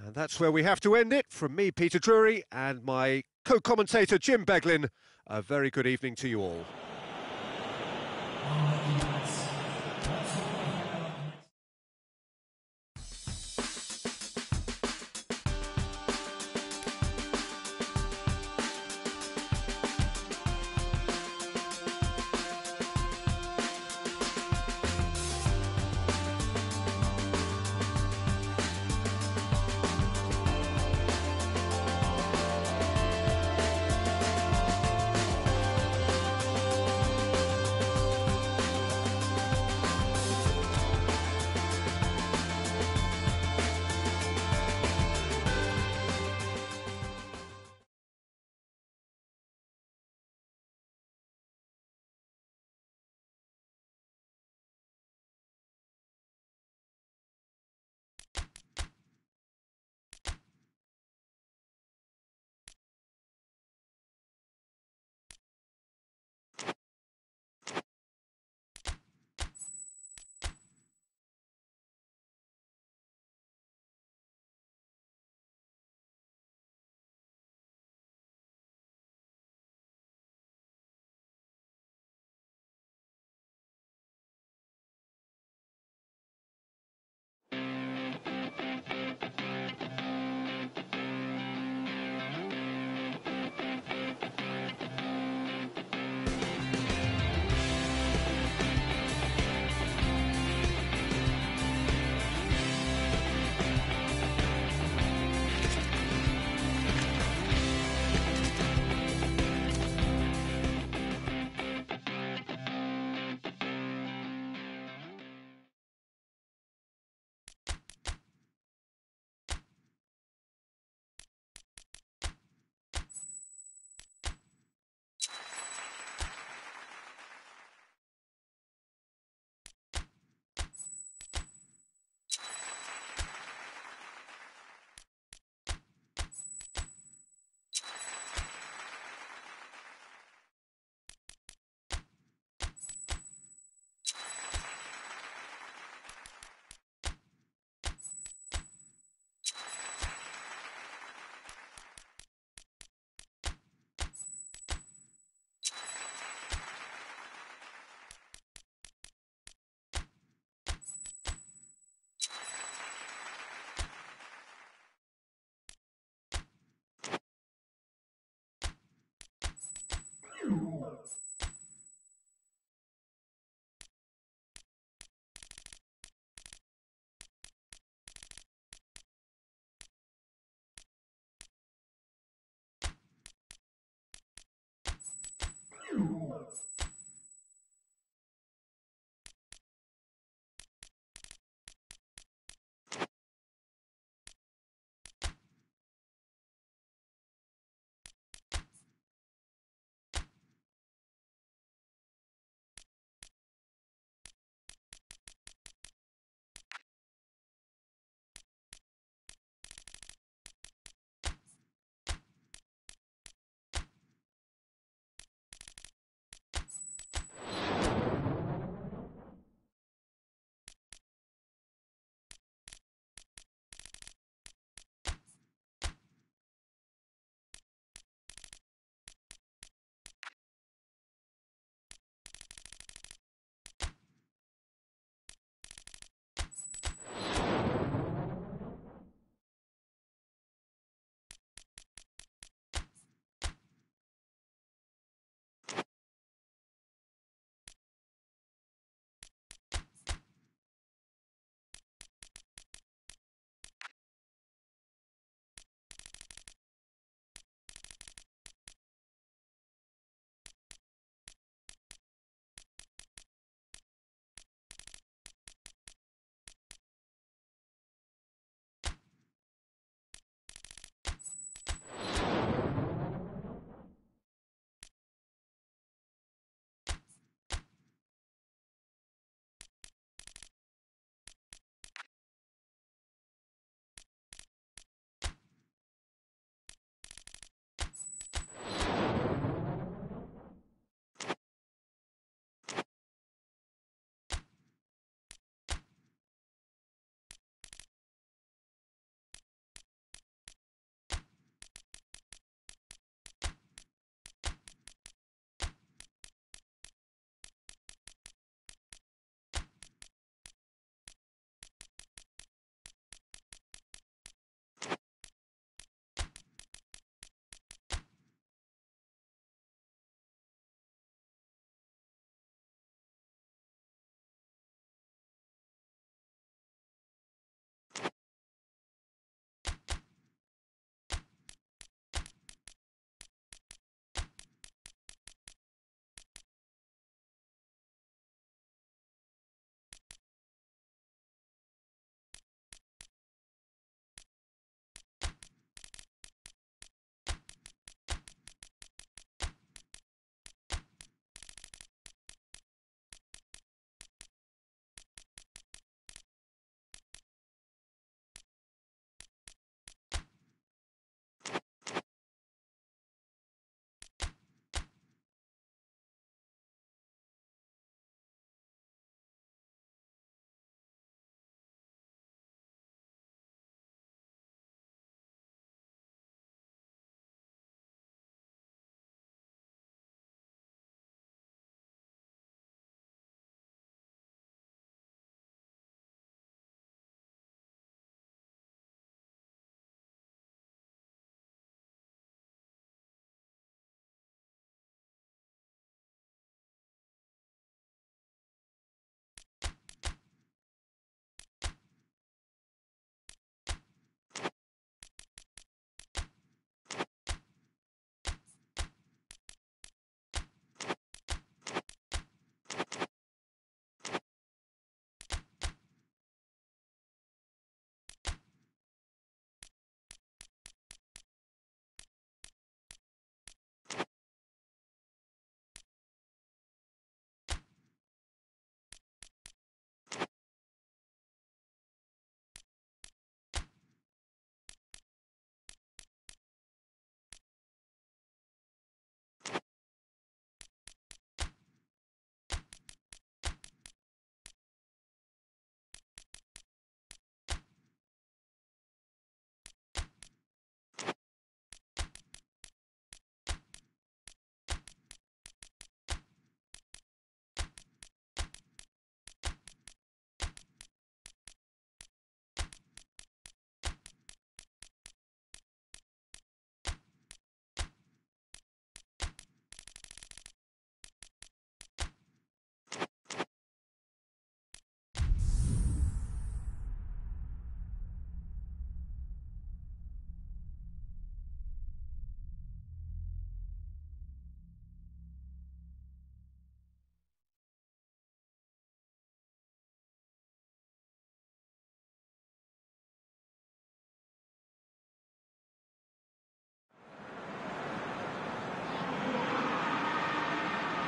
A: And that's where we have to end it. From me, Peter Drury, and my co-commentator, Jim Beglin, a very good evening to you all.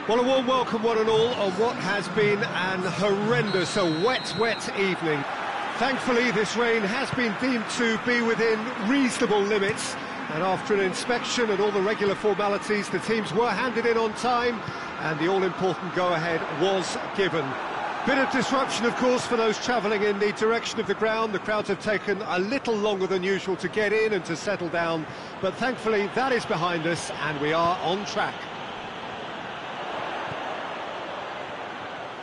A: Well, a warm welcome, one and all, on what has been an horrendous, wet evening. Thankfully, this rain has been deemed to be within reasonable limits, and after an inspection and all the regular formalities, the teams were handed in on time, and the all-important go-ahead was given. Bit of disruption, of course, for those travelling in the direction of the ground. The crowds have taken a little longer than usual to get in and to settle down, but thankfully that is behind us, and we are on track.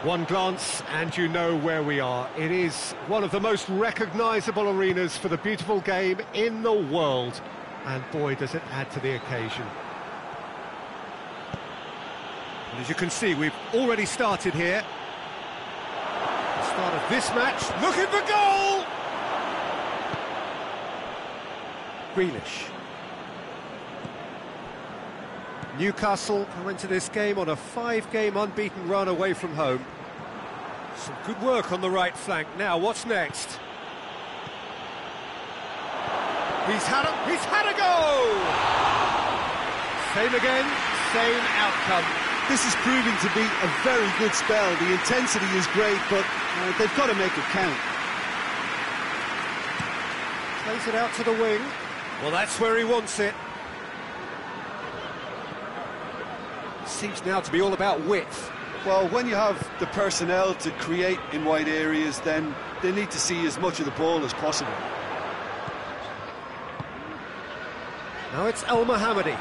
A: One glance and you know where we are. It is one of the most recognisable arenas for the beautiful game in the world. And boy, does it add to the occasion. And as you can see, we've already started here. The start of this match, looking for goal! Grealish. Newcastle who went to this game on a 5-game unbeaten run away from home. Some good work on the right flank. Now, what's next? He's had a go! Same again, same outcome.
C: This is proving to be a very good spell. The intensity is great, but they've got to make it count.
A: Plays it out to the wing. Well, that's where he wants it. Seems now to be all about width.
B: Well, when you have the personnel to create in wide areas, then they need to see as much of the ball as possible.
A: Now it's El Mohammadi.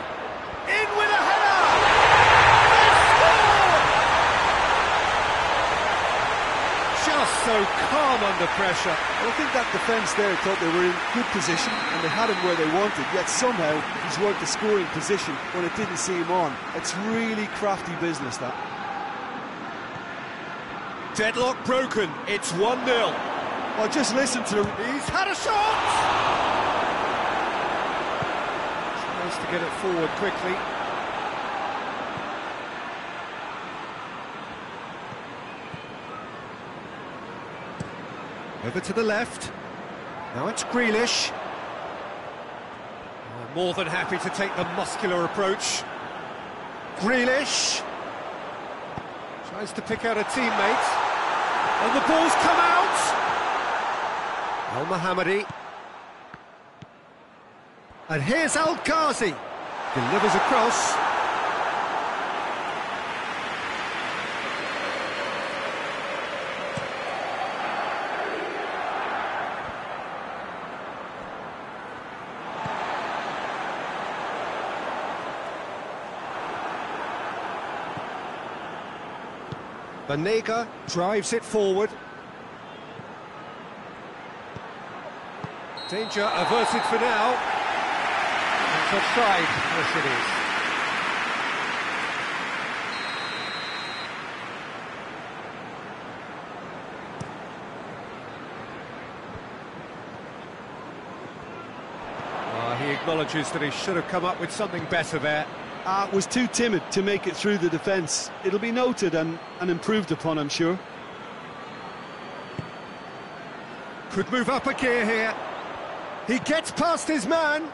A: In with a header! Just so calm under pressure.
C: I think that defence there thought they were in good position and they had him where they wanted, yet somehow he's worked the scoring position when it didn't see him on. It's really crafty business, that.
A: Deadlock broken, it's 1-0.
C: Well, just listen to him.
A: He's had a shot! Tries to get it forward quickly. Over to the left. Now it's Grealish. Oh, more than happy to take the muscular approach. Grealish. Tries to pick out a teammate. And the ball's come out! El Mohammadi. And here's Al Ghazi. Delivers across. Banega drives it forward. Danger averted for now. It's offside. Yes, it is. He acknowledges that he should have come up with something better there.
C: Was too timid to make it through the defence. It'll be noted and improved upon, I'm sure.
A: Could move up a gear here. He gets past his man.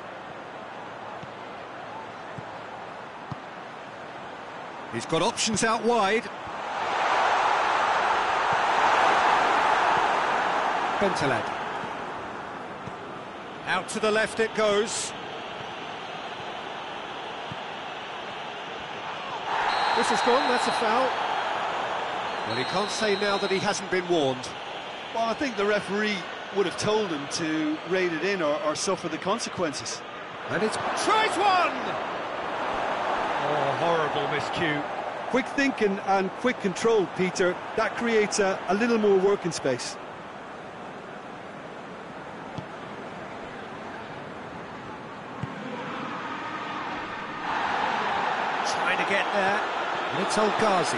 A: He's got options out wide. Bentaleb. Out to the left it goes. This has gone, that's a foul. Well, he can't say now that he hasn't been warned.
B: Well, I think the referee would have told him to rate it in or suffer the consequences.
A: And it's tries one! Oh, horrible miscue.
C: Quick thinking and quick control, Peter. That creates a little more working space.
A: Trying to get there. And it's El Ghazi.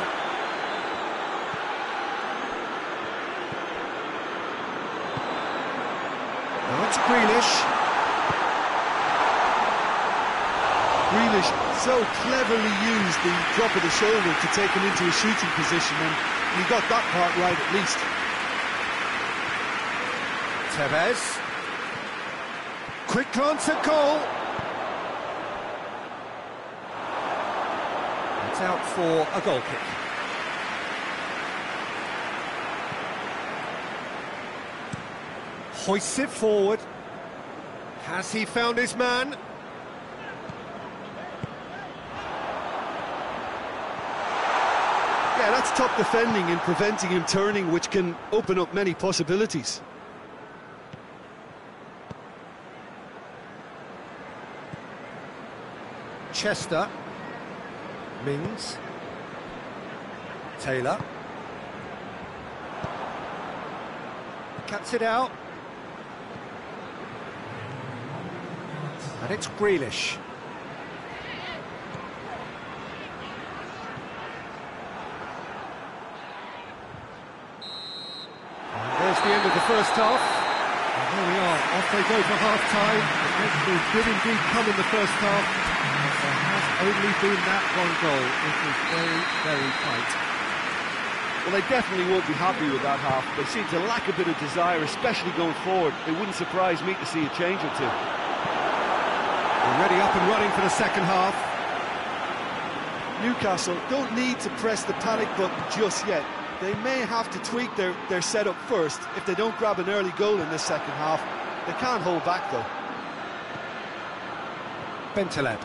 A: Now it's Grealish.
C: Grealish so cleverly used the drop of the shoulder to take him into a shooting position, and he got that part right at least.
A: Tevez. Quick glance at goal. It's out for a goal kick. Hoists it forward. Has he found his man?
C: Yeah, that's top defending and preventing him turning, which can open up many possibilities.
A: Chester. Mings. Taylor. Cuts it out. And it's Grealish. And there's the end of the first half. And there we are, off they go for half-time. The Liverpool did indeed come in the first half. There has only been that one goal. It was very, very tight.
B: Well, they definitely won't be happy with that half. They seem to lack a bit of desire, especially going forward. It wouldn't surprise me to see a change or two.
A: Already up and running for the second half.
C: Newcastle don't need to press the panic button just yet. They may have to tweak their setup first. If they don't grab an early goal in this second half, they can't hold back though.
A: Celeb.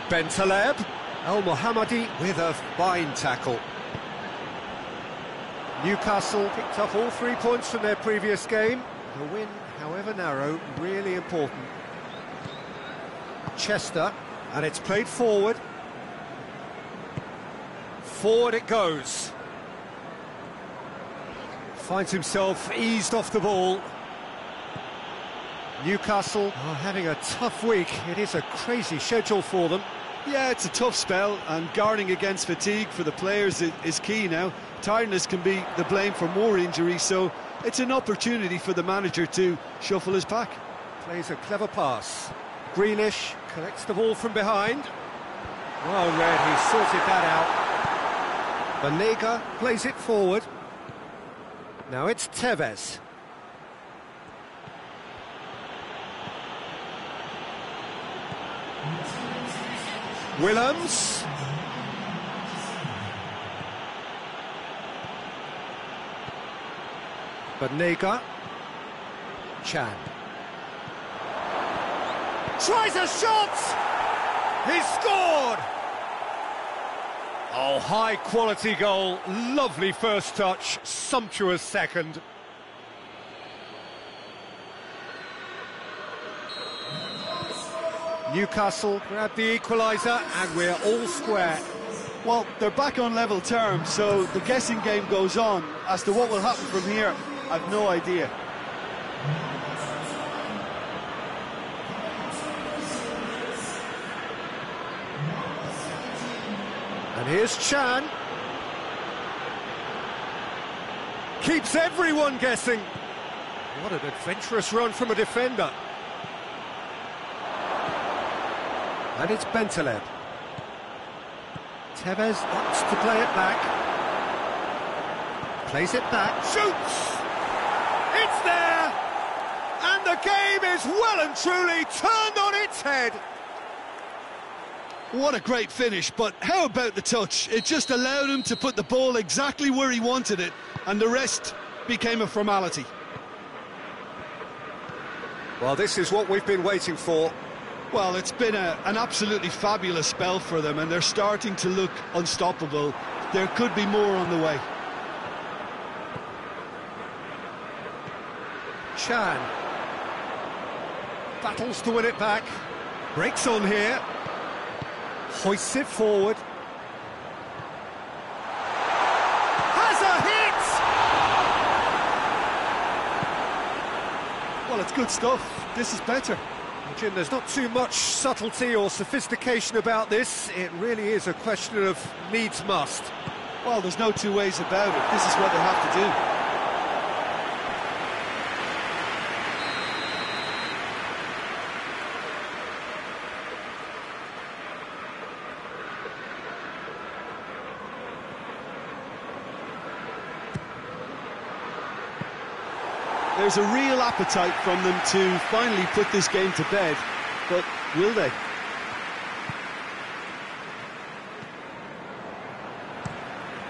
A: Celeb. El Mohammadi with a fine tackle. Newcastle picked up all 3 points from their previous game. The win, however narrow, really important. Chester, and it's played forward. Forward it goes. Finds himself eased off the ball. Newcastle are having a tough week. It is a crazy schedule for them.
C: Yeah, it's a tough spell, and guarding against fatigue for the players is key now. Tiredness can be the blame for more injuries, so it's an opportunity for the manager to shuffle his pack.
A: Plays a clever pass. Grealish collects the ball from behind. Well read, he sorted that out. Banega plays it forward. Now it's Tevez. Willems. Banega. Chan. Tries a shot! He scored! Oh, high quality goal, lovely first touch, sumptuous second. Newcastle grab the equaliser and we're all square.
C: Well, they're back on level terms, so the guessing game goes on. As to what will happen from here, I've no idea.
A: And here's Chan. Keeps everyone guessing. What an adventurous run from a defender. And it's Celeb. Tevez opts to play it back. Plays it back. Shoots! It's there! And the game is well and truly turned on its head.
C: What a great finish, but how about the touch? It just allowed him to put the ball exactly where he wanted it, and the rest became a formality.
A: Well, this is what we've been waiting for.
C: Well, it's been an absolutely fabulous spell for them, and they're starting to look unstoppable. There could be more on the way.
A: Chan battles to win it back. Breaks on here. Hoists it forward. Has a hit!
C: Well, it's good stuff. This is better.
A: Jim, there's not too much subtlety or sophistication about this. It really is a question of needs must.
C: Well, there's no two ways about it. This is what they have to do. There's a real appetite from them to finally put this game to bed. but will they?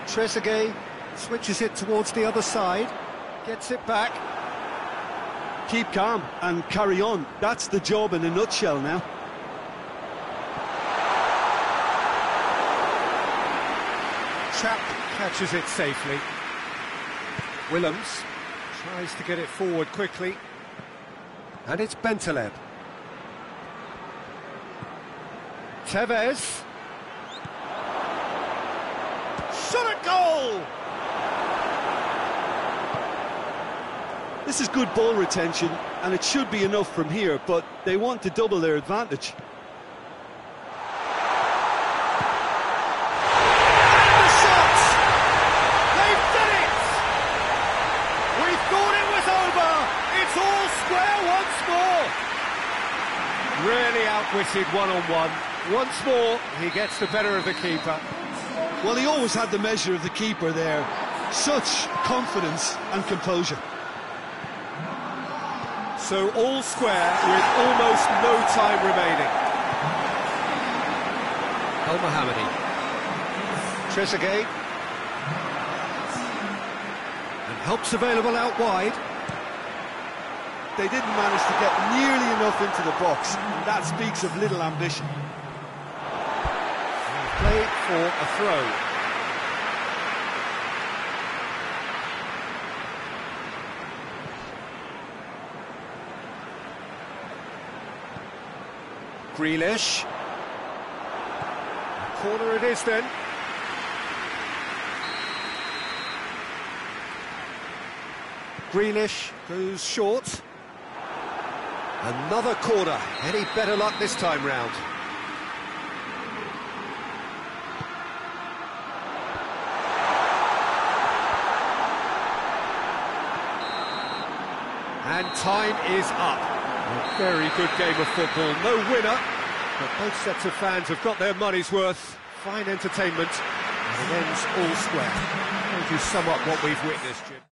A: Trezeguet switches it towards the other side, gets it back.
C: Keep calm and carry on. That's the job in a nutshell now.
A: Chap catches it safely. Willems tries to get it forward quickly. And it's Bentaleb. Tevez. Shot at goal!
C: This is good ball retention, and it should be enough from here, but they want to double their advantage.
A: And the shot! They've done it! We thought it was over! It's all square once more! Really outwitted one-on-one. Once more, he gets the better of the keeper.
C: Well, he always had the measure of the keeper there. Such confidence and composure.
A: So all square with almost no time remaining. El Mohammadi. Trezeguet. And help's available out wide.
C: They didn't manage to get nearly enough into the box. That speaks of little ambition.
A: Play for a throw. Grealish. Corner it is then. Grealish goes short. Another corner. Any better luck this time round? And time is up. A very good game of football. No winner, but both sets of fans have got their money's worth. Fine entertainment, and it ends all square. How would you sum up what we've witnessed, Jim?